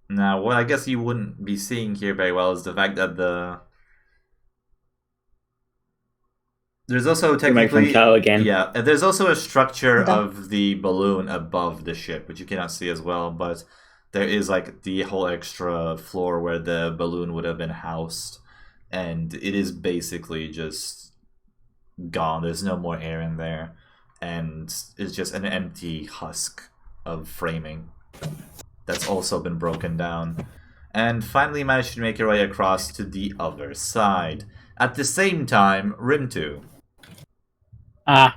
Now, what I guess you wouldn't be seeing here very well is the fact that there's also technically again. Yeah, and there's also a structure of the balloon above the ship, which you cannot see as well, but there is like the whole extra floor where the balloon would have been housed, and it is basically just gone. There's no more air in there, and it's just an empty husk of framing that's also been broken down. And finally managed to make your way across to the other side. At the same time, Rim 2. No,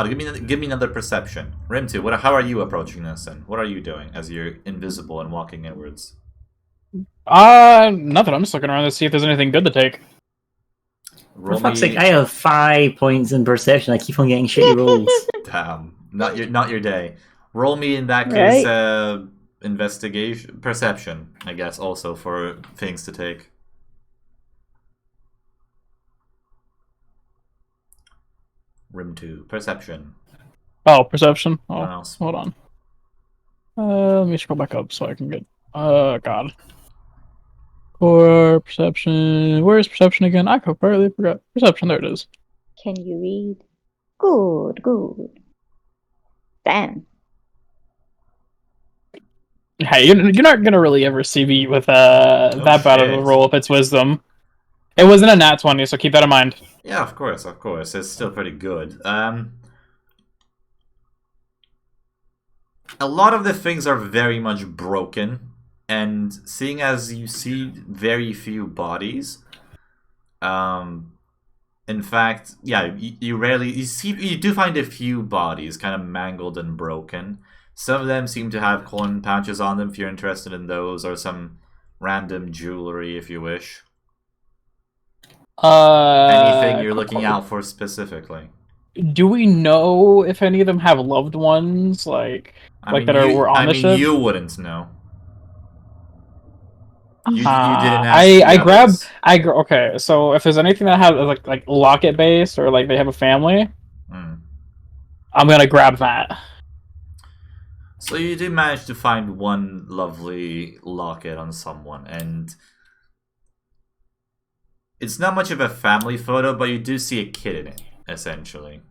give me another perception. Rim 2, how are you approaching this, and what are you doing as you're invisible and walking inwards? Nothing. I'm just looking around to see if there's anything good to take. For fuck's sake, I have 5 points in perception. I keep on getting shitty rolls. Damn, not your day. Roll me in that case, investigation, perception, I guess, also for things to take. Rim 2, perception. Oh, perception. Oh, What else? hold on. Let me scroll back up so I can get. God. Or perception. Where's perception again? I completely forgot. Perception. There it is. Can you read? Good. Damn. Hey, you're not gonna really ever see me with that bad of a roll if it's wisdom. It wasn't a nat 20, so keep that in mind. Yeah, of course, of course. It's still pretty good. A lot of the things are very much broken, and seeing as you see very few bodies, in fact, yeah, you do find a few bodies kind of mangled and broken. Some of them seem to have corn patches on them if you're interested in those, or some random jewelry if you wish. Anything you're looking out for specifically? Do we know if any of them have loved ones, like were on the ship? You wouldn't know. You didn't ask I the grab others. okay, so if there's anything that has like locket base or like they have a family, I'm gonna grab that. So you do manage to find one lovely locket on someone, and it's not much of a family photo, but you do see a kid in it, essentially.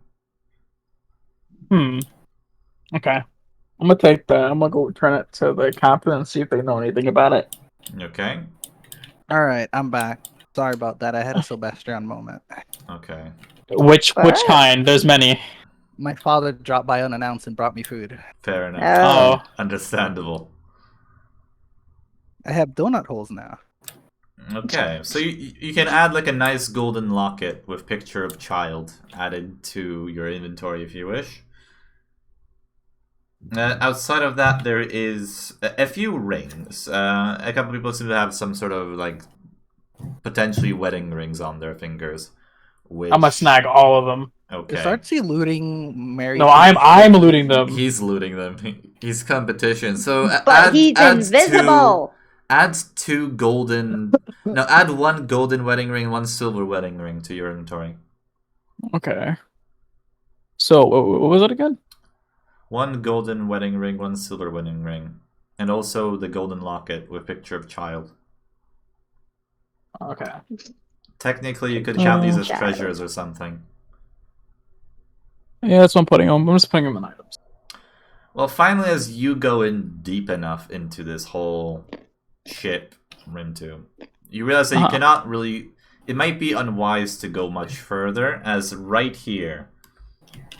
Okay. I'm gonna take that. I'm gonna go return it to the captain and see if they know anything about it. Okay. Alright, I'm back. Sorry about that. I had a Sylvester moment. Okay. Which kind? There's many. My father dropped by unannounced and brought me food. Fair enough. Oh. Understandable. I have donut holes now. Okay, so you can add like a nice golden locket with picture of child added to your inventory if you wish. Outside of that, there is a few rings. A couple people seem to have some sort of like potentially wedding rings on their fingers. Which... I'm gonna snag all of them. Okay. Is Archie looting Mary? No, I'm looting them. He's looting them. He's competition. So But he's invisible. Add 2 golden. No, add 1 golden wedding ring, 1 silver wedding ring to your inventory. Okay. So what was it again? 1 golden wedding ring, 1 silver wedding ring, and also the golden locket with picture of child. Okay. Technically, you could count these as treasures or something. Yeah, that's what I'm putting them. I'm just putting them in items. Well, finally, as you go in deep enough into this whole ship, Rim2, you realize that you cannot really... It might be unwise to go much further, as right here...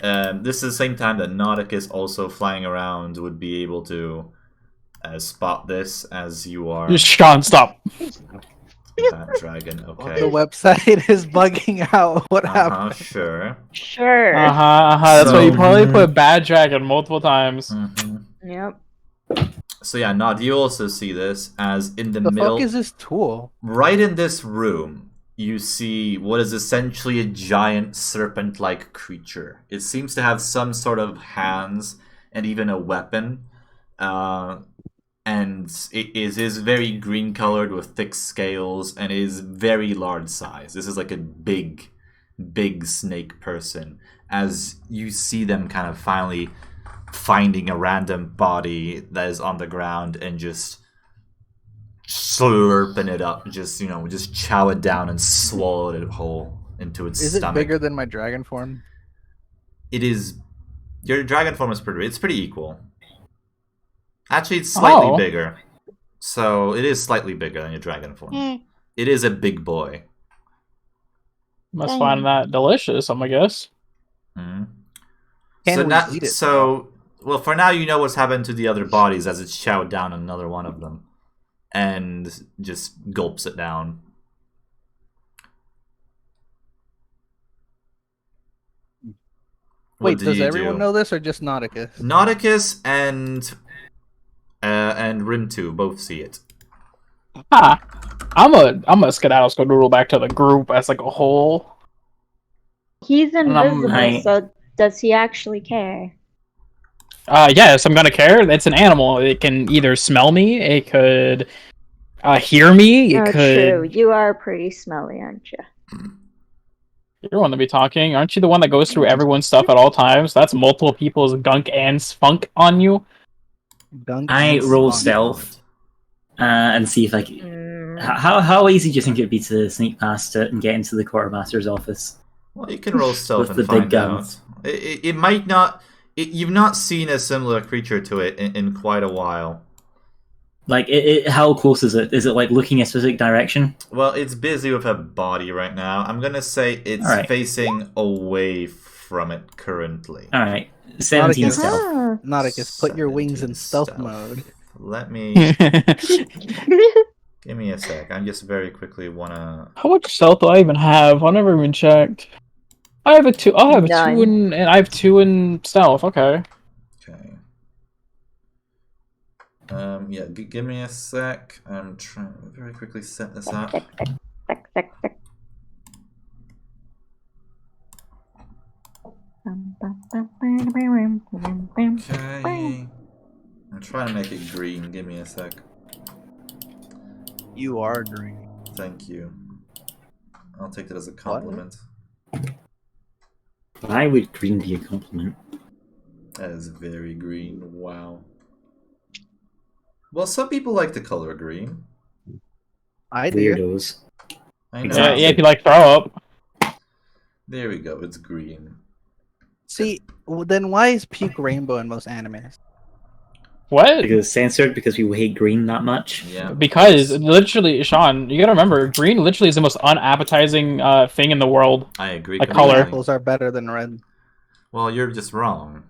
this is the same time that Nauticus, also flying around, would be able to spot this as you are... Sean, stop! That dragon, okay. The website is bugging out. What happened? Sure. Sure. That's why you probably put bad dragon multiple times. Yep. So yeah, Nod, you also see this as in the middle... The fuck is this tool? Right in this room, you see what is essentially a giant serpent-like creature. It seems to have some sort of hands and even a weapon. And it is very green-colored with thick scales and is very large size. This is like a big snake person. As you see them kind of finally finding a random body that is on the ground and just slurping it up, just chow it down and swallow it whole into its stomach. Is it bigger than my dragon form? It is. Your dragon form is pretty equal. Actually, it's slightly bigger. So it is slightly bigger than your dragon form. It is a big boy. Must find that delicious, I guess. Well, for now you know what's happened to the other bodies as it's chowed down another one of them. And just gulps it down. Wait, does everyone know this or just Nauticus? Nauticus and Rim2 both see it. I'm a skedaddle skedoodle back to the group as like a whole. He's invisible, so does he actually care? Yes, I'm gonna care. It's an animal. It can either smell me, it could hear me, it could... True. You are pretty smelly, aren't you? You're the one to be talking. Aren't you the one that goes through everyone's stuff at all times? That's multiple people's gunk and spunk on you. I roll stealth and see if I can... How easy do you think it would be to sneak past it and get into the quartermaster's office? Well, you can roll stealth and find out. It might not... you've not seen a similar creature to it in quite a while. Like, how close is it? Is it like looking a specific direction? Well, it's busy with a body right now. I'm gonna say it's Alright. facing away from it currently. All right, 17 against- stealth. Ah. Nauticus, put your wings in 17 stealth mode. Let me give me a sec. I just very quickly wanna. How much stealth do I even have? I never even checked. I have a two. I have a None. 2 in, and I have 2 in stealth. Okay. Okay. Yeah. Give me a sec. I'm trying to very quickly set this up. Sec. Okay. I'm trying to make it green. Give me a sec. You are green. Thank you. I'll take that as a compliment. Why would green be a compliment? That is very green. Wow. Well, some people like the color green. I do. Weirdos. I know. Exactly. Yeah, if you like throw up. There we go. It's green. See, then why is puke rainbow in most animes? What? Because it's censored because people hate green that much. Yeah. Because literally, Sean, you gotta remember, green literally is the most unappetizing thing in the world. I agree. A completely. color. Apples are better than red. Well, you're just wrong.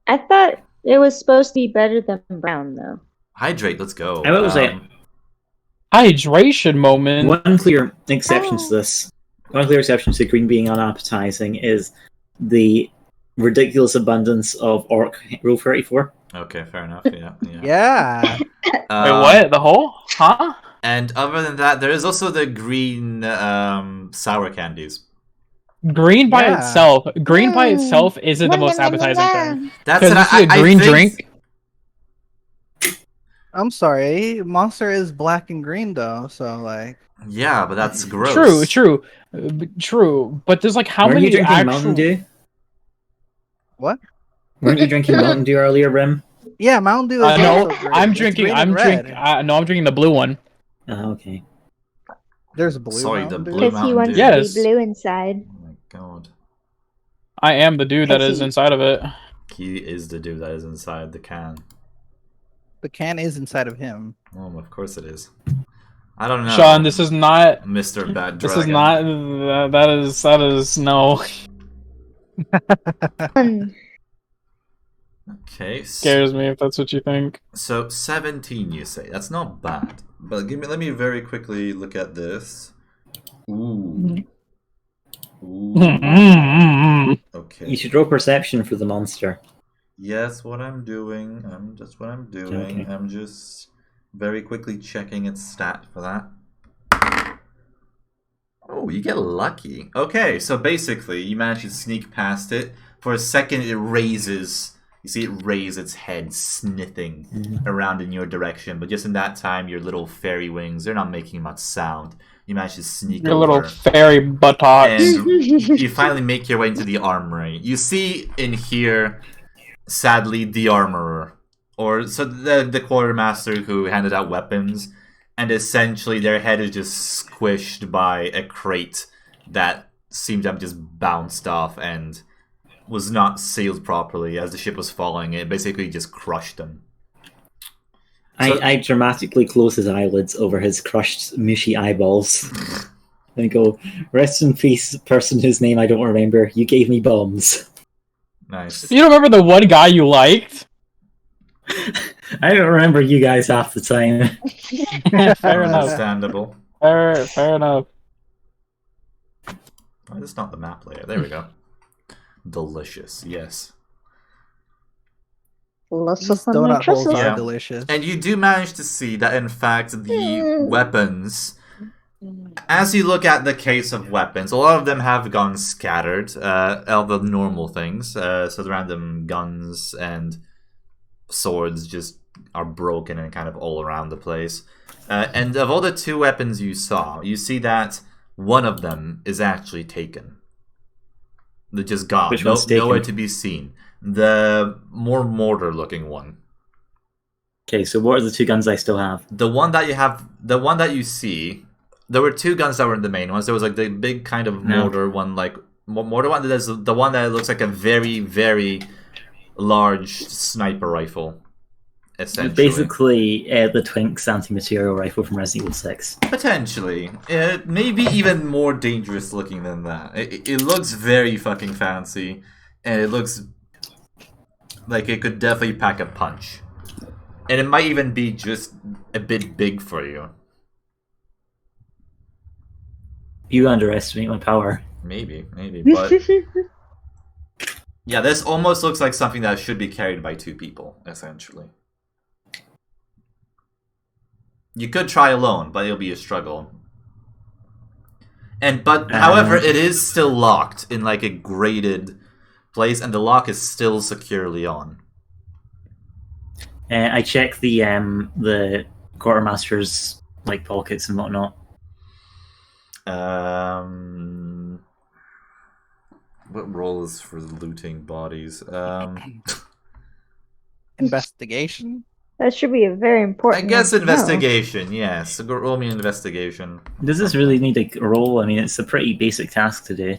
I thought it was supposed to be better than brown, though. Hydrate. Let's go. I will say Hydration moment. one clear exception to this. One clear exception to green being unappetizing is the ridiculous abundance of orc rule 34. Okay, fair enough. Yeah. Yeah. Wait, what? The whole? Huh? And other than that, there is also the green sour candies. Green by Yeah. itself. Green by itself isn't the most appetizing thing. That's Because what you see a green think... drink. I'm sorry. Monster is black and green though, so like. Yeah, but that's gross. True. But there's like how Weren't many you drinking actual... Mountain Dew? What? Weren't you drinking Mountain Dew earlier, Rim? Yeah, Mountain Dew is no, also green. I'm It's drinking. green I'm and red. drinking. No, I'm drinking the blue one. Oh, okay. There's blue. Sorry, Mountain the Dew? blue Because he Mountain wants Dew. Yes. to be blue inside. Oh my god. I am the dude that is Pissy. inside of it. He is the dude that is inside the can. The can is inside of him. Oh, of course it is. I don't know. Sean, this is not. Mr. Bad Dragon. This is not. That is no. Okay. Scares me if that's what you think. So 17, you say? That's not bad. But let me very quickly look at this. Ooh. Ooh. Okay. You should roll perception for the monster. Yes, what I'm doing. What I'm doing. Okay. I'm just very quickly checking its stat for that. Oh, you get lucky. Okay, so basically, you manage to sneak past it. For a second, it raises. You see it raise its head, sniffing around in your direction. But just in that time, your little fairy wings, they're not making much sound. You manage to sneak Your over. little fairy buttocks. And you finally make your way into the armory. You see in here, sadly, the armorer. Or so the quartermaster who handed out weapons. And essentially their head is just squished by a crate that seemed to have just bounced off and was not sealed properly as the ship was falling. It basically just crushed them. So- I dramatically close his eyelids over his crushed, mushy eyeballs. And go, rest in peace, person whose name I don't remember. You gave me bombs. Nice. You don't remember the one guy you liked? I don't remember you guys half the time. Fair enough. Understandable. Fair enough. Oh, that's not the map layer. There we go. Delicious, yes. Lots These of donut holes nutrition. Yeah. are delicious. And you do manage to see that, in fact, the weapons, as you look at the case of weapons, a lot of them have gone scattered, all the normal things. So the random guns and swords just are broken and kind of all around the place. And of all the 2 weapons you saw, you see that one of them is actually taken. They're just gone. Which one's taken? Nowhere to be seen. The more mortar-looking one. Okay, so what are the 2 guns I still have? The one that you see, there were 2 guns that were in the main ones. There was like the big kind of No. mortar one, like mortar one. There's the one that looks like a very, very large sniper rifle. essentially. Basically, the Twink's anti-material rifle from Resident Evil 6. Potentially. It may be even more dangerous looking than that. It looks very fucking fancy, and it looks like it could definitely pack a punch. And it might even be just a bit big for you. You underestimate my power. Maybe, but... Yeah, this almost looks like something that should be carried by 2 people, essentially. You could try alone, but it'll be a struggle. However, it is still locked in like a grated place, and the lock is still securely on. I checked the quartermaster's like pockets and whatnot. What role is for looting bodies? Investigation? That should be a very I important. guess one to know. investigation. Yes, roll me an investigation. Does this really need a roll? I mean, it's a pretty basic task to do.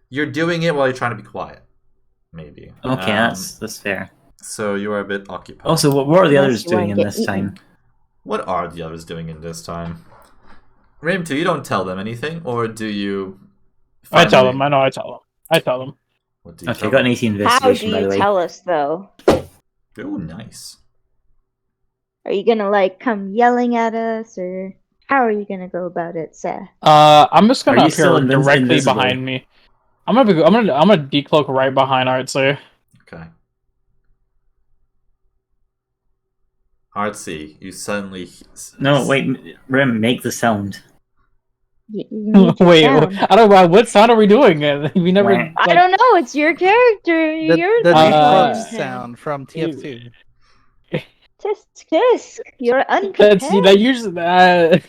You're doing it while you're trying to be quiet. Maybe. Okay, that's fair. So you are a bit occupied. Also, what are the Unless others you wanna doing in get this eaten. time? What are the others doing in this time? Rim2, you don't tell them anything, or do you? I tell finally- them. I know. I tell them. I tell them. What do you Okay, tell got an them? 18 How do investigation, by the you way. tell us though? Oh, nice. Are you gonna like come yelling at us, or how are you gonna go about it, Seth? I'm just gonna Are you appear still directly invisible? behind me. I'm gonna decloak right behind Artsy. Okay. Artsy, you suddenly. No, wait, Rim, make the sound. You need to Wait, sound. I don't know. What sound are we doing? We never. Wah. I don't know. It's your character. You're The Uh, decloak sound from TF2. Tisk tisk. You're That's unprepared. that usually. I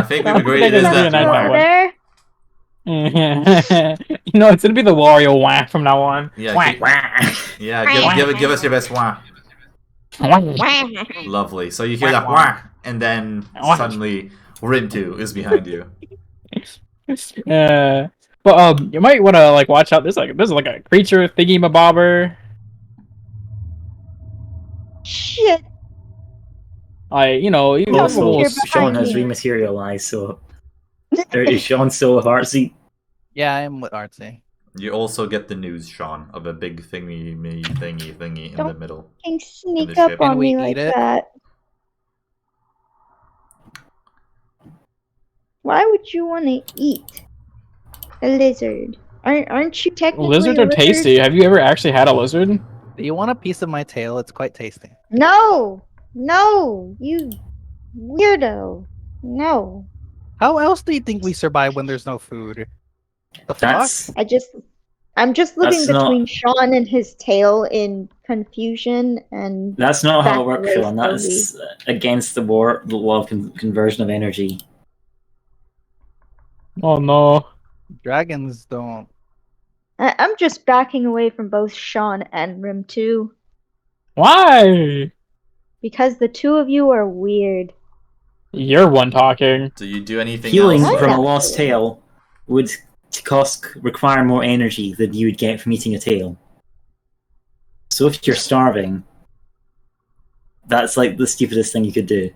think we've agreed it is That's that the one. there. You know, it's gonna be the Wario whack from now on. Yeah, Whack, keep- whack. Yeah, give us your best wah. Lovely. So you hear that wah, and then Wah. suddenly Rim2 is behind you. But you might want to like watch out. There's like a creature thingy mabobber. Shit. You Come Also, here Sean behind has me. rematerialized, so... Is Sean still with Artsy? Yeah, I am with Artsy. You also get the news, Sean, of a big thingy in the Don't- middle. Fucking sneak the up ship. on Can we me like eat it? that. Why would you want to eat a lizard? Aren't you technically lizards a are lizard? tasty. Have you ever actually had a lizard? Do you want a piece of my tail? It's quite tasty. No, you weirdo. No, How else do you think we survive when there's no food? The fuck? That's... I'm just looking That's not- between Sean and his tail in confusion, and That's not how it Back works, away Sean. That's against the law of conversion of energy. Oh no. Dragons don't. I'm just backing away from both Sean and Rim 2 Why? because the two of you are weird. You're one talking. Do you do anything Healing else? from a Yeah. lost tail would require more energy than you would get from eating a tail. So if you're starving, that's like the stupidest thing you could do,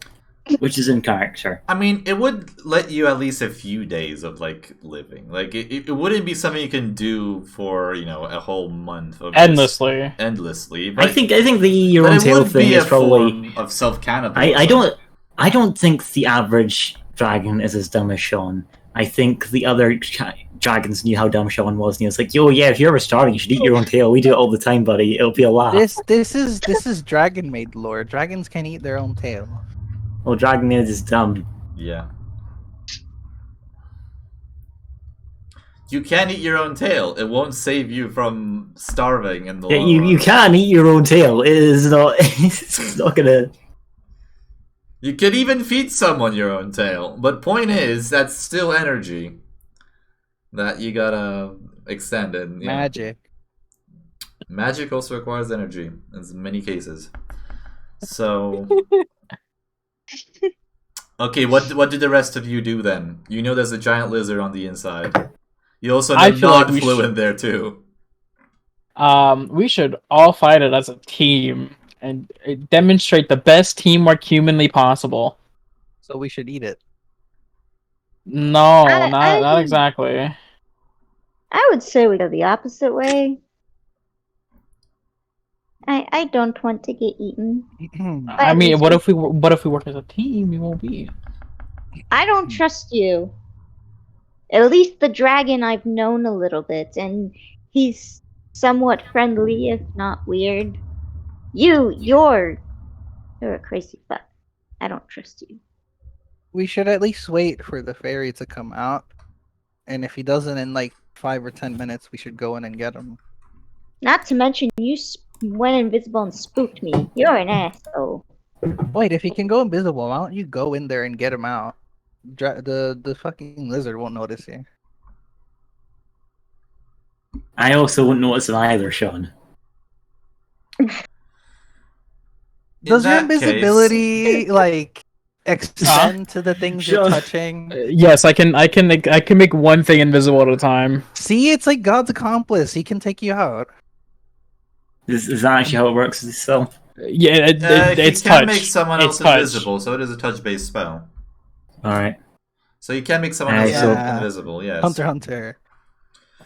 which is in character. I mean, it would let you at least a few days of like living. Like it wouldn't be something you can do for a whole month of just Endlessly. endlessly. But, I think the your but own it tail would thing be is a probably. form of self-cannibalism. I don't think the average dragon is as dumb as Sean. I think the other dragons knew how dumb Sean was, and he was like, "Yo, yeah, if you're ever starving, you should eat your own tail. We do it all the time, buddy. It'll be a laugh." This is dragon made lore. Dragons can eat their own tail. Well, dragon maid is dumb. Yeah. You can eat your own tail. It won't save you from starving in the Yeah, long you run. can eat your own tail. It is not. It's not gonna. You could even feed someone your own tail. But point is, that's still energy that you gotta extend in. Magic. Magic also requires energy in many cases. So, okay, what did the rest of you do then? You know there's a giant lizard on the inside. You also know I feel like Nod we flew should- in there too. We should all fight it as a team. and demonstrate the best teamwork humanly possible. So we should eat it. No, I- not I- exactly. I would say we go the opposite way. I don't want to get eaten. I at mean, least what if we work as a team? We won't be. I don't trust you. At least the dragon I've known a little bit, and he's somewhat friendly, if not weird. You're a crazy fuck. I don't trust you. We should at least wait for the fairy to come out, and if he doesn't in like 5 or 10 minutes, we should go in and get him. Not to mention, you went invisible and spooked me. You're an asshole. Wait, if he can go invisible, why don't you go in there and get him out? The fucking lizard won't notice you. I also wouldn't notice it either, Sean. Does your that invisibility like extend to the things you're Sure. touching? Yes, I can make one thing invisible at a time. See, it's like God's accomplice. He can take you out. Is that actually how it works? So, Yeah, it's you can touch. make someone It's else touch. invisible, so it is a touch-based spell. alright. So you can make someone Alright, else so- invisible, yes. Hunter.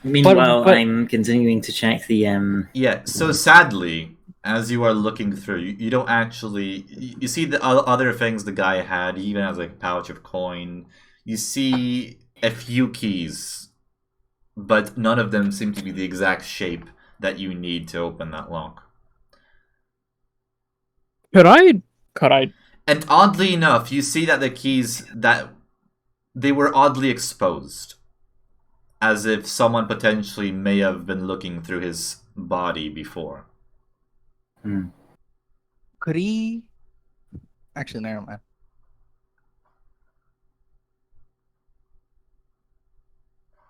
Meanwhile, but- I'm continuing to check the Yeah, so sadly, as you are looking through, you don't actually... You see the other things the guy had, he even has like a pouch of coin. You see a few keys, but none of them seem to be the exact shape that you need to open that lock. Could I? And oddly enough, you see that the keys, that they were oddly exposed. As if someone potentially may have been looking through his body before. Could he? Actually, never mind.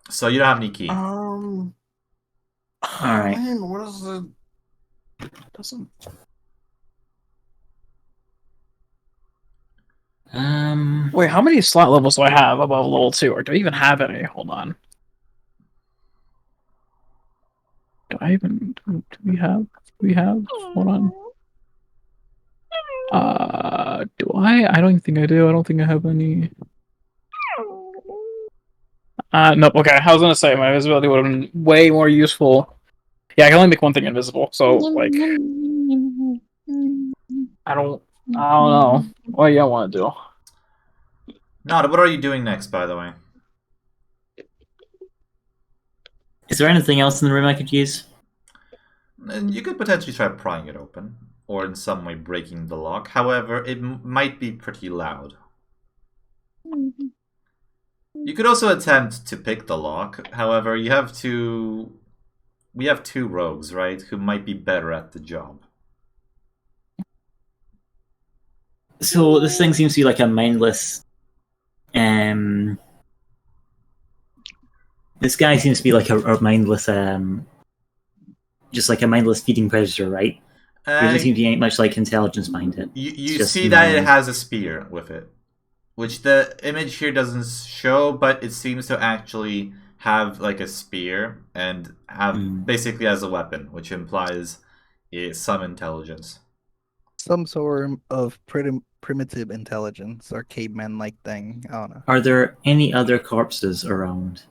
So you don't have any key. Alright. Man, what is it? Doesn't. Wait, how many slot levels do I have above level 2? Or do I even have any? Hold on. Do I even... Do we have... Hold on. Do I? I don't think I do. I don't think I have any... Nope, okay. I was gonna say, my visibility would have been way more useful. Yeah, I can only make one thing invisible, so, like... I don't know. What do you want to do? Nada, what are you doing next, by the way? Is there anything else in the room I could use? And you could potentially try prying it open, or in some way breaking the lock. However, it might be pretty loud. You could also attempt to pick the lock. However, we have two rogues, right, who might be better at the job. So this thing seems to be like a mindless. This guy seems to be like a mindless, just like a mindless feeding predator, right? There doesn't seem to be much like intelligence behind it. You just see that it normal. has a spear with it, which the image here doesn't show, but it seems to actually have like a spear and have basically as a weapon, which implies some intelligence. Some sort of primitive intelligence or caveman-like thing. I don't know. Are there any other corpses around?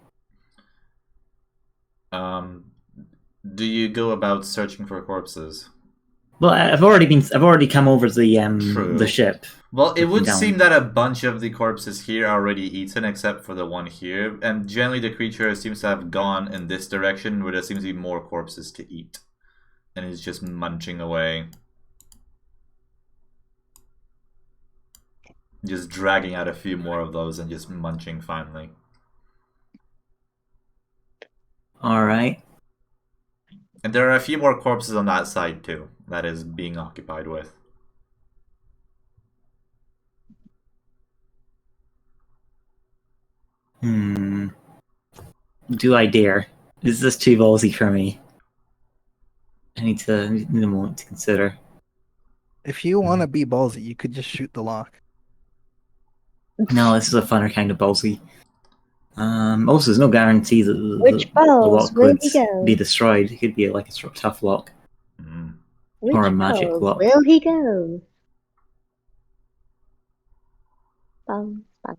Do you go about searching for corpses? Well, I've already come over True. the ship. Well, it would Down. seem that a bunch of the corpses here are already eaten, except for the one here, and generally the creature seems to have gone in this direction, where there seems to be more corpses to eat, and is just munching away. Just dragging out a few more of those and just munching finally. Alright. And there are a few more corpses on that side too, that is being occupied with. Do I dare? Is this too ballsy for me? I need a moment to consider. If you want to be ballsy, you could just shoot the lock. No, this is a funner kind of ballsy. Also, there's no guarantee that the Which balls lock will would we go? be destroyed. It could be like a tough lock. Which Or a magic cove lock. will he go? Bum, bum,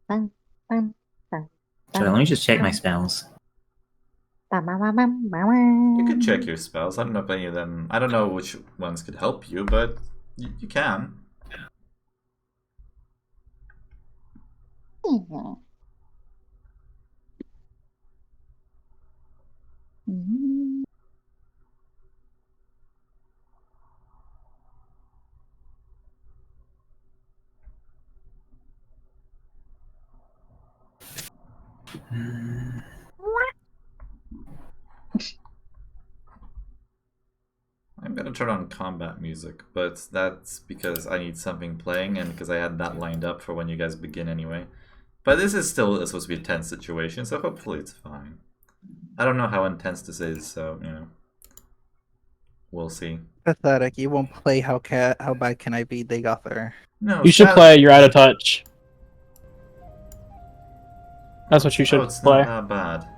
bum, bum, bum, So let me just check my spells. bum, bum, bum, bum, bum. You can check your spells. I don't know if any of them. I don't know which ones could help you, but you can. Mhm. Mhm. I'm gonna turn on combat music, but that's because I need something playing and because I had that lined up for when you guys begin anyway. But this is still supposed to be a tense situation, so hopefully it's fine. I don't know how intense this is, so, you know. We'll see. Pathetic. You won't play how bad can I be, Dagother? No, You should Shaz- play You're Out of Touch. That's what you Oh, should it's play. not that bad.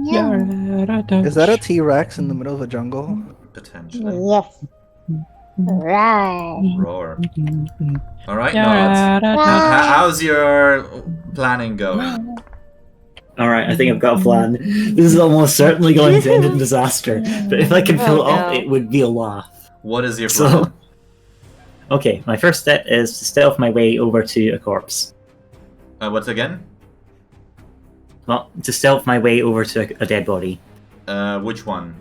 Yeah. Is that a T-Rex in the middle of the jungle? Potentially. Yes. Right. Roar. Alright, Nods. How's your planning going? Alright, I think I've got a plan. This is almost certainly going to end in disaster, but if I can pull it off, it would be a laugh. What is your plan? So, okay, my first step is to stealth my way over to a corpse. What's again? Well, to stealth my way over to a dead body. Which one?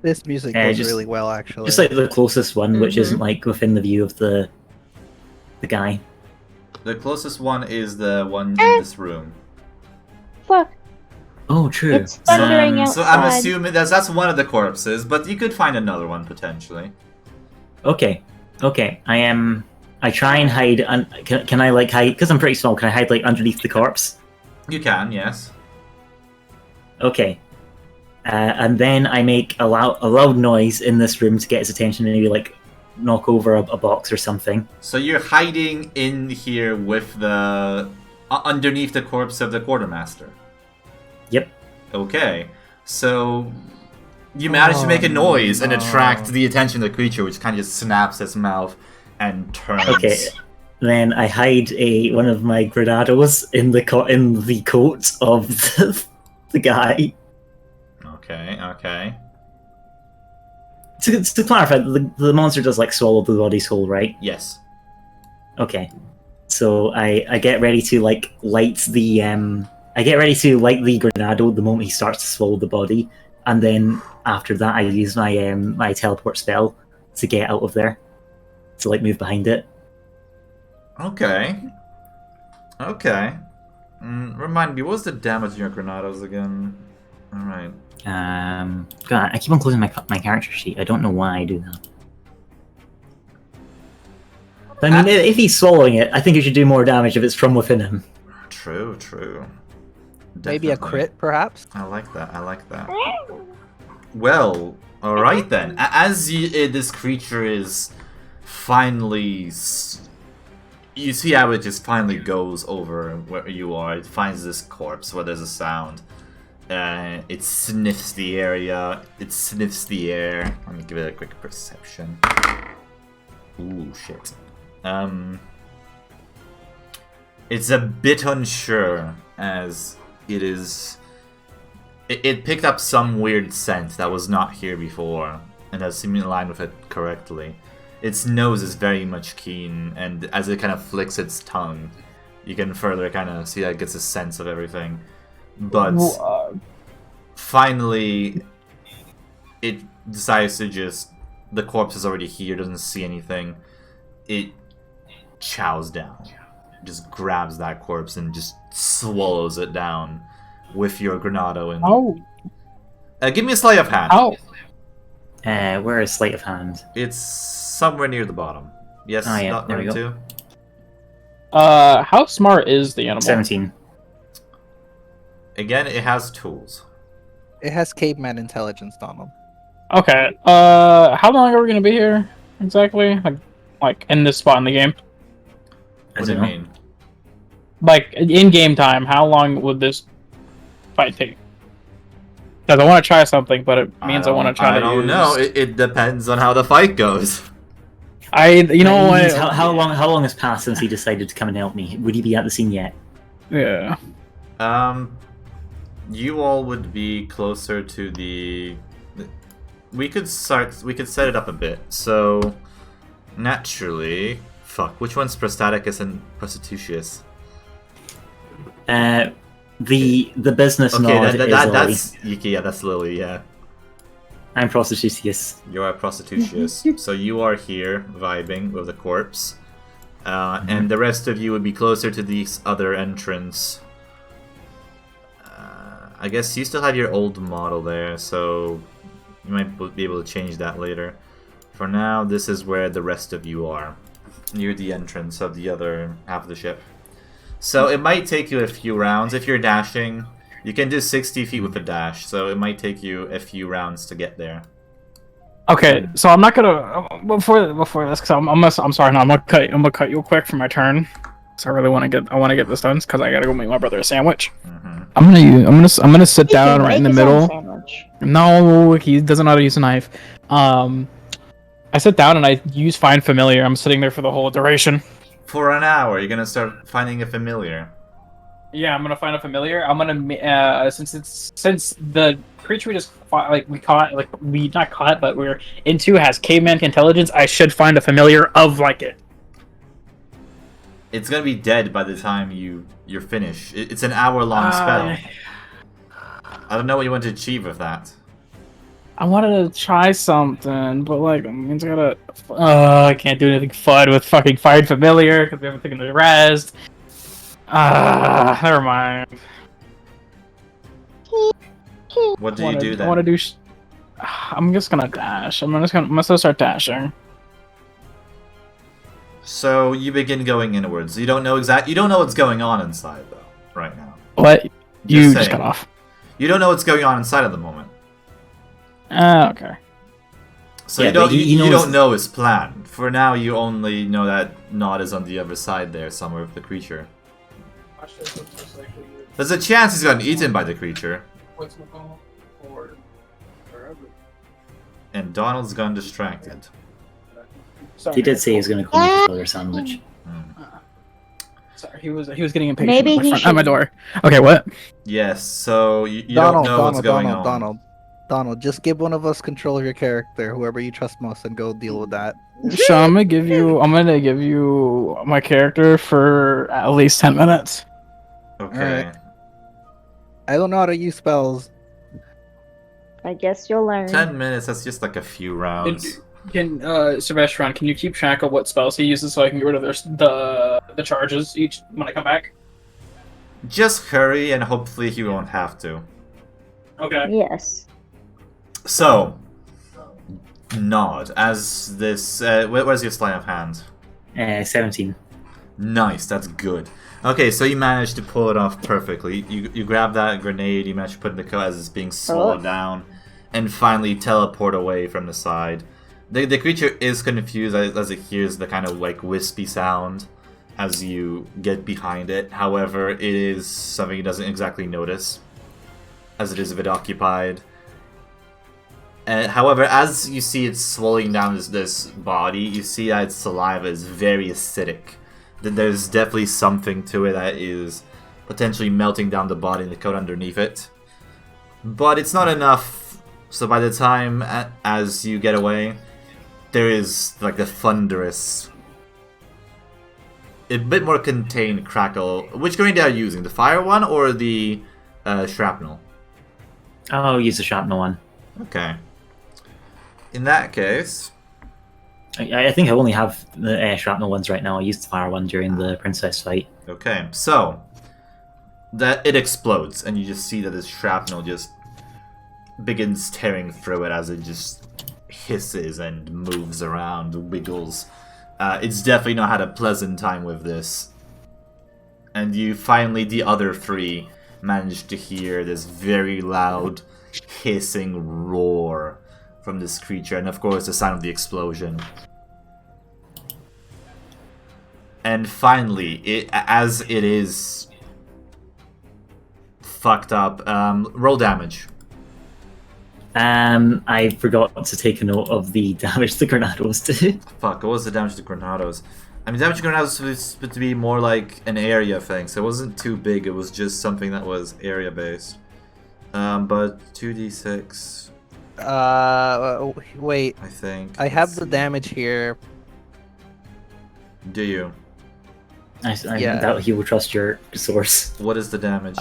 This music goes just- really well, actually. Just like the closest one, which isn't like within the view of the guy. The closest one is the one in this room. Fuck. Oh, true. It's thundering outside. So I'm assuming that's one of the corpses, but you could find another one potentially. Okay. I try and hide. Can I like hide? Because I'm pretty small. Can I hide like underneath the corpse? You can, yes. Okay. And then I make a loud noise in this room to get his attention, maybe like knock over a box or something. So you're hiding in here with the underneath the corpse of the quartermaster. Yep. Okay. So you manage to make a noise and no. attract the attention of the creature, which kind of just snaps its mouth and turns. Okay. Then I hide one of my granados in the coat of the guy. Okay. To clarify, the monster does like swallow the body's whole, right? Yes. Okay. So I get ready to like light the granado the moment he starts to swallow the body, and then after that I use my my teleport spell to get out of there, to like move behind it. Okay. Remind me, what was the damage in your granados again? Alright. God, I keep on closing my character sheet. I don't know why I do that. But, I mean, if he's swallowing it, I think it should do more damage if it's from within him. True. Maybe a Definitely. crit, perhaps? I like that. Well, alright then. As this creature is finally... You see how it just finally goes over where you are. It finds this corpse where there's a sound. It sniffs the area. It sniffs the air. Let me give it a quick perception. Ooh, shit. It's a bit unsure as it is... It picked up some weird scent that was not here before, and has seemed in line with it correctly. Its nose is very much keen, and as it kind of flicks its tongue, you can further kind of see that it gets a sense of everything. But finally, it decides to just... The corpse is already here, doesn't see anything. It chows down. Just grabs that corpse and just swallows it down with your granado. And give me a sleight of hand. Where is sleight of hand? It's somewhere near the bottom. Yes, Oh, yeah, not there we number go. 2. How smart is the animal? 17. Again, it has tools. It has caveman intelligence, Donald. Okay. How long are we gonna be here exactly? Like in this spot in the game? What do you mean? Like in game time, how long would this fight take? Because I want to try something, but it means I want to try to I don't use... know. It depends on how the fight goes. You know what? How long has passed since he decided to come and help me? Would he be at the scene yet? Yeah. You all would be closer to the... We could set it up a bit. So, naturally... Fuck, which one's Prostaticus and Prostitutius? The business nod is that's Lily. Yeah, that's Lily, yeah. I'm Prostitutius. You are Prostitutius. So you are here, vibing with the corpse. And the rest of you would be closer to this other entrance. I guess you still have your old model there, so you might be able to change that later. For now, this is where the rest of you are, near the entrance of the other half of the ship. So it might take you a few rounds. If you're dashing, you can do 60 feet with a dash, so it might take you a few rounds to get there. Okay, so I'm not gonna before this, because I'm sorry, no, I'm gonna cut you quick for my turn. So I really want to get this done, because I gotta go make my brother a sandwich. I'm gonna sit down right in the middle. No, he doesn't know how to use a knife. I sit down and I use Find Familiar. I'm sitting there for the whole duration. For an hour, you're gonna start finding a familiar. Yeah, I'm gonna find a familiar. I'm gonna since the creature we just fought, we not caught, but we're into has caveman intelligence. I should find a familiar of like it. It's gonna be dead by the time you're finished. It's an hour-long spell. I don't know what you want to achieve with that. I wanted to try something, but like, it means I gotta. I can't do anything fun with fucking Find Familiar because we haven't taken the rest. Never mind. What do you do then? I want to do. I'm just gonna dash. I'm gonna start dashing. So you begin going inwards. You don't know what's going on inside though, right now. What? You saying. just cut off. You don't know what's going on inside at the moment. Okay. So Yeah, you knows... don't know his plan. For now, you only know that Nod is on the other side there, somewhere with the creature. There's a chance he's gotten eaten by the creature. And Donald's gone distracted. He did say he was going to call me a filler sandwich. Sorry, he was getting impatient. Maybe he at my door. Okay, what? Yes. So you don't know what's going on. Donald, just give one of us control of your character, whoever you trust most, and go deal with that. So I'm gonna give you my character for at least 10 minutes. Okay. Alright. I don't know how to use spells. I guess you'll learn. 10 minutes. That's just like a few rounds. Can Sebastian, can you keep track of what spells he uses so I can get rid of the charges each when I come back? Just hurry, and hopefully he won't have to. Okay. Yes. So, Nod, as this... where's your sleight of hand? 17. Nice, that's good. Okay, so you managed to pull it off perfectly. You grab that grenade, you managed to put it in the coat as it's being swallowed down, and finally teleport away from the side. The creature is confused as it hears the kind of like wispy sound as you get behind it. However, it is something it doesn't exactly notice, as it is a bit occupied. However, as you see it swallowing down this body, you see that its saliva is very acidic. There's definitely something to it that is potentially melting down the body and the coat underneath it. But it's not enough, so by the time as you get away, there is like the thunderous, a bit more contained crackle. Which grenade are you using? The fire one or the shrapnel? I'll use the shrapnel one. Okay. In that case... I think I only have the shrapnel ones right now. I used the fire one during the princess fight. Okay, so... that it explodes, and you just see that this shrapnel just begins tearing through it as it just hisses and moves around, wiggles. It's definitely not had a pleasant time with this. And you finally, the other three, managed to hear this very loud, hissing roar from this creature, and of course the sound of the explosion. And finally, as it is fucked up, roll damage. I forgot to take a note of the damage the Granados did. Fuck, what was the damage to Granados? I mean, damage to Granados was supposed to be more like an area thing, so it wasn't too big, it was just something that was area-based. But 2d6... wait. I think. I have the damage here. Do you? I doubt he will trust your source. What is the damage?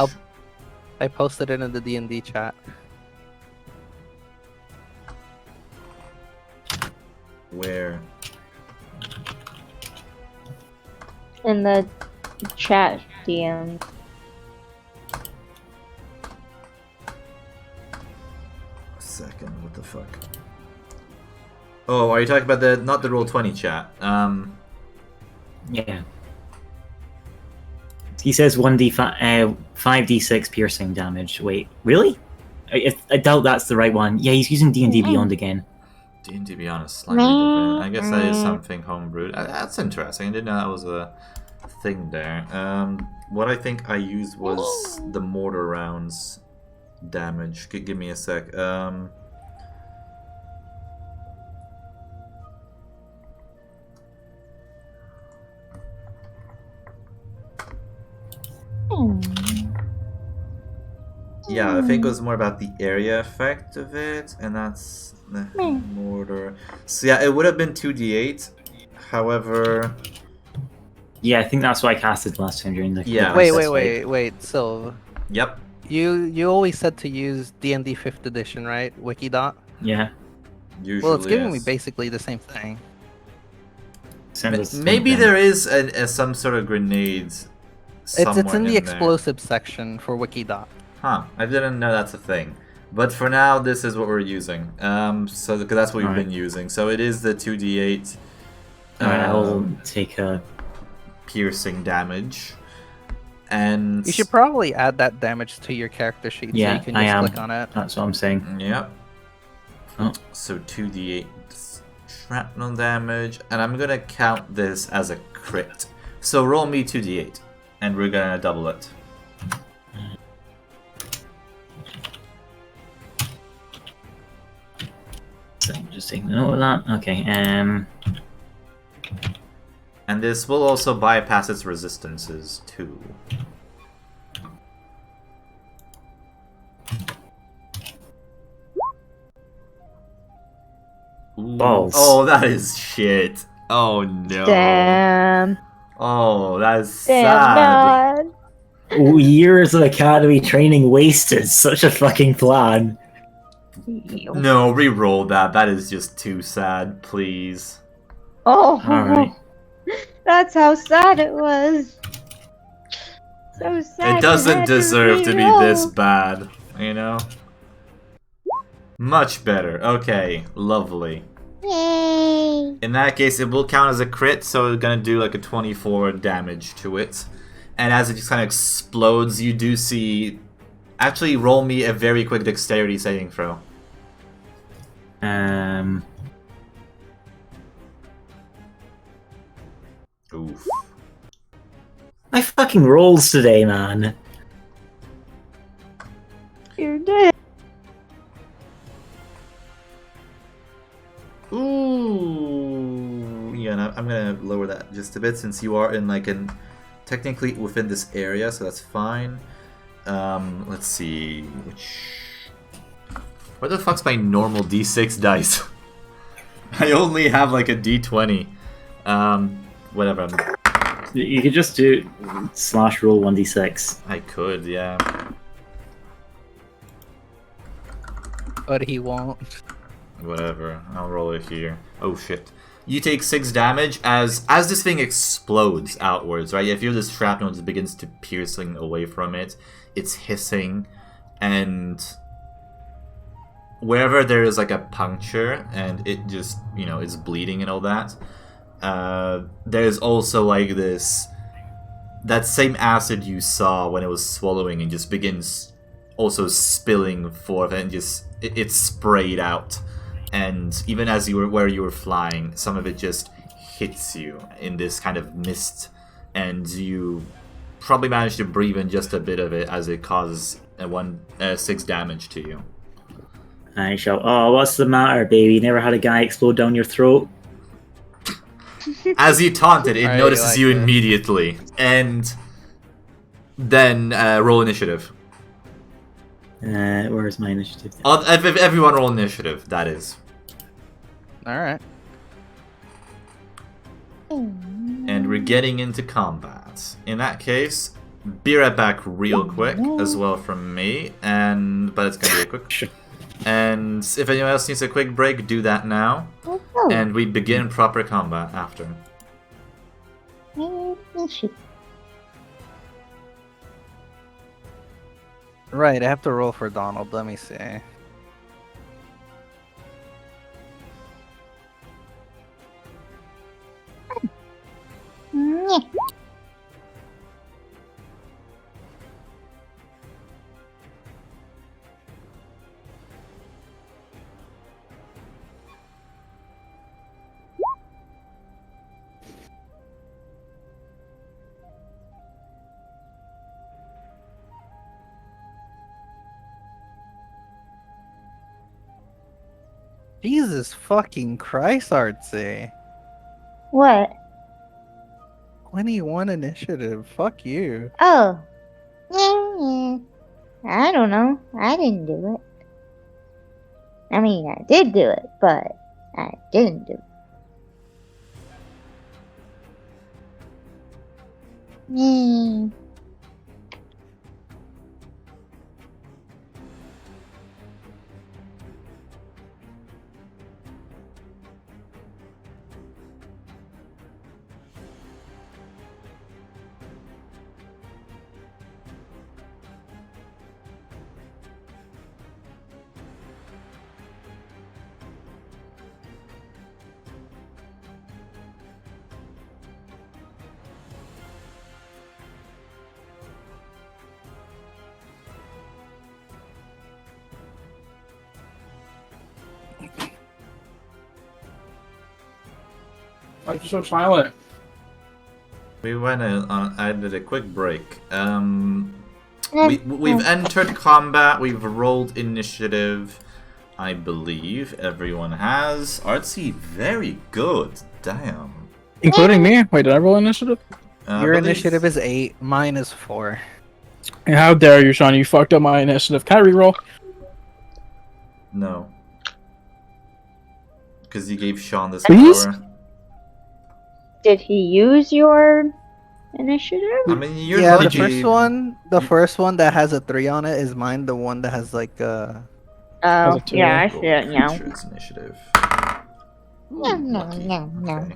I posted it in the D&D chat. Where? In the chat, DM. Second, what the fuck? Oh, are you talking about the not the Roll20 chat? Yeah. He says 5d6 piercing damage. Wait, really? I doubt that's the right one. Yeah, he's using D&D Beyond again. D&D Beyond is slightly different. I guess that is something homebrewed. That's interesting. I didn't know that was a thing there. What I think I used was the mortar rounds damage. Give me a sec. Yeah, I think it was more about the area effect of it, and that's the mortar. So yeah, it would have been 2d8. However, yeah, I think that's what I casted last time during the. Yeah. Wait, Sylv. Yep. You always said to use D&D 5th edition, right? Wikidot. Yeah. Usually, Well, it's giving me yes. basically the same thing. Maybe there is some sort of grenades. It's in the there. explosive section for Wikidot. Huh, I didn't know that's a thing. But for now, this is what we're using. So because that's what we've been using. So it is the 2d8. Alright, I'll take a piercing damage. And You should probably add that damage to your character sheet Yeah, so you can I just am. click on it. That's what I'm saying. Yep. Oh. So 2d8 shrapnel damage, and I'm gonna count this as a crit. So roll me 2d8, and we're gonna double it. So I'm just taking note of that. Okay. And this will also bypass its resistances too. Ooh. Balls. Oh, that is shit. Oh no. Damn. Oh, that's Damn, sad. God. Years of academy training wasted. Such a fucking plan. No, re-roll that. That is just too sad, please. Oh, Alright. that's how sad it was. So sad. It doesn't had deserve to be re-roll. this bad, you know? Much better. Okay, lovely. Yay. In that case, it will count as a crit, so it's gonna do like a 24 damage to it. And as it just kind of explodes, you do see... Actually, roll me a very quick dexterity saving throw. Oof. My fucking rolls today, man. You're dead. Ooh. Yeah, no, I'm gonna lower that just a bit since you are in like an... Technically within this area, so that's fine. Let's see... Where the fuck's my normal d6 dice? I only have like a d20. Whatever. You could just do /roll 1d6. I could, yeah. But he won't. Whatever. I'll roll it here. Oh shit. You take 6 damage as this thing explodes outwards, right? You feel this shrapnel just begins to piercing away from it. It's hissing, and wherever there is like a puncture and it just, you know, it's bleeding and all that, there's also like that same acid you saw when it was swallowing and just begins also spilling forth and just it's sprayed out. And even as you were where you were flying, some of it just hits you in this kind of mist, and you probably manage to breathe in just a bit of it as it causes 6 damage to you. I shall. Oh, what's the matter, baby? Never had a guy explode down your throat? As you taunt it, it I notices like you this. immediately. And then roll initiative. Where's my initiative? If everyone roll initiative, that is. Alright. And we're getting into combat. In that case, be right back real quick as well from me. But it's gonna be a quick. And if anyone else needs a quick break, do that now. And we begin proper combat after. Right, I have to roll for Donald. Let me see. Jesus fucking Christ, Artsy. What? 21 initiative. Fuck you. Oh. I don't know. I didn't do it. I mean, I did do it, but I didn't do it. Why are you so silent? We went I did a quick break. We've entered combat. We've rolled initiative. I believe everyone has. Artsy, very good. Damn. Including me? Wait, did I roll initiative? Your initiative is 8, mine is 4. And how dare you, Sean? You fucked up my initiative. Can I reroll? No. Because you gave Sean this Please? power. Did he use your initiative? I mean, you're Yeah, lucky. the first one that has a 3 on it is mine. The one that has like Oh, a two. yeah, I see it now. Creatures initiative. No, no, Lucky. no, no. Okay.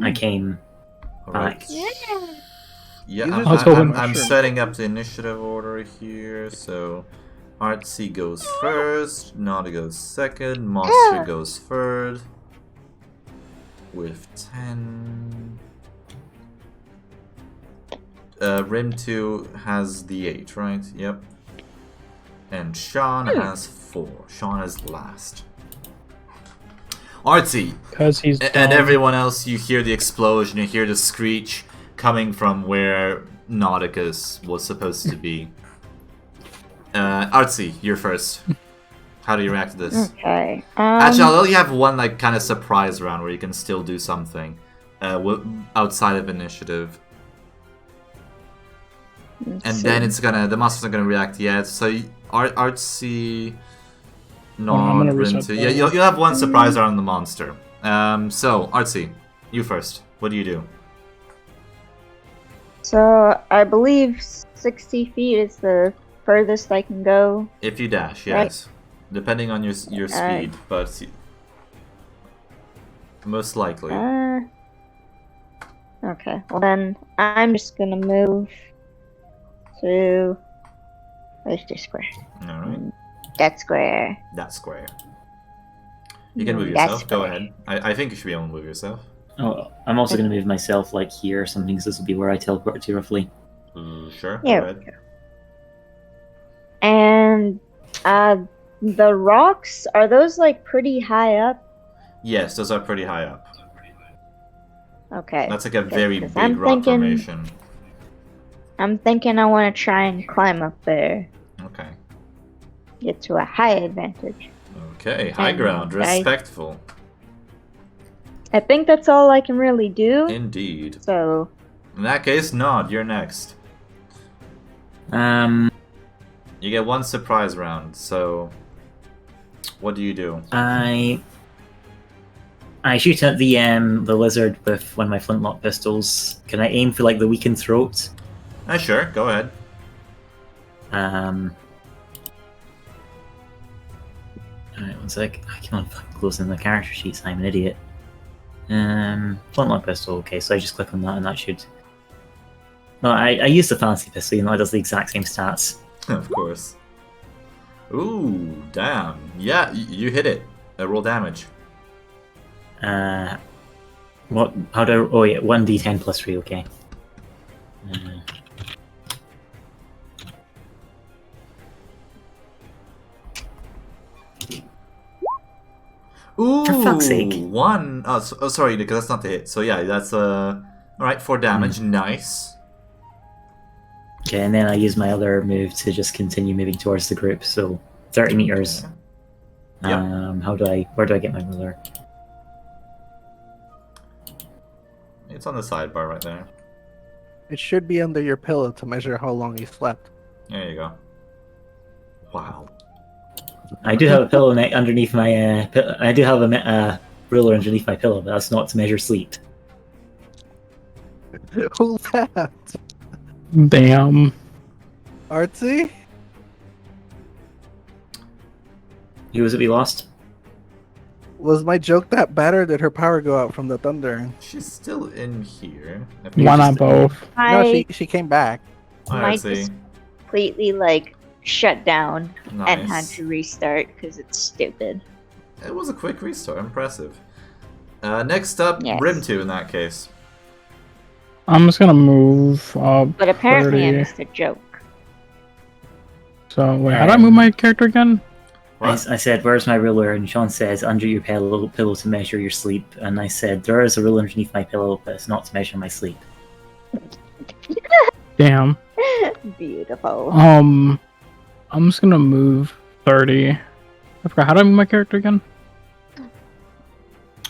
I came Alright. back. Yeah, These I'm, are just hoping- I'm setting up the initiative order here. So, Artsy goes first, Naughty goes second, Monster goes third with 10. Rim 2 has the 8, right? Yep. And Sean has 4. Sean is last. Artsy, Because he's and dumb. everyone else, you hear the explosion, you hear the screech coming from where Nauticus was supposed to be. Artsy, you're first. How do you react to this? Okay. Actually, I'll let you have one like kind of surprise round where you can still do something outside of initiative, and then it's gonna the monster's not gonna react yet. So Artsy, no, I'm gonna Rim reset 2. that. Yeah, you'll have one surprise around the monster. So Artsy, you first. What do you do? So I believe 60 feet is the furthest I can go. If you dash, Right. yes, depending on your speed, but most likely. Okay. Well then, I'm just gonna move to where's the square? All right, That square. that square. You can move That's yourself. Go fine. ahead. I think you should be able to move yourself. Oh, I'm also going to move myself like here or something, because this will be where I teleport to roughly. Sure. Yeah. Go ahead. And the rocks, are those like pretty high up? Yes, those are pretty high up. Okay. That's like a Okay, very 'cause big I'm rock thinking- formation. I'm thinking I want to try and climb up there. Okay. Get to a high advantage. Okay, high ground, respectful. I think that's all I can really do. Indeed. So. In that case, Nod, you're next. Um, You get one surprise round, so what do you do? I shoot at the lizard with one of my flintlock pistols. Can I aim for like the weakened throat? Sure, go ahead. Alright, one sec. I keep on fucking closing the character sheets. I'm an idiot. Flintlock pistol. Okay, so I just click on that, and that should. No, I use the fancy pistol. You know, it does the exact same stats. Of course. Ooh, damn. Yeah, you hit it. Roll damage. What? How do? Oh yeah, 1d10 plus 3. Okay. Ooh, For fuck's sake. One. Oh, sorry, because that's not the hit. So yeah, that's Alright, 4 damage. Nice. Okay, and then I use my other move to just continue moving towards the group. So 30 meters. Okay. Yep. Where do I get my ruler? It's on the sidebar right there. It should be under your pillow to measure how long you slept. There you go. Wow. I do have a pillow underneath my. I do have a ruler underneath my pillow, but that's not to measure sleep. Who's that? Damn. Artsy? Who was it we lost? Was my joke that bad, or did her power go out from the thunder? She's still in here. Why not both? No, she came back. Might just completely like shut down and had to restart because it's stupid. It was a quick restart. Impressive. Next up, Yes. Rim2 in that case. I'm just gonna move up. But apparently I 30. missed a joke. So wait, how do I move my character again? I said, "Where's my ruler?" And Sean says, "Under your pillow to measure your sleep." And I said, "There is a ruler underneath my pillow, but it's not to measure my sleep." Damn. Beautiful. I'm just gonna move 30. I forgot how do I move my character again?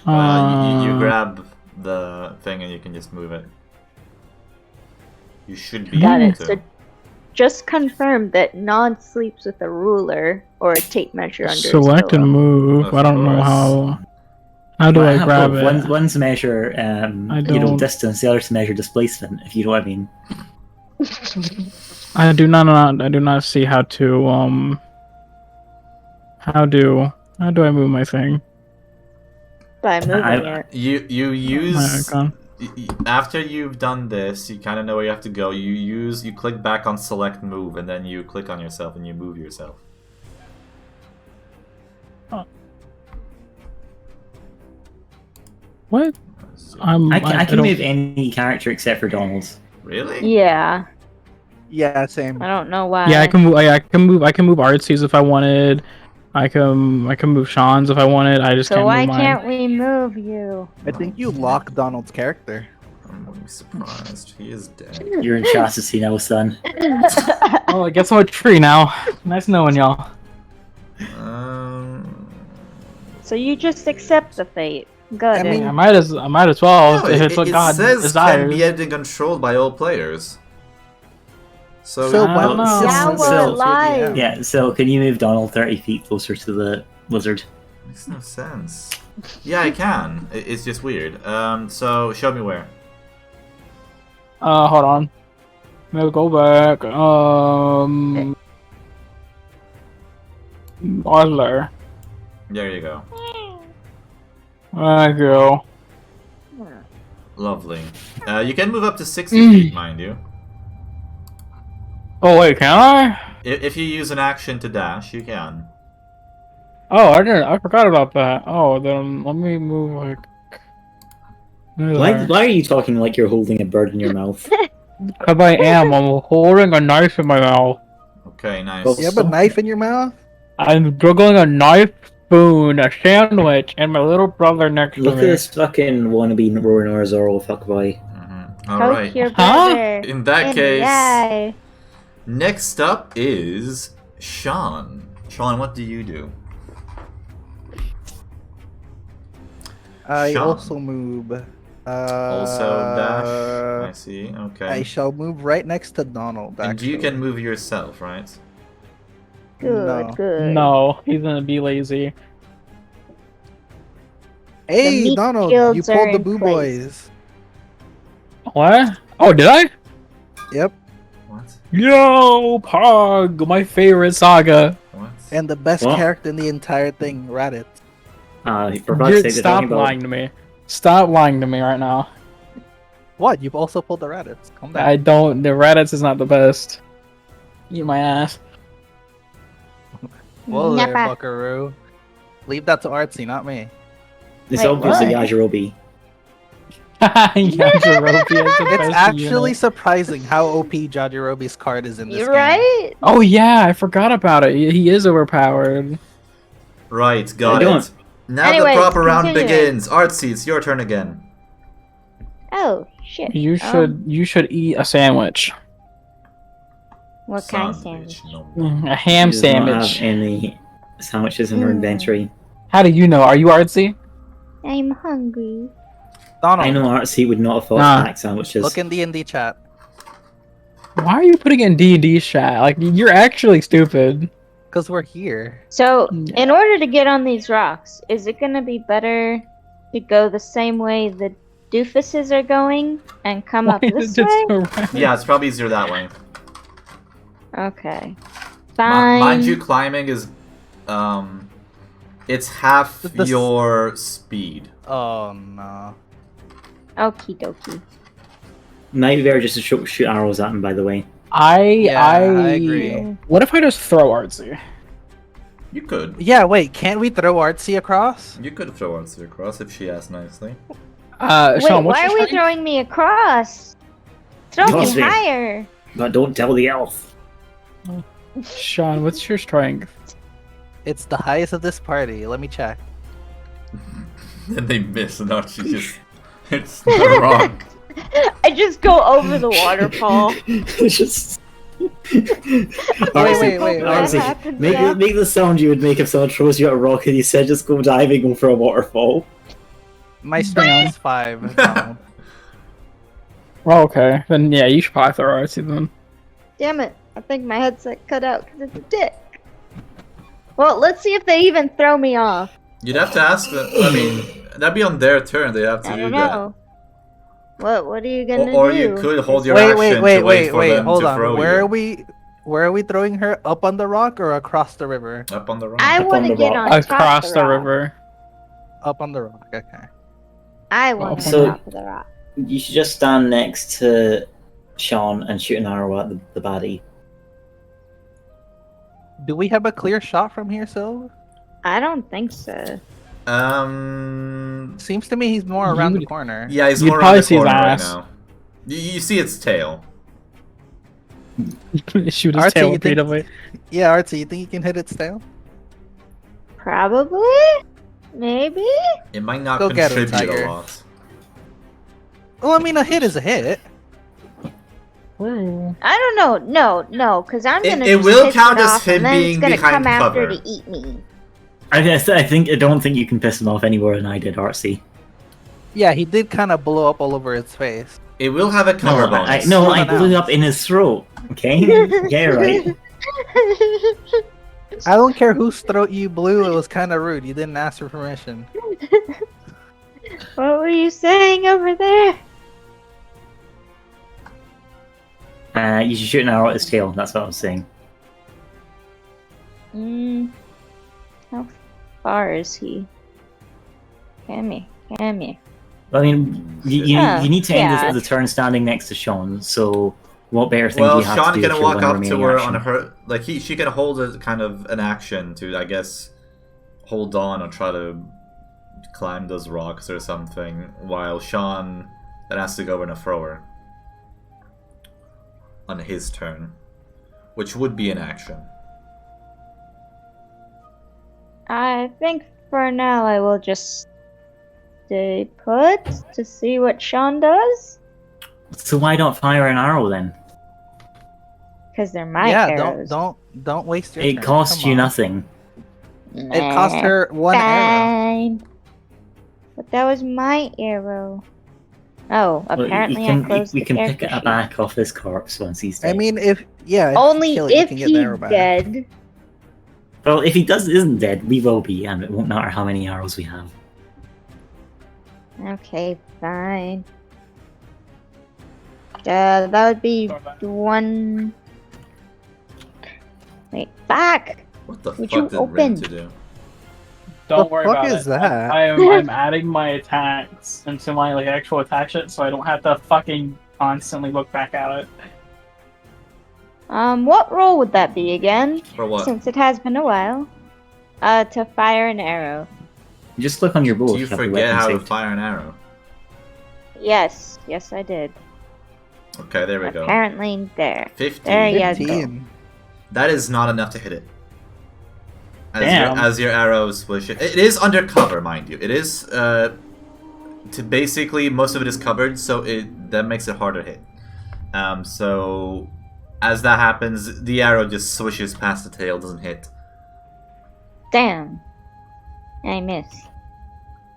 You grab the thing and you can just move it. You should be Got able it. to. So just confirm that Nod sleeps with a ruler or a tape measure under his Select and pillow. move. Of I don't know course. how. How do Well, I have grab both. it? One's to measure, don't- distance. The other to measure displacement. If you know what I mean. I do not see how to How do I move my thing? By moving it. You My use icon. after you've done this, you kind of know where you have to go. You click back on select move, and then you click on yourself and you move yourself. What? I can don't- move any character except for Donald. Really? Yeah. Yeah, same. I don't know why. Yeah, I can move. I can move. I can move Artsy's if I wanted. I can move Sean's if I wanted. I just So can't why move mine. can't we move you? I think you lock Donald's character. I'm surprised. He is dead. You're in chastity now, son. Oh, I guess I'm a tree now. Nice knowing y'all. So you just accept the fate. Good. I mean, I might as well No, if it's what it God says desires. can be edited and controlled by all players. So, So I why don't know. Now So- we're alive. Yeah, so can you move Donald 30 feet closer to the lizard? makes no sense. Yeah, I can. It's just weird. So show me where. Hold on. Maybe go back. Osler. There you go. Thank you. Lovely. You can move up to 60 feet, mind you. Oh wait, can I? If you use an action to dash, you can. Oh, I didn't. I forgot about that. Oh, then let me move like. Why are you talking like you're holding a bird in your mouth? Because I am. I'm holding a knife in my mouth. Okay, nice. Well, You have a knife in your mouth? I'm juggling a knife, spoon, a sandwich, and my little brother next Look to at me. this fucking wannabe Roran or Zoro fuckboy. Poke Alright. your Huh? brother In that in case, the eye. next up is Sean. Sean, what do you do? I Sean. also move. Also dash. I see. Okay. I shall move right next to Donald. And you actually. can move yourself, right? Good, No. good. No, he's gonna be lazy. Hey, meat Donald, you shields are pulled the in Boo place. Boys. What? Oh, did I? Yep. What? Yo, Pog, my favorite saga. What? And the best What? character in the entire thing, Raditz. For God's sake, they're Stop talking about... lying to me. Stop lying to me right now. What? You've also pulled the Raditz. Calm down. I don't. The Reddits is not the best. Eat my ass. Whoa there, Nappa. Buckaroo. Leave that to Artsy, not me. It's Wait, obviously what? Yajirobe. Yajirobe is the It's best actually unit. surprising how OP Jajirobe's card is in this You game. right? Oh yeah, I forgot about it. He is overpowered. Right, got don't. it. Now Anyways, the proper round continuing. begins. Artsy, it's your turn again. Oh, shit. You should eat a sandwich. What kind of sandwich? No. A ham She does not sandwich. have any sandwiches in her inventory. How do you know? Are you artsy? I'm hungry. Donald, I know Artsy would not have thought Nah. to pack sandwiches. look in D&D chat. Why are you putting in D&D chat? Like you're actually stupid. Because we're here. So, Yeah. in order to get on these rocks, is it gonna be better to go the same way the doofuses are going and come up Why this is it way? around? Yeah, it's probably easier that way. Okay. Fine. Mind you, climbing is, it's half The- your speed. Oh, no. Okie dokie. Might be better just to shoot arrows at him, by the way. I agree. What if I just throw artsy? You could. Yeah, wait, can't we throw Artsy across? You could throw Artsy across if she asked nicely. Wait, Sean, what's why your are we strength? throwing me across? Throw me Because we- higher. But don't tell the elf. Sean, what's your strength? It's the highest of this party. Let me check. Then they miss, and Archie just hits the rock. I just go over the waterfall. It's just... Wait, wait, Honestly, happens make, now. make the sound you would make if someone throws you at a rock and you said just go diving over a waterfall. My strength is 5. Donald. Oh, okay. Then yeah, you should probably throw artsy then. Damn it. I think my headset cut out because it's a dick. Well, let's see if they even throw me off. You'd have to ask them. I mean, that'd be on their turn. They have to I do don't that. know. What are you gonna Or do? you could hold your Wait, action wait, to wait, wait wait, for them hold to on. throw Where you. are we throwing her? Up on the rock or across the river? Up on the rock. I Up want on to the get rock. on top Across of the rock. river. Up on the rock, okay. I want So- on top of the rock. You should just stand next to Sean and shoot an arrow at the baddie. Do we have a clear shot from here, Sylv? I don't think so. Seems to me he's more around the would- corner. Yeah, he's You'd more around probably the see his corner right ass. now. You see its tail. Shoot his Artsy, tail you think- repeatedly. Yeah, Artsy, you think you can hit its tail? Probably? Maybe? It might not Go get him, contribute Tiger. a lot. Well, I mean, a hit is a hit. True. I don't know. No, because I'm It- gonna it just will piss count it as off, him and then being it's gonna behind come after cover. to eat me. I don't think you can piss him off any more than I did, Artsy. Yeah, he did kind of blow up all over its face. It will have a cover bonus. No, I Someone blew it else. up in his throat. Okay? Yeah, right. I don't care whose throat you blew, it was kind of rude. You didn't ask for permission. What were you saying over there? You should shoot an arrow at his tail, that's what I was saying. How far is he? Come here. I mean, Yeah, you need to end yeah. the turn standing next to Sean, so what better thing Well, do you have Sean to do can if you're walk one up to remaining her action? on her. Like she can hold a kind of an action to, I guess, hold on or try to climb those rocks or something. While Sean then has to go in a thrower on his turn, which would be an action. I think for now I will just stay put to see what Sean does. So why don't fire an arrow then? Because they're my yeah, arrows. don't waste your It turn. costs Come you on. nothing. It cost her one arrow. Fine. But that was my arrow. Oh, Well, apparently I closed we the can pick character it sheet. back off this corpse once he's dead. I mean, if you Only kill it, you if can get the he's arrow back. dead. Well, if he isn't dead, we will be, and it won't matter how many arrows we have. Okay, fine. That would be one. Wait, back! What the Would fuck you did open? Rin to do? Don't The worry fuck about is it. that? I'm adding my attacks into my actual attack sheet, so I don't have to fucking constantly look back at it. What roll would that be again? For what? Since it has been a while. To fire an arrow. Just click on your bow. Do if you have the forget weapon how to saved. fire an arrow? Yes, I did. Okay, there we go. Apparently, there. 15. There you go. 15. That is not enough to hit it. Damn. As your arrow swish it. It is undercover, mind you. It is to basically most of it is covered, so that makes it harder to hit. So as that happens, the arrow just swishes past the tail, doesn't hit. Damn. I miss.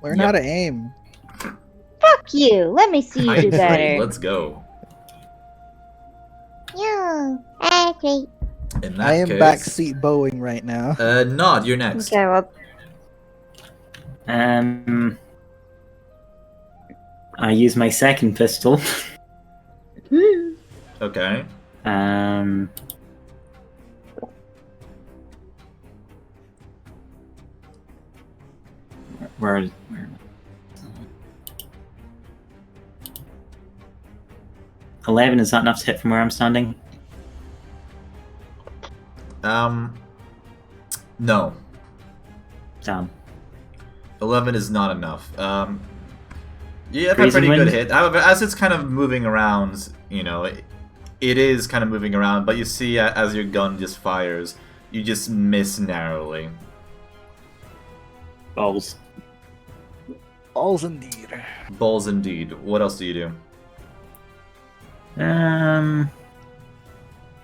Learn how to aim. Fuck you! Let me see you I do agree. better. Let's go. Yeah, okay. In that I am case, backseat bowing right now. Nod, you're next. Okay, well, I use my second pistol. Okay. Where 11, is that enough to hit from where I'm standing? No. Damn. 11 is not enough. You have a Freezing pretty good wind? hit. However, as it's kind of moving around, you know, it is kind of moving around, but you see as your gun just fires, you just miss narrowly. Balls. Balls indeed. Balls indeed. What else do you do?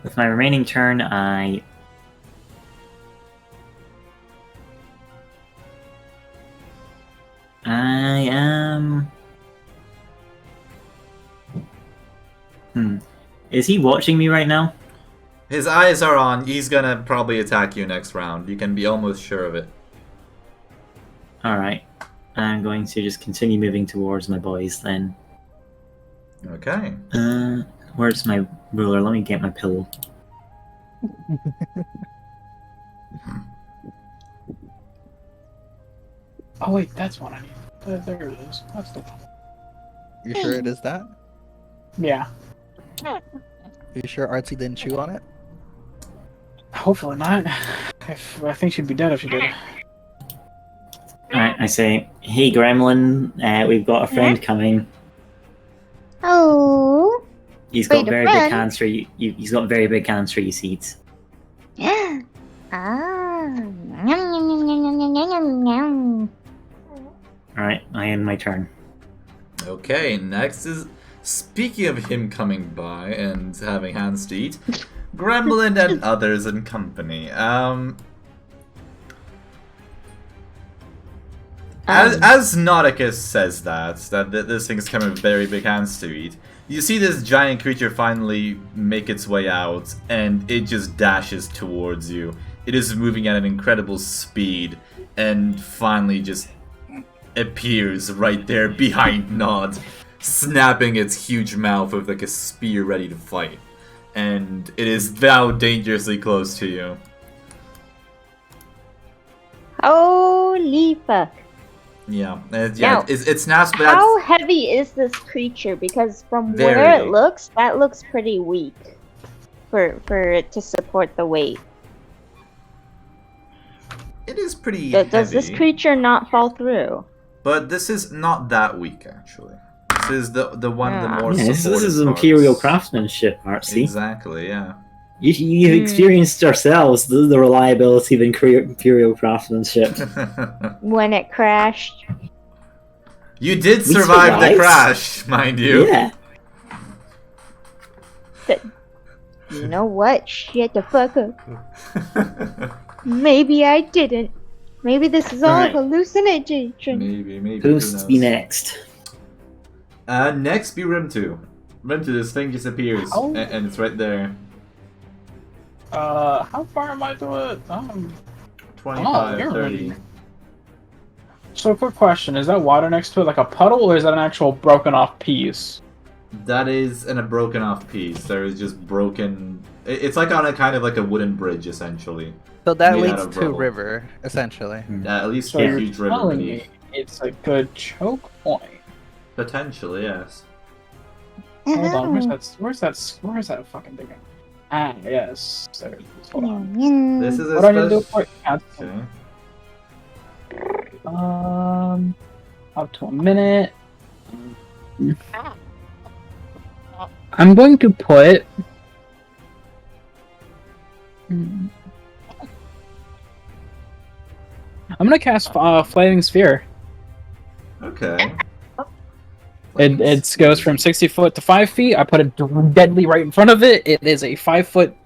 With my remaining turn, I am. Is he watching me right now? His eyes are on. He's gonna probably attack you next round. You can be almost sure of it. Alright. I'm going to just continue moving towards my boys then. Okay. Where's my ruler? Let me get my pillow. Oh wait, that's one I need. There it is. That's the one. You sure it is that? Yeah. You sure Artsy didn't chew on it? Hopefully not. I think she'd be dead if she did. Alright, I say, hey Gremlin, we've got a friend coming. oh. He's Wait, got a very big friend? hands for you. He's got very big hands for you seeds. Ah. Yum, yum, yum, yum, yum, yum, yum, yum. Alright, I end my turn. Okay, next is... Speaking of him coming by and having hands to eat, Gremlin and others in company. As Nauticus says that this thing's coming with very big hands to eat, you see this giant creature finally make its way out, and it just dashes towards you. It is moving at an incredible speed, and finally just appears right there behind Nod, snapping its huge mouth with like a spear ready to fight. And it is now dangerously close to you. Holy fuck. Yeah, Now, it snaps, but How heavy is this creature? Because from where Very. it looks, that looks pretty weak for it to support the weight. it is pretty Does this heavy, creature not fall through? but this is not that weak actually. This is the one of the Ah. more Yeah, this supportive is parts. Imperial craftsmanship, Artsy. Exactly, yeah. You've experienced yourselves the reliability of Imperial craftsmanship. When it crashed? You did We survive the survived. crash, mind you. Yeah. You know what? Shut the fuck up. Maybe I didn't. Maybe this is all Alright. hallucination. Maybe. Who's who to be knows? next? Next be Rim 2. Rim 2, this thing disappears, Oh. and it's right there. How far am I to it? 25, you're 30. really- So, quick question: is that water next to it like a puddle, or is that an actual broken off piece? That is a broken off piece. There is just broken. It's like on a kind of like a wooden bridge, essentially. So that Made out leads of to rubble. river, essentially. At least So a you're huge river telling beneath. me it's a good choke point. Potentially, yes. Hold on, where's that fucking thing? Ah, yes. There it is. Hold on. This is a What do I need to do special. for it? Cancel. Okay. Up to a minute. I'm going to put. I'm gonna cast Flaming Sphere. Okay. It goes from 60 foot to 5 feet. I put it deadly right in front of it. It is a 5 foot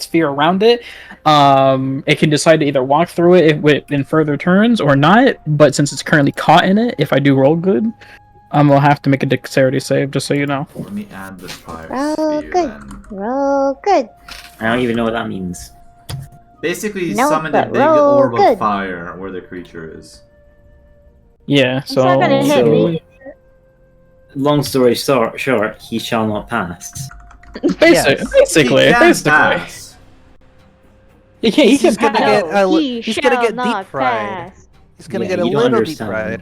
sphere around it. It can decide to either walk through it in further turns or not. But since it's currently caught in it, if I do roll good, I'll have to make a dexterity save. Just so you know. Let me add the fire Roll sphere good. then. Roll good. I don't even know what that means. Basically, No, summon a but big roll orb good. of fire where the creature is. Yeah. It's not gonna hit So- me. Long story short, he shall not pass. Basically, He can basically. pass. He can't. He He's can gonna pass. get No, he's gonna shall get deep not fried. pass. He's gonna Yeah, get a you don't little deep understand. fried.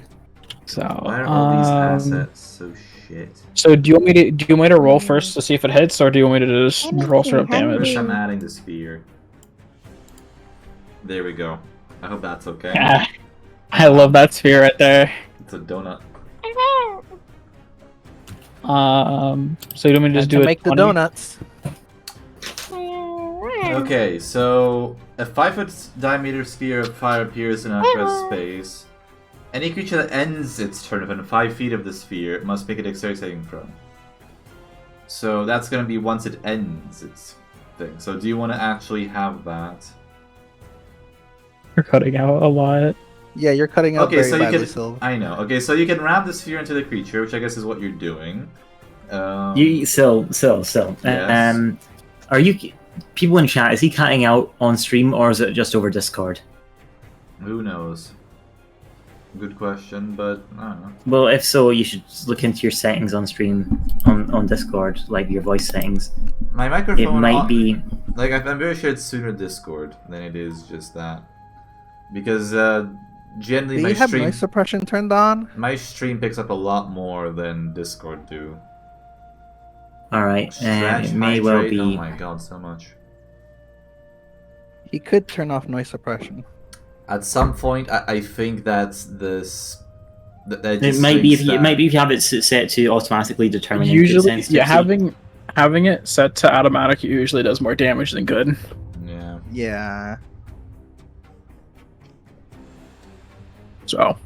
So. Why are all these assets so shit? So do you want me to roll first to see if it hits, or do you want me to just roll straight up Anything damage? First, I'm adding the sphere. There we go. I hope that's okay. I love that sphere right there. It's a donut. So you want me to just do to it? make the donuts. Okay, so a 5-foot diameter sphere of fire appears in uncrest space. Any creature that ends its turn within 5 feet of the sphere must make a dexterity saving throw. So that's gonna be once it ends its thing. So do you want to actually have that? You're cutting out a lot. Yeah, you're cutting out Okay, very so you badly, can. Sylv. I know. Okay, so you can ram the sphere into the creature, which I guess is what you're doing. Sylv. Yes. Are you people in chat? Is he cutting out on stream or is it just over Discord? Who knows? Good question, but I don't know. Well, if so, you should look into your settings on stream on Discord, like your voice settings. My microphone. It might be. Like I'm very sure it's sooner Discord than it is just that, because generally Do my you have stream noise suppression turned on? my stream picks up a lot more than Discord do. All right, Stretch, it may well hydrate, oh be. my god, so much. He could turn off noise suppression. At some point, I think that's this. That It just might be if thinks you, it that- might be if you have it set to automatically determine input Usually, sensitivity. yeah, having it set to automatic usually does more damage than good. Yeah. Yeah. So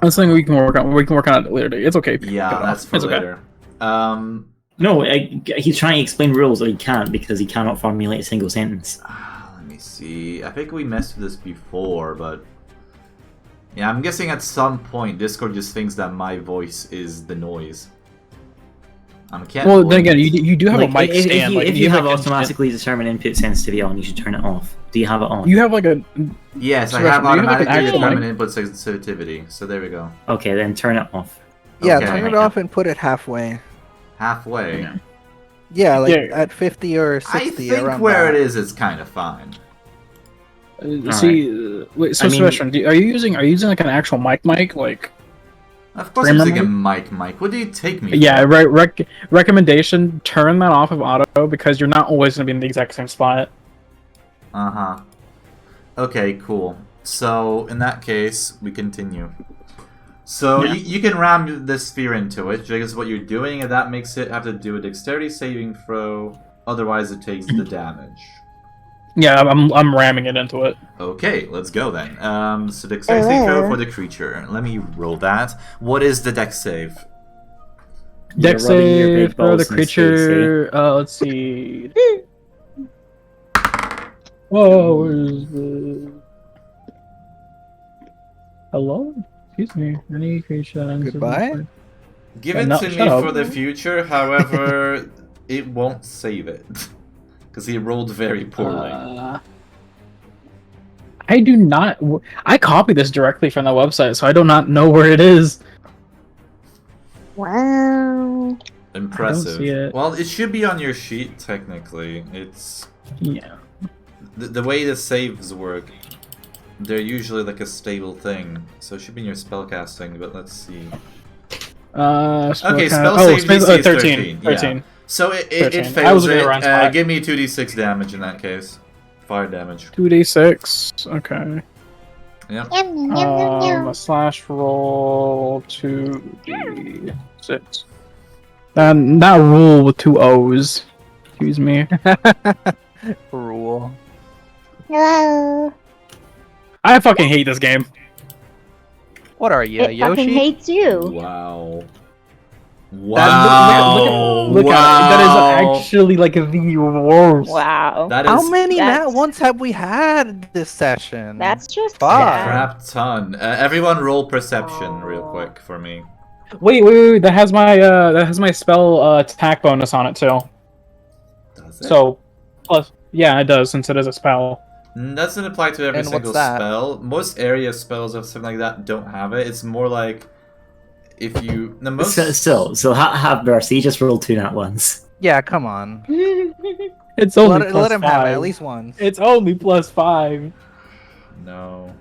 that's something we can work on. We can work on it later. It's okay. Yeah, Cut it that's off. for It's okay. later. No, he's trying to explain rules, but he can't because he cannot formulate a single sentence. Let me see. I think we messed with this before, but yeah, I'm guessing at some point Discord just thinks that my voice is the noise. Can't Well, avoid then again, it. you do have Like, a mic if stand. you, like, if you have like, automatically determined input sensitivity on, you should turn it off. Do you have it on? you have like a Yes, I Sebastian, have do you have, like, an automatically actual determined mic? input sensitivity. So there we go. Okay, then turn it off. Yeah, Okay. turn it off and put it halfway. Halfway. Yeah. Yeah, like Yeah. at 50 or 60. I think around where that. it is, it's kind of fine. see. Wait, so I mean- Sebastian, are you using like an actual mic? Like Of course, I'm Remember? using a mic. What do you take me? yeah, for? right. Recommendation: turn that off of auto because you're not always gonna be in the exact same spot. Okay, cool. So in that case, we continue. So Yeah. you can ram this sphere into it, which is what you're doing, and that makes it have to do a dexterity saving throw. Otherwise, it takes the damage. Yeah, I'm ramming it into it. Okay, let's go then. So dexterity saving throw for the creature. Let me roll that. What is the dex save? Dex rubbing your save big for the balls in his face, eh? creature. Let's see. Whoa, where's the... Hello? Excuse me. Any creature that ends with Goodbye? a- Give Yeah, it no, to me shut up. for the future, however, it won't save it. Because he rolled very poorly. I do not... I copied this directly from the website, so I do not know where it is. Wow. Impressive. see it. Well, it should be on your sheet, technically. It's... Yeah. The way the saves work, they're usually like a stable thing. So it should be in your spellcasting, but let's see. Okay, spell save DC is 13. 13. Yeah. So it 13. I fails was looking it. at the wrong spot. Give me 2d6 damage in that case. Fire damage. 2d6. Okay. Yep. A slash roll 2d6. That rule with 2 O's. Excuse me. Rule. Hello. I fucking hate this game. What are you, It fucking Yoshi? hates you. Wow. Look at it. That is actually like the worst. Wow. That is How many That's- nat ones have we had this session? That's just Fuck. bad. crap ton. Everyone roll perception real quick for me. Wait. That has my spell attack bonus on it too. Does it? So, plus, yeah, it does since it is a spell. Doesn't apply to every And single what's that? spell. Most area spells or something like that don't have it. It's more like if you the most So have mercy. He just rolled 2 nat ones. Yeah, come on. It's only Let plus him 5. have it at least once. It's only plus 5. No,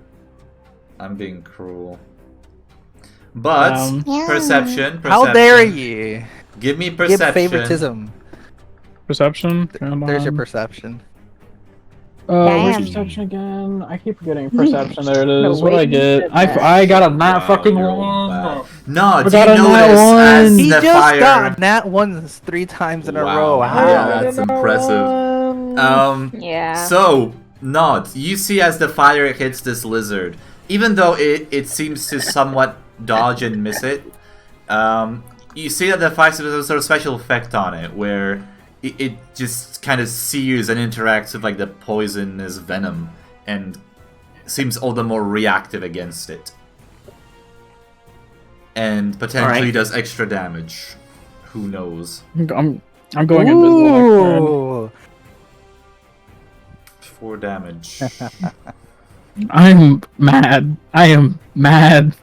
I'm being cruel. But Yeah. perception. How dare you? Give me Give perception. favoritism. Perception. Come There's your on. perception. Where's Damn. perception again? I keep forgetting perception. There it No is. What way I you get? said that. I got a nat Wow, fucking you're all one. bad. No, I do you got a nat notice as one. He the just fire? got nat ones 3 times in a Wow. row. How? Yeah, that's impressive. Yeah. So, Nod, you see as the fire hits this lizard, even though it seems to somewhat dodge and miss it, you see that the fire has a sort of special effect on it, where it just kind of sears and interacts with like the poisonous venom, and seems all the more reactive against it. And potentially Alright. does extra damage. Who knows? I'm going invisible. Ooh. 4 damage. I'm mad. I am mad.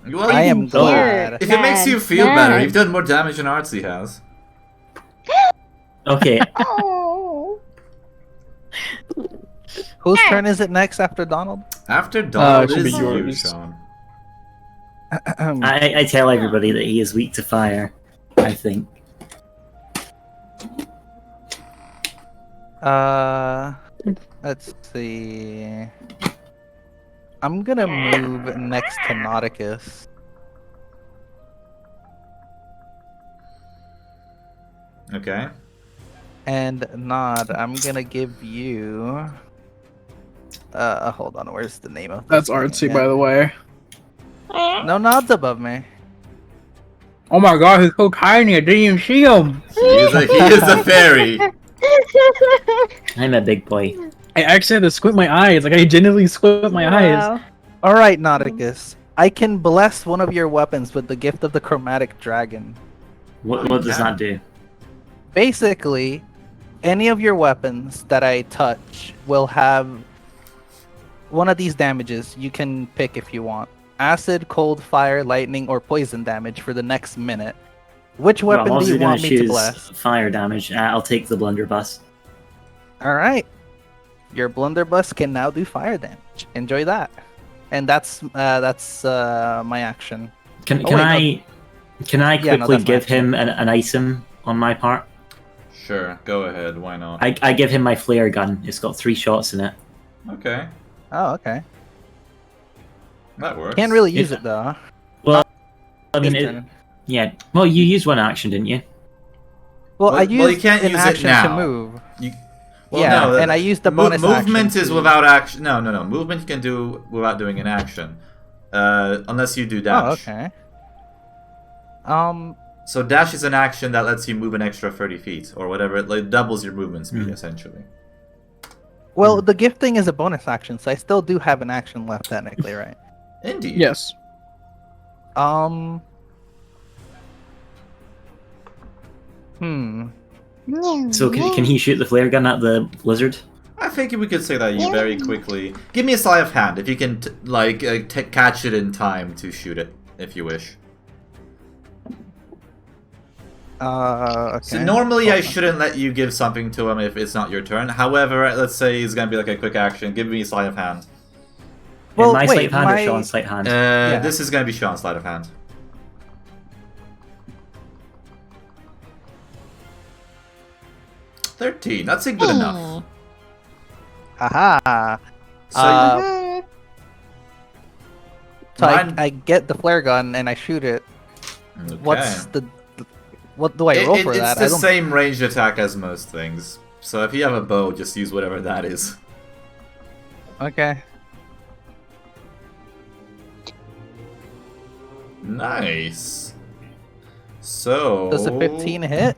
Well, I you am can- glad. If it makes you feel better, you've done more damage than Artsy has. Okay, Oh. Whose turn is it next after Donald? After Donald it should is be you, yours. Sean. I tell everybody that he is weak to fire. I think. Let's see. I'm gonna move next to Nauticus. Okay. And Nod, I'm gonna give you. Hold on. Where's the name of? That's artsy, by the way. No, Nod's above me. Oh my god, he's so tiny. I didn't even see him. He is a fairy. I'm a big boy. I actually had to squint my eyes. Like I genuinely squint my eyes. Wow. All right, Nauticus. I can bless one of your weapons with the gift of the chromatic dragon. What does that do? Basically, any of your weapons that I touch will have one of these damages. You can pick if you want: acid, cold, fire, lightning, or poison damage for the next minute. Which weapon Well, do you gonna want me to choose bless? fire damage. I'll take the blunderbuss. All right, your blunderbuss can now do fire damage. Enjoy that. And that's my action. Can Oh, wait, I Yeah, no, quickly that's give my him an item on my part? Sure, go ahead. Why not? I give him my flare gun. It's got 3 shots in it. Okay, Oh, okay. that works. Can't really use it though. I mean, His it, turn. yeah. Well, you used 1 action, didn't you? Well, I Well, used you can't an use it action now. to move. You, Yeah, no, and I used the bonus movement action is to- without action. No. Movement you can do without doing an action, unless you do dash. Oh, okay. So dash is an action that lets you move an extra 30 feet, or whatever. It like, doubles your movement speed, essentially. Well, the gifting is a bonus action, so I still do have an action left, technically, right? Indeed. Yes. Hmm. So can he shoot the flare gun at the lizard? I think we could say that you very quickly. Give me a sleight of hand if you can, catch it in time to shoot it, if you wish. Okay. So normally I shouldn't let you give something to him if it's not your turn. However, let's say it's gonna be like a quick action. Give me a sleight of hand. Well, my wait, sleight of hand my- or Sean's sleight of hand? This is gonna be Sean's sleight of hand. $13. That's a good enough. Aha. So So Mine- I get the flare gun and I shoot it. okay. What's the what do I roll for that? It's the same range attack as most things. So if you have a bow, just use whatever that is. Okay. Nice. So Does a 15 hit?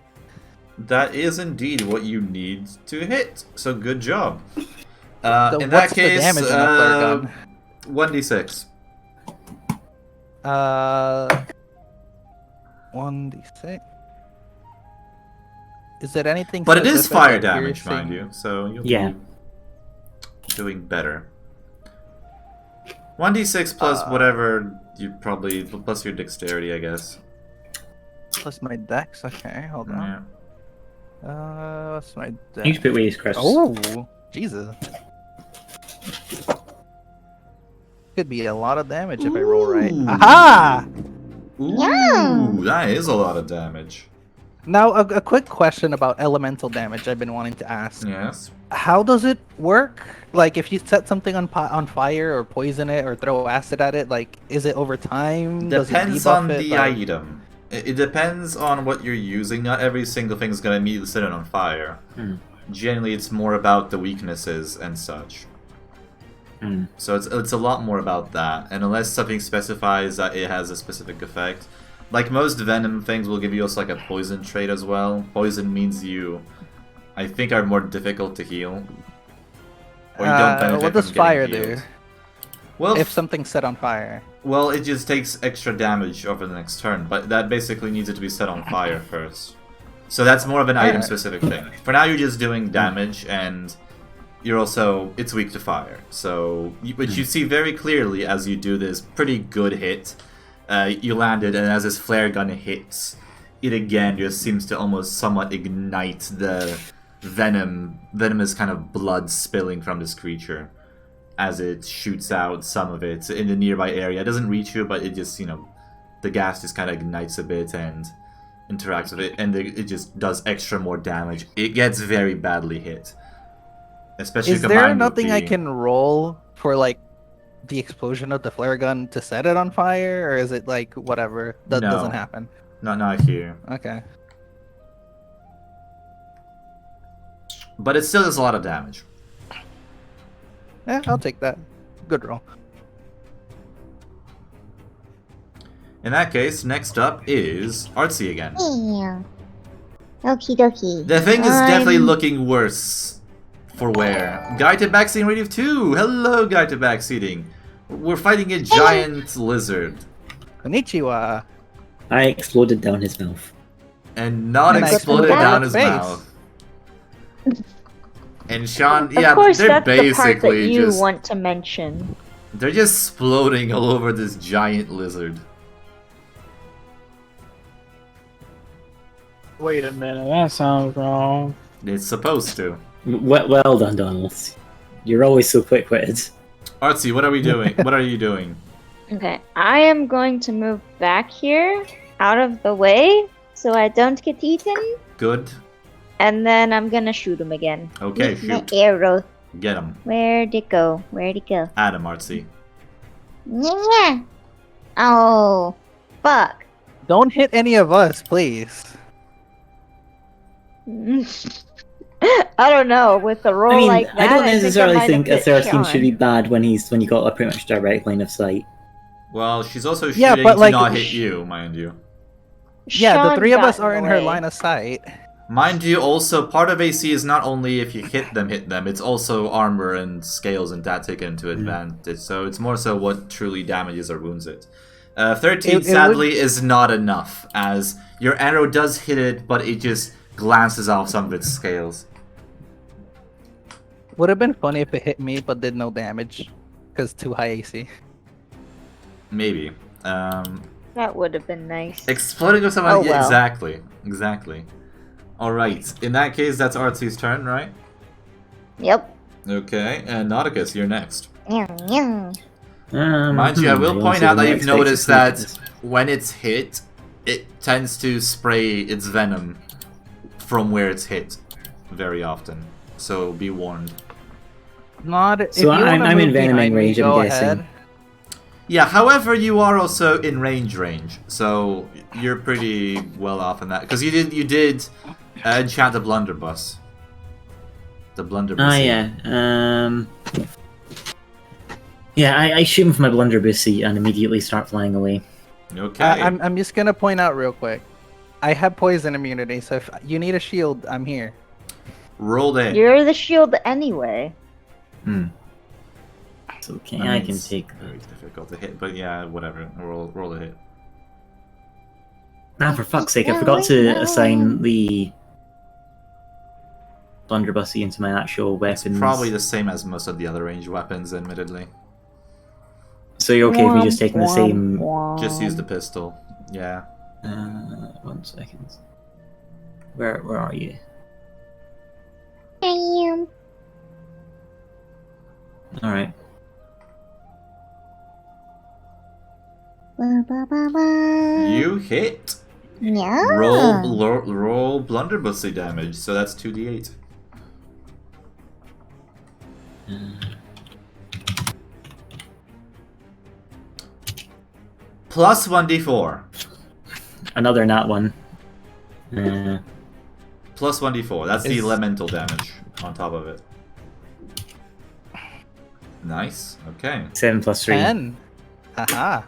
That is indeed what you need to hit. So good job. So In that what's the case, damage on the flare gun? 1d6. 1d6. Is it anything? But it is specific fire that you're damage, mind saying? you. So you'll Yeah. be doing better. 1d6 plus whatever you probably plus your dexterity, I guess. Plus my dex. Okay, hold on. Yeah. What's my dex? You should put waste crisps. Oh, Jesus. Could be a lot of damage if I roll right. Ooh. Aha! Ooh, that is a lot of damage. Now, a quick question about elemental damage I've been wanting to ask. Yes. How does it work? Like, if you set something on fire or poison it or throw acid at it, like, is it over time? Does it Depends debuff on it? the Like- item. It depends on what you're using. Not every single thing is going to immediately set it on fire. Generally, it's more about the weaknesses and such. So it's a lot more about that. And unless something specifies that it has a specific effect, like most venom things will give you also like a poison trait as well. Poison means you, I think, are more difficult to heal. Or you don't benefit what does from fire getting do? healed. Well, If something's set on fire. well, it just takes extra damage over the next turn, but that basically needs it to be set on fire first. So that's more of an item-specific thing. For now, you're just doing damage, and you're also... it's weak to fire. So, which you see very clearly as you do this pretty good hit. You land it, and as this flare gun hits, it again just seems to almost somewhat ignite the venomous kind of blood spilling from this creature. As it shoots out some of it in the nearby area. It doesn't reach you, but it just, the gas just kind of ignites a bit and interacts with it, and it just does extra more damage. It gets very badly hit. Especially Is there combined with nothing I the- can roll for, like, the explosion of the flare gun to set it on fire? Or is it, like, whatever? That No. doesn't happen? Not here. Okay. But it still does a lot of damage. Yeah, I'll take that. Good roll. In that case, next up is Artsy again. Yeah. Okie dokie. The thing is definitely looking worse for wear. Guide to backseating radius 2! Hello, Guide to backseating. We're fighting a giant lizard. Konnichiwa. I exploded down his mouth. And not And I exploded exploded down his his face. mouth. And Sean, Of yeah, course, they're that's the part that basically you just... want to mention. they're just exploding all over this giant lizard. Wait a minute, that sounds wrong. It's supposed to. Well done, Donald. You're always so quick-witted. Artsy, what are we doing? What are you doing? Okay, I am going to move back here, out of the way, so I don't get eaten. Good. And then I'm gonna shoot him again. Okay, With my shoot. arrow. Get him. Where'd it go? Where'd it go? Adam, Artsy. Yeah. Oh, fuck. Don't hit any of us, please. I don't know. With a roll I mean, like that, I don't think necessarily might think a have hit 13 should be Sean. bad when you got a pretty much direct line of sight. Well, she's also Yeah, shooting but, to like, not hit you, mind you. Yeah, the Sean three of got us are in her way. line of sight. Mind you, also, part of AC is not only if you hit them, it's also armor and scales and that taken into advantage, so it's more so what truly damages or wounds it. 13, It sadly, is not enough, as your arrow does hit it, but it just glances off some of its scales. Would have been funny if it hit me but did no damage, because too high AC. Maybe. That would have been nice. Exploding with someone, Oh, yeah, well. exactly. Alright, in that case, that's Artsy's turn, right? Yep. Okay, and Nauticus, you're next. Yeah. Mind you, I will point honestly out that didn't you've expect noticed to see that this. when it's hit, it tends to spray its venom from where it's hit very often. So be warned. Not if So you wanna I'm move in venoming behind me, range, I'm go guessing. ahead. Yeah, however, you are also in range, so you're pretty well off in that because you did enchant the blunderbuss. The blunderbuss. Ah, yeah. Yeah, I shoot him with my blunderbussy and immediately start flying away. Okay. I'm just gonna point out real quick. I have poison immunity, so if you need a shield, I'm here. Roll it. You're the shield anyway. It's okay, I I mean, can it's take very that. difficult to hit, but yeah, whatever. Roll a hit. Ah, for fuck's sake, I forgot to assign the blunderbussy into my actual It's weapons. probably the same as most of the other ranged weapons, admittedly. So you're okay with me just taking the same... Just use the pistol. Yeah. 1 second. Where are you? Damn. Alright. You hit. Yeah. Roll blunderbussy damage, so that's 2d8. Plus 1d4. Another nat one. Plus 1d4. That's the Is- elemental damage on top of it. Nice. Okay. 7 plus 3. 10. Haha.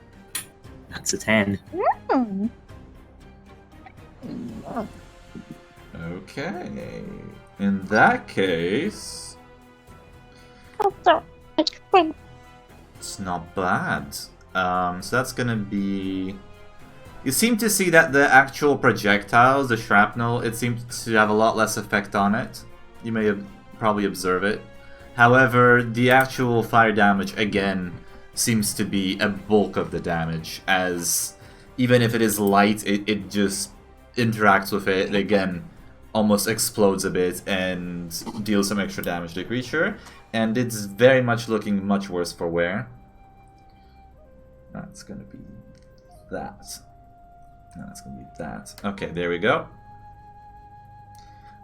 That's a 10. Hmm. Okay. In that case, it's not bad. So that's gonna be... You seem to see that the actual projectiles, the shrapnel, it seems to have a lot less effect on it. You may probably observe it. However, the actual fire damage, again, seems to be a bulk of the damage, as even if it is light, it just interacts with it, again, almost explodes a bit and deals some extra damage to the creature, and it's very much looking much worse for wear. That's gonna be that. That's gonna be that. Okay, there we go.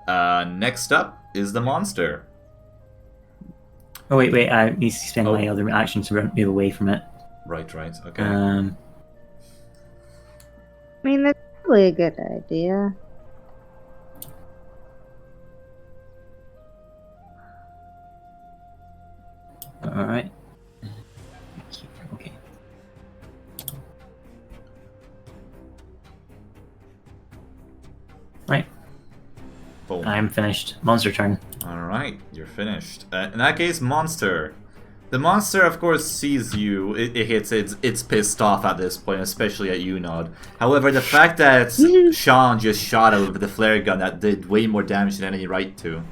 Next up is the monster. Oh wait, I need to spend my other action to move away from it. Right, okay. I mean, that's probably a good idea. Alright. Okay. Right, Boom. I'm finished. Monster turn. Alright, you're finished. In that case, monster. The monster, of course, sees you. It hits. It's pissed off at this point, especially at you, Nod. However, the fact that Sean just shot it with the flare gun that did way more damage than any right to.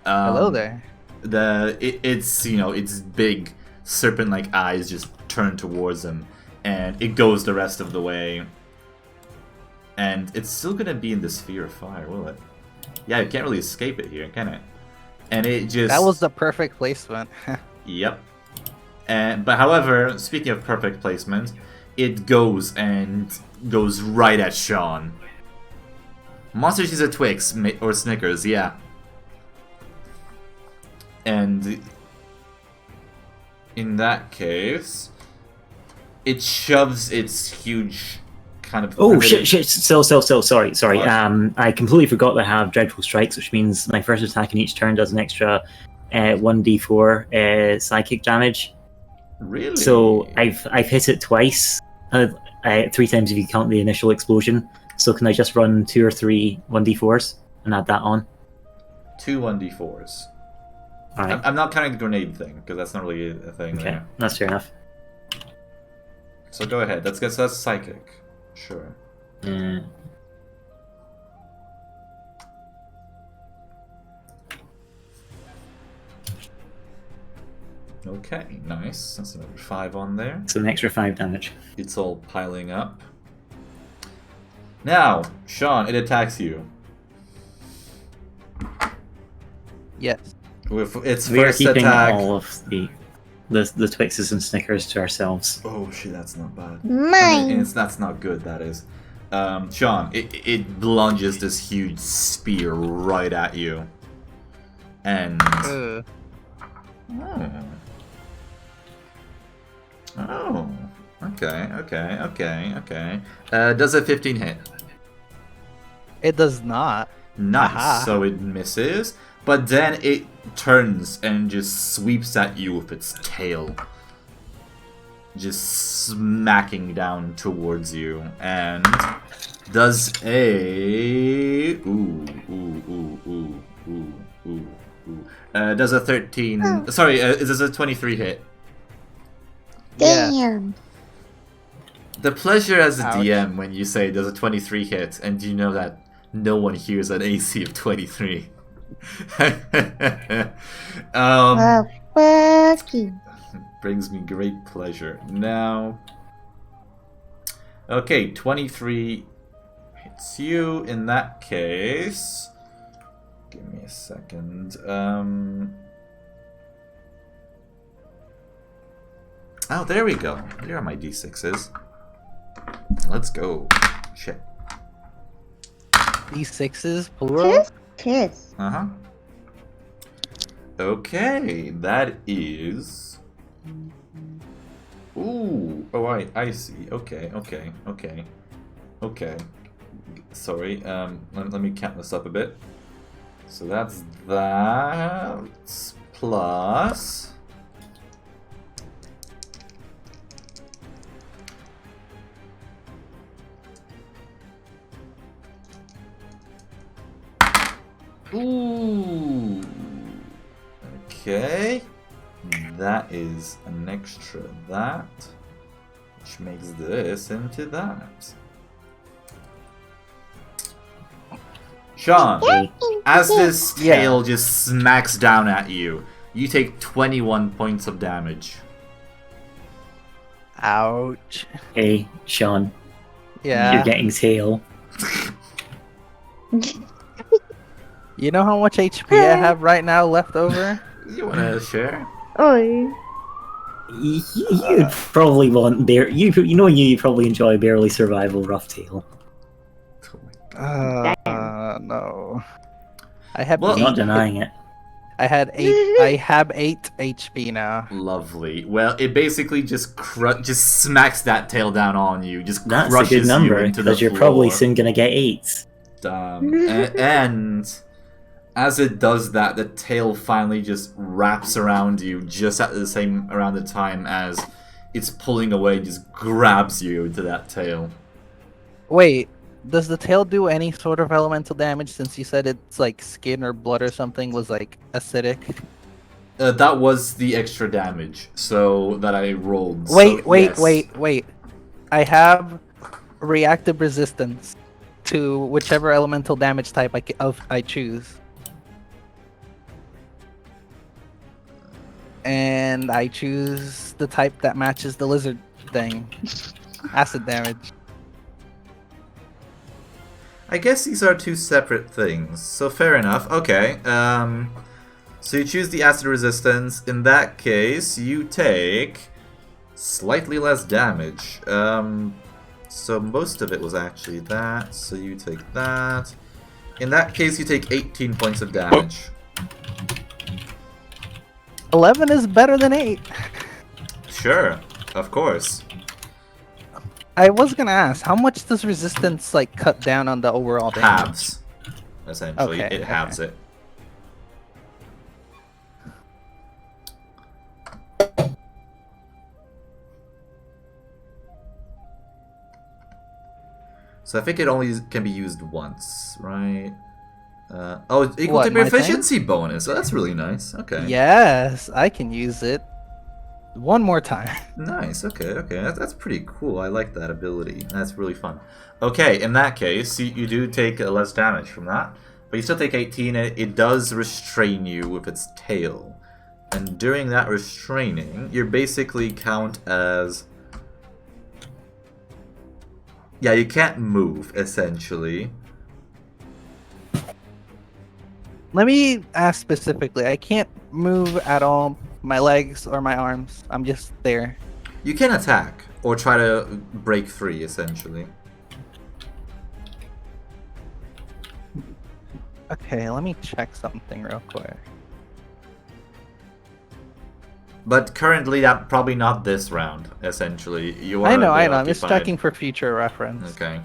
Hello there. It's its big serpent-like eyes just turn towards him, and it goes the rest of the way. And it's still gonna be in the sphere of fire, will it? Yeah, you can't really escape it here, can it? And it just... That was the perfect placement. Yep. But however, speaking of perfect placement, it goes right at Sean. Monster sees a Twix or Snickers, yeah. And in that case, it shoves its huge kind of... Oh shit! Still, sorry. What? I completely forgot that I have Dreadful Strikes, which means my first attack in each turn does an extra 1d4 psychic damage. Really? So I've hit it twice, 3 times if you count the initial explosion. So can I just run 2 or 3 1d4s and add that on? 2 1d4s. Alright. I'm not counting the grenade thing, because that's not really a thing Okay, there. that's fair enough. So go ahead. That's psychic. Sure. Okay, nice. That's another 5 on there. So an extra 5 damage. It's all piling up. Now, Sean, it attacks you. Yes. With its We are first keeping attack. all of the Twixes and Snickers to ourselves. Oh shit, that's not bad. Mine. That's not good, that is. Sean, it lunges this huge spear right at you. And... Ugh. Oh. Okay. Does a 15 hit? It does not. Nice. Aha. So it misses, but then it turns and just sweeps at you with its tail. Just smacking down towards you, and does a does a 13. Oh. Sorry, does a 23 hit? Yeah. Damn. The pleasure as a Ouch. DM when you say does a 23 hit, and you know that no one hears an AC of 23. Well, fuck you. Brings me great pleasure. Now, okay, 23 hits you. In that case, give me a second. Oh, there we go. Here are my d6s. Let's go. Shit. D6s, plural. Kiss. Uh-huh. Okay, that is... Ooh, oh, I see. Okay. Sorry, let me count this up a bit. So that's that, plus... Ooh. Okay. That is an extra that, which makes this into that. Sean, as this tail just smacks down at you, you take 21 points of damage. Ouch. Hey, Sean, Yeah. you're getting tail. You know how much HP I have right now left over? You wanna share? Oi. You'd probably want you probably enjoy barely survival rough tail. No. I have Well, I'm not eight. denying it. I have 8 HP now. Lovely. Well, it basically just smacks that tail down on you, just That's a crushes good you number into the because you're floor. probably soon gonna get 8s. And as it does that, the tail finally just wraps around you just at around the time as it's pulling away, just grabs you into that tail. Wait, does the tail do any sort of elemental damage since you said it's like skin or blood or something was like acidic? That was the extra damage, so that I rolled. Wait. So, yes. I have reactive resistance to whichever elemental damage type I choose. And I choose the type that matches the lizard thing. Acid damage. I guess these are two separate things, so fair enough. Okay, so you choose the acid resistance. In that case, you take slightly less damage. So most of it was actually that, so you take that. In that case, you take 18 points of damage. 11 is better than 8. Sure, of course. I was gonna ask, how much does resistance like cut down on the overall damage? Halves, essentially. Okay, It halves it. So So I think it only can be used once, right? Oh, it's equal What, to your my thing? efficiency bonus. So that's really nice. Okay. Yes, I can use it one more time. Nice. Okay. Okay. That's pretty cool. I like that ability. That's really fun. Okay. In that case, you do take less damage from that, but you still take 18. It does restrain you with its tail, and during that restraining, you're basically count as. Yeah, you can't move essentially. Let me ask specifically. I can't move at all, my legs or my arms. I'm just there. You can attack or try to break free essentially. Okay, let me check something real quick. But currently, that probably not this round. Essentially, you are. I know. a bit I'm just occupied. checking for future reference. Okay.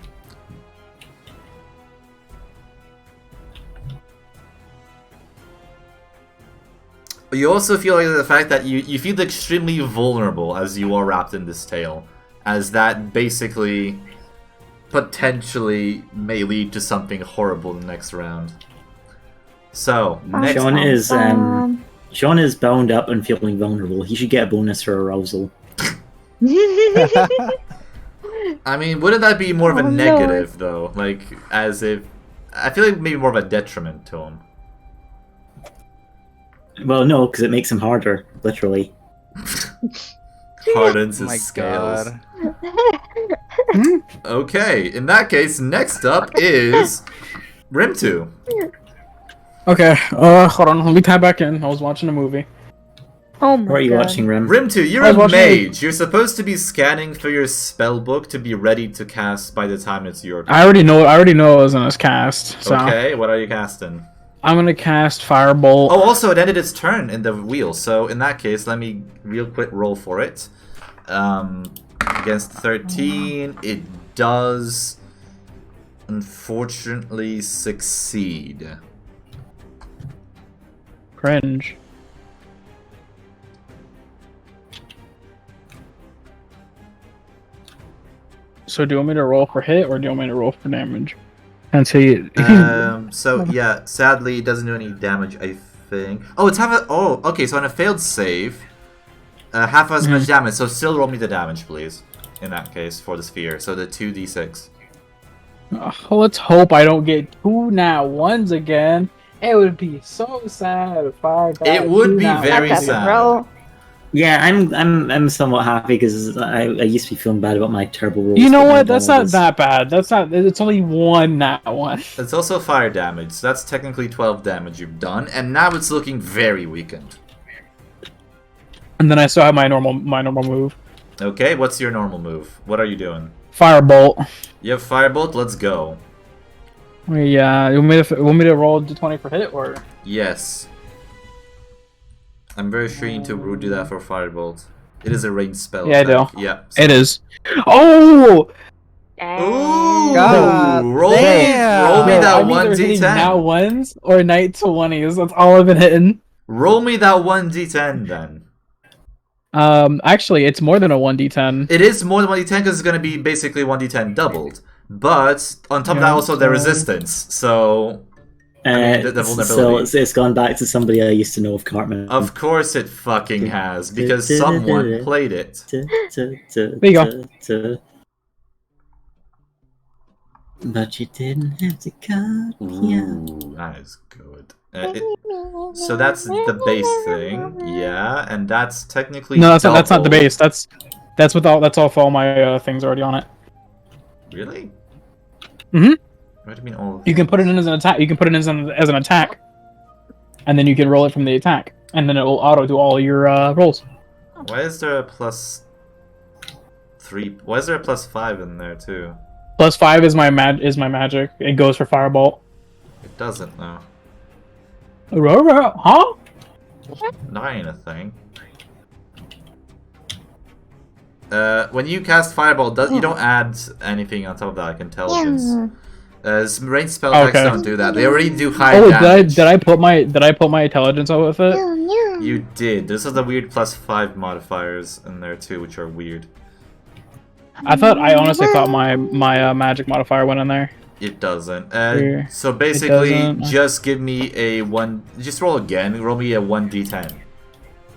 You also feel like the fact that you feel extremely vulnerable as you are wrapped in this tail, as that basically potentially may lead to something horrible in the next round. So next, Sean is bound up and feeling vulnerable. He should get a bonus for arousal. I mean, wouldn't that be more of a Oh, negative though? Like, as if I feel like maybe more of a detriment to him. Well, no, because it makes him harder, literally. Hardens Oh his my scales. god. Okay, in that case, next up is Rimtu. Okay, hold on, let me tap back in. I was watching a movie. Oh my What are you god. watching, Rim? Rimtu, you're I a was watching mage. You're supposed to be scanning through your spell book to be ready to cast by the time it's your turn. I already know it was in this cast, so Okay, what are you casting? I'm gonna cast Firebolt. Oh, also, it ended its turn in the wheel, so in that case, let me real quick roll for it. Against 13, it does unfortunately succeed. Cringe. So do you want me to roll for hit or do you want me to roll for damage? And see. So yeah, sadly, it doesn't do any damage, I think. Oh, it's half a. Oh, okay, so on a failed save, half as much damage, so still roll me the damage, please. In that case, for the sphere. So the 2d6. Let's hope I don't get 2 nat 1s again. It would be so sad if I got It would 2 be nat very 1s That's a sad. roll. Yeah, I'm somewhat happy because I used to be feeling bad about my terrible rolls. You know but what? That's now not that bad. That's not. It's only 1 nat 1. It's also fire damage, so that's technically 12 damage you've done, and now it's looking very weakened. And then I still have my normal move. Okay, what's your normal move? What are you doing? Firebolt. You have Firebolt, let's go. Yeah, you want me to roll d20 for hit or? Yes. I'm very sure you need to do that for Firebolt. It is a ranged spell. Yeah, I attack. do. Yeah. It is. Oh! Ooh! God roll damn. me that I'm either hitting nat 1d10. 1s or night 20s. That's all I've been hitting. Roll me that 1d10 then. Actually, it's more than a 1d10. It is more than 1d10 because it's going to be basically 1d10 doubled. But on top of that, Yeah, also the so- resistance. So mean, the so vulnerability. it's gone back to somebody I used to know of Cartman. of course it fucking has because someone played it. There you go. But you didn't have to cut me out. Ooh, that is good. So that's the base thing, yeah, and that's technically No, that's not the double. base. That's all for all my things already on it. Really? Mhm. What do you mean all? You can put it in as an attack. You can put it in as an attack, and then you can roll it from the attack, and then it will auto do all your rolls. Why is there a +3? Why is there a +5 in there too? +5 is my magic. It goes for Firebolt. It doesn't though. Huh? Not anything. When you cast Fireball, you don't add anything on top of that, like intelligence. Ranged spell attacks Okay. don't do that. They already do high Oh, damage. did I put my intelligence out with it? You did. This is the weird +5 modifiers in there too, which are weird. I honestly thought my magic modifier went in there. It doesn't. Here. So basically, doesn't. just give me a 1. Just roll again. Roll me a 1d10.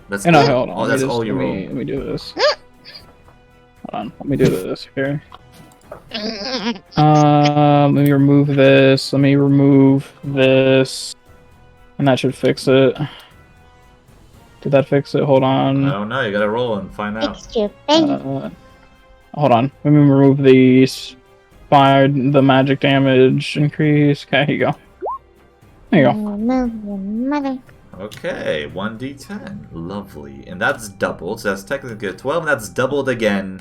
That's And all. hold on. That's all you roll. Let me do this. Hold on. Let me do this here. Let me remove this. Let me remove this. And that should fix it. Did that fix it? Hold I on. don't know. You gotta roll and find out. Extra thing. Hold on. Let me remove the magic damage increase. Okay, here you go. There you go. Mother. Okay, 1d10. Lovely. And that's doubled. So that's technically a 12. And that's doubled again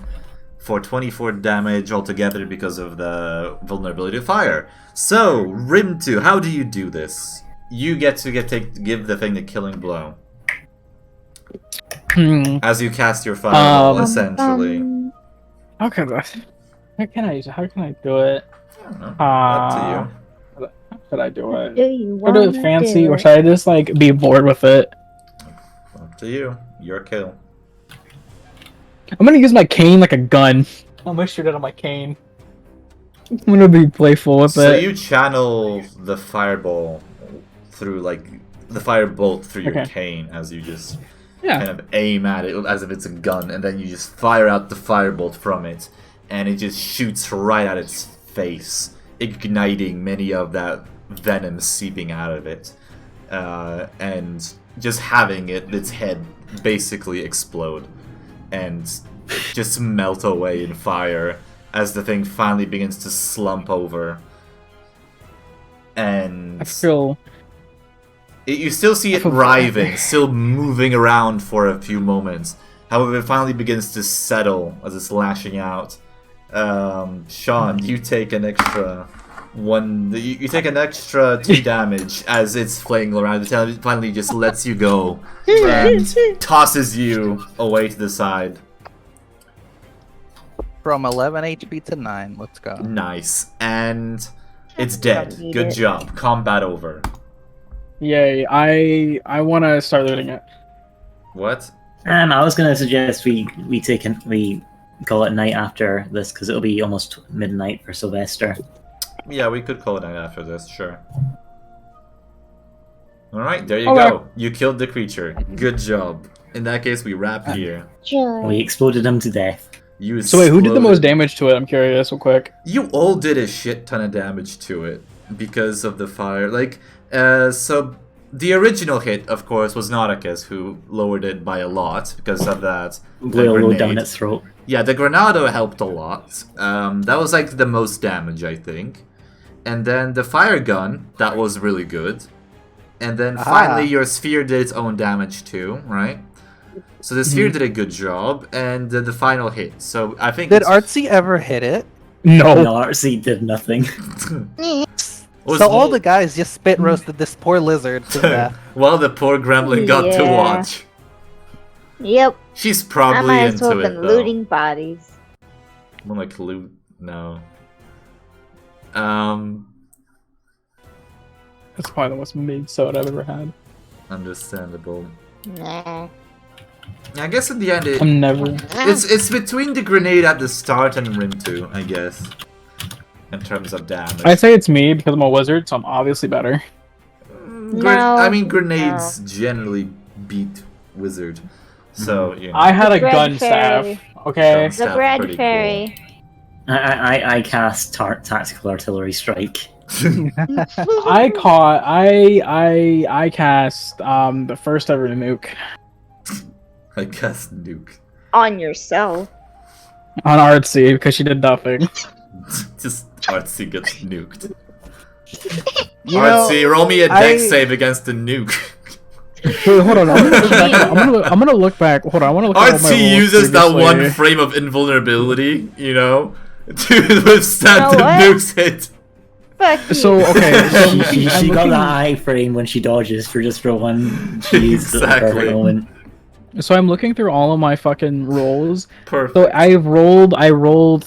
for 24 damage altogether because of the vulnerability to fire. So, Rim2, how do you do this? You get to give the thing the killing blow. As you cast your fireball, essentially. How can I do it? I don't know. Up to you. How should I do it? Do you Should I do want it fancy, or it? should I just like be bored with it? Up to you. Your kill. I'm gonna use my cane like a gun. I'm gonna shoot it on my cane. I'm gonna be playful with So it. you channel the fireball through, like, the firebolt through your cane as you just kind of aim at it as if it's a gun, and then you just fire out the firebolt from it, and it just shoots right at its face, igniting many of that venom seeping out of it, and just having its head basically explode and just melt away in fire as the thing finally begins to slump over. And I feel you still see it writhing, still moving around for a few moments. However, it finally begins to settle as it's lashing out. Sean, you take an extra 1. You take an extra 2 damage as it's flailing around. It finally just lets you go and tosses you away to the side. From 11 HP to 9. Let's go. Nice, and it's dead. Good job. Combat over. yay! I want to start looting it. What? I was gonna suggest we call it night after this because it'll be almost midnight for Sylvester. Yeah, we could call it night after this, sure. Alright, there you go. You killed the creature. Good job. In that case, we wrap here. We exploded him to death. So wait, who did the most damage to it? I'm curious, real quick. You all did a shit ton of damage to it because of the fire. Like, so the original hit, of course, was Nauticus, who lowered it by a lot because of that. Blow down its throat. Yeah, the Granado helped a lot. That was like the most damage, I think. And then the fire gun, that was really good. And then finally your sphere did its own damage too, right? So the sphere did a good job, and the final hit. So I think Did Artsy ever hit it? No. No, RC did nothing. So all the guys just spit roasted this poor lizard to death. Well, the poor gremlin got to Yeah. watch. Yep. She's I probably might as well into have it been though. looting bodies. More like loot. No. That's probably the most made soda I've ever had. Understandable. Nah. I guess in the end, I'm never. it's between the grenade at the start and Rim 2, I guess. In terms of damage. I say it's me because I'm a wizard, so I'm obviously better. I mean, grenades generally beat wizard. So, you know. I had a bread gun fairy. staff. Okay. Gun The staff, bread pretty fairy. I cast tactical artillery strike. I cast the first ever nuke I guess nuke. On yourself. on Artsy because she did nothing. Just Artsy gets nuked. You know, Artsy, roll me a dex I- save against the nuke. Wait, hold on. I'm gonna look back. Hold on. I want to look at all my Artsy rolls uses that previously. one frame of invulnerability, you know, to withstand You know the what? nuke's hit. Fuck you. So okay. So She I'm got looking- that iframe when she dodges for just for one. She used it at the Exactly. perfect moment. So I'm looking through all of my fucking rolls. Perfect. So I rolled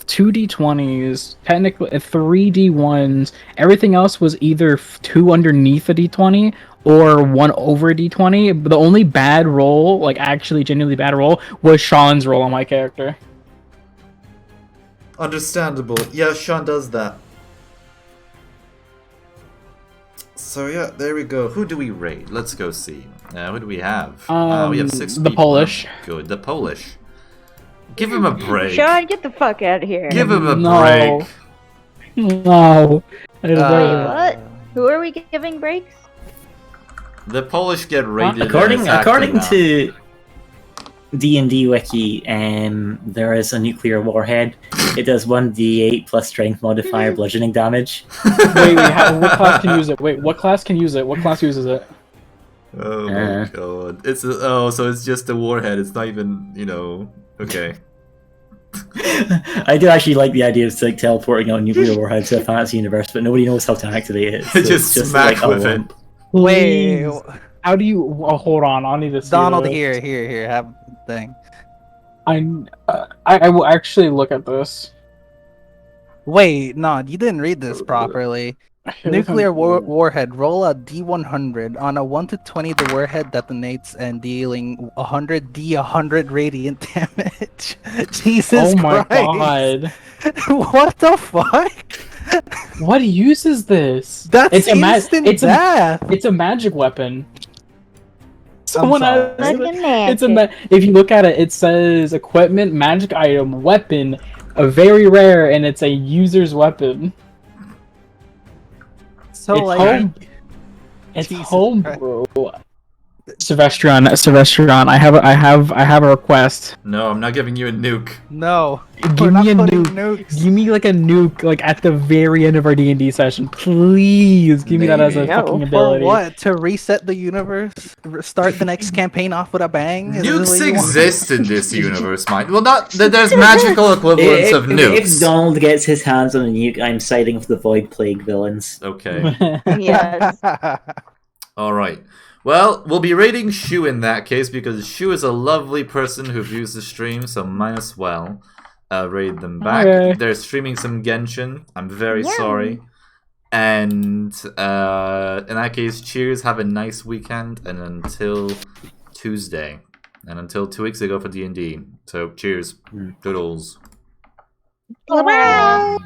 2 d20s, technically 3 d1s. Everything else was either 2 underneath a d20 or 1 over a d20. But the only bad roll, like actually genuinely bad roll, was Sean's roll on my character. Understandable. Yeah, Sean does that. So yeah, there we go. Who do we raid? Let's go see. Who do we have? We have 6 The people. Polish. Good, the Polish. Give him a break. Sean, get the fuck out of here. Give him a No. break. No. Wait, what? Who are we giving breaks? The Polish get raided. According now. to D&D Wiki, there is a nuclear warhead. It does 1d8 plus strength modifier bludgeoning damage. Wait, what class can use it? Wait, what class can use it? What class uses it? Oh my god. So it's just a warhead. It's not even, okay. I do actually like the idea of like teleporting out a nuclear warhead to a fantasy universe, but nobody knows how to activate it. So Just it's smack like, with it. Wait, Please. How do you? Oh, hold on, I need to see Donald, this. here, have the thing. I will actually look at this. Wait, no, you didn't read this properly. Nuclear warhead. Roll a D100. On a 1 to 20, the warhead detonates and dealing 100 radiant damage. Jesus Oh my Christ. god! What the fuck? What uses this? That's It's instant death. It's a magic weapon. I'm sorry. Fucking magic. If you look at it, it says equipment, magic item, weapon, a very rare, and it's a user's weapon. So It's like, home. It's Jesus homebrew. Sylvestrion, I have a request. No, I'm not giving you a nuke. no. Give We're not me a putting nuke. nukes. Give me like a nuke, like at the very end of our D&D session, please. Give me that as a Maybe. fucking No, ability. For what? To reset the universe? Start the next campaign off with a bang? Is this Nukes what you want? exist in this universe, Mike. Well, there's magical equivalents of If nukes. Donald gets his hands on a nuke, I'm siding with the Void Plague villains. Okay. Yes. Alright. Well, we'll be raiding Shu in that case because Shu is a lovely person who views the stream, so might as well raid them back. Okay. They're streaming some Genshin. I'm very Yum. sorry. And in that case, cheers, have a nice weekend, and until Tuesday. And until 2 weeks ago for D&D. So cheers. Doodles. Bye.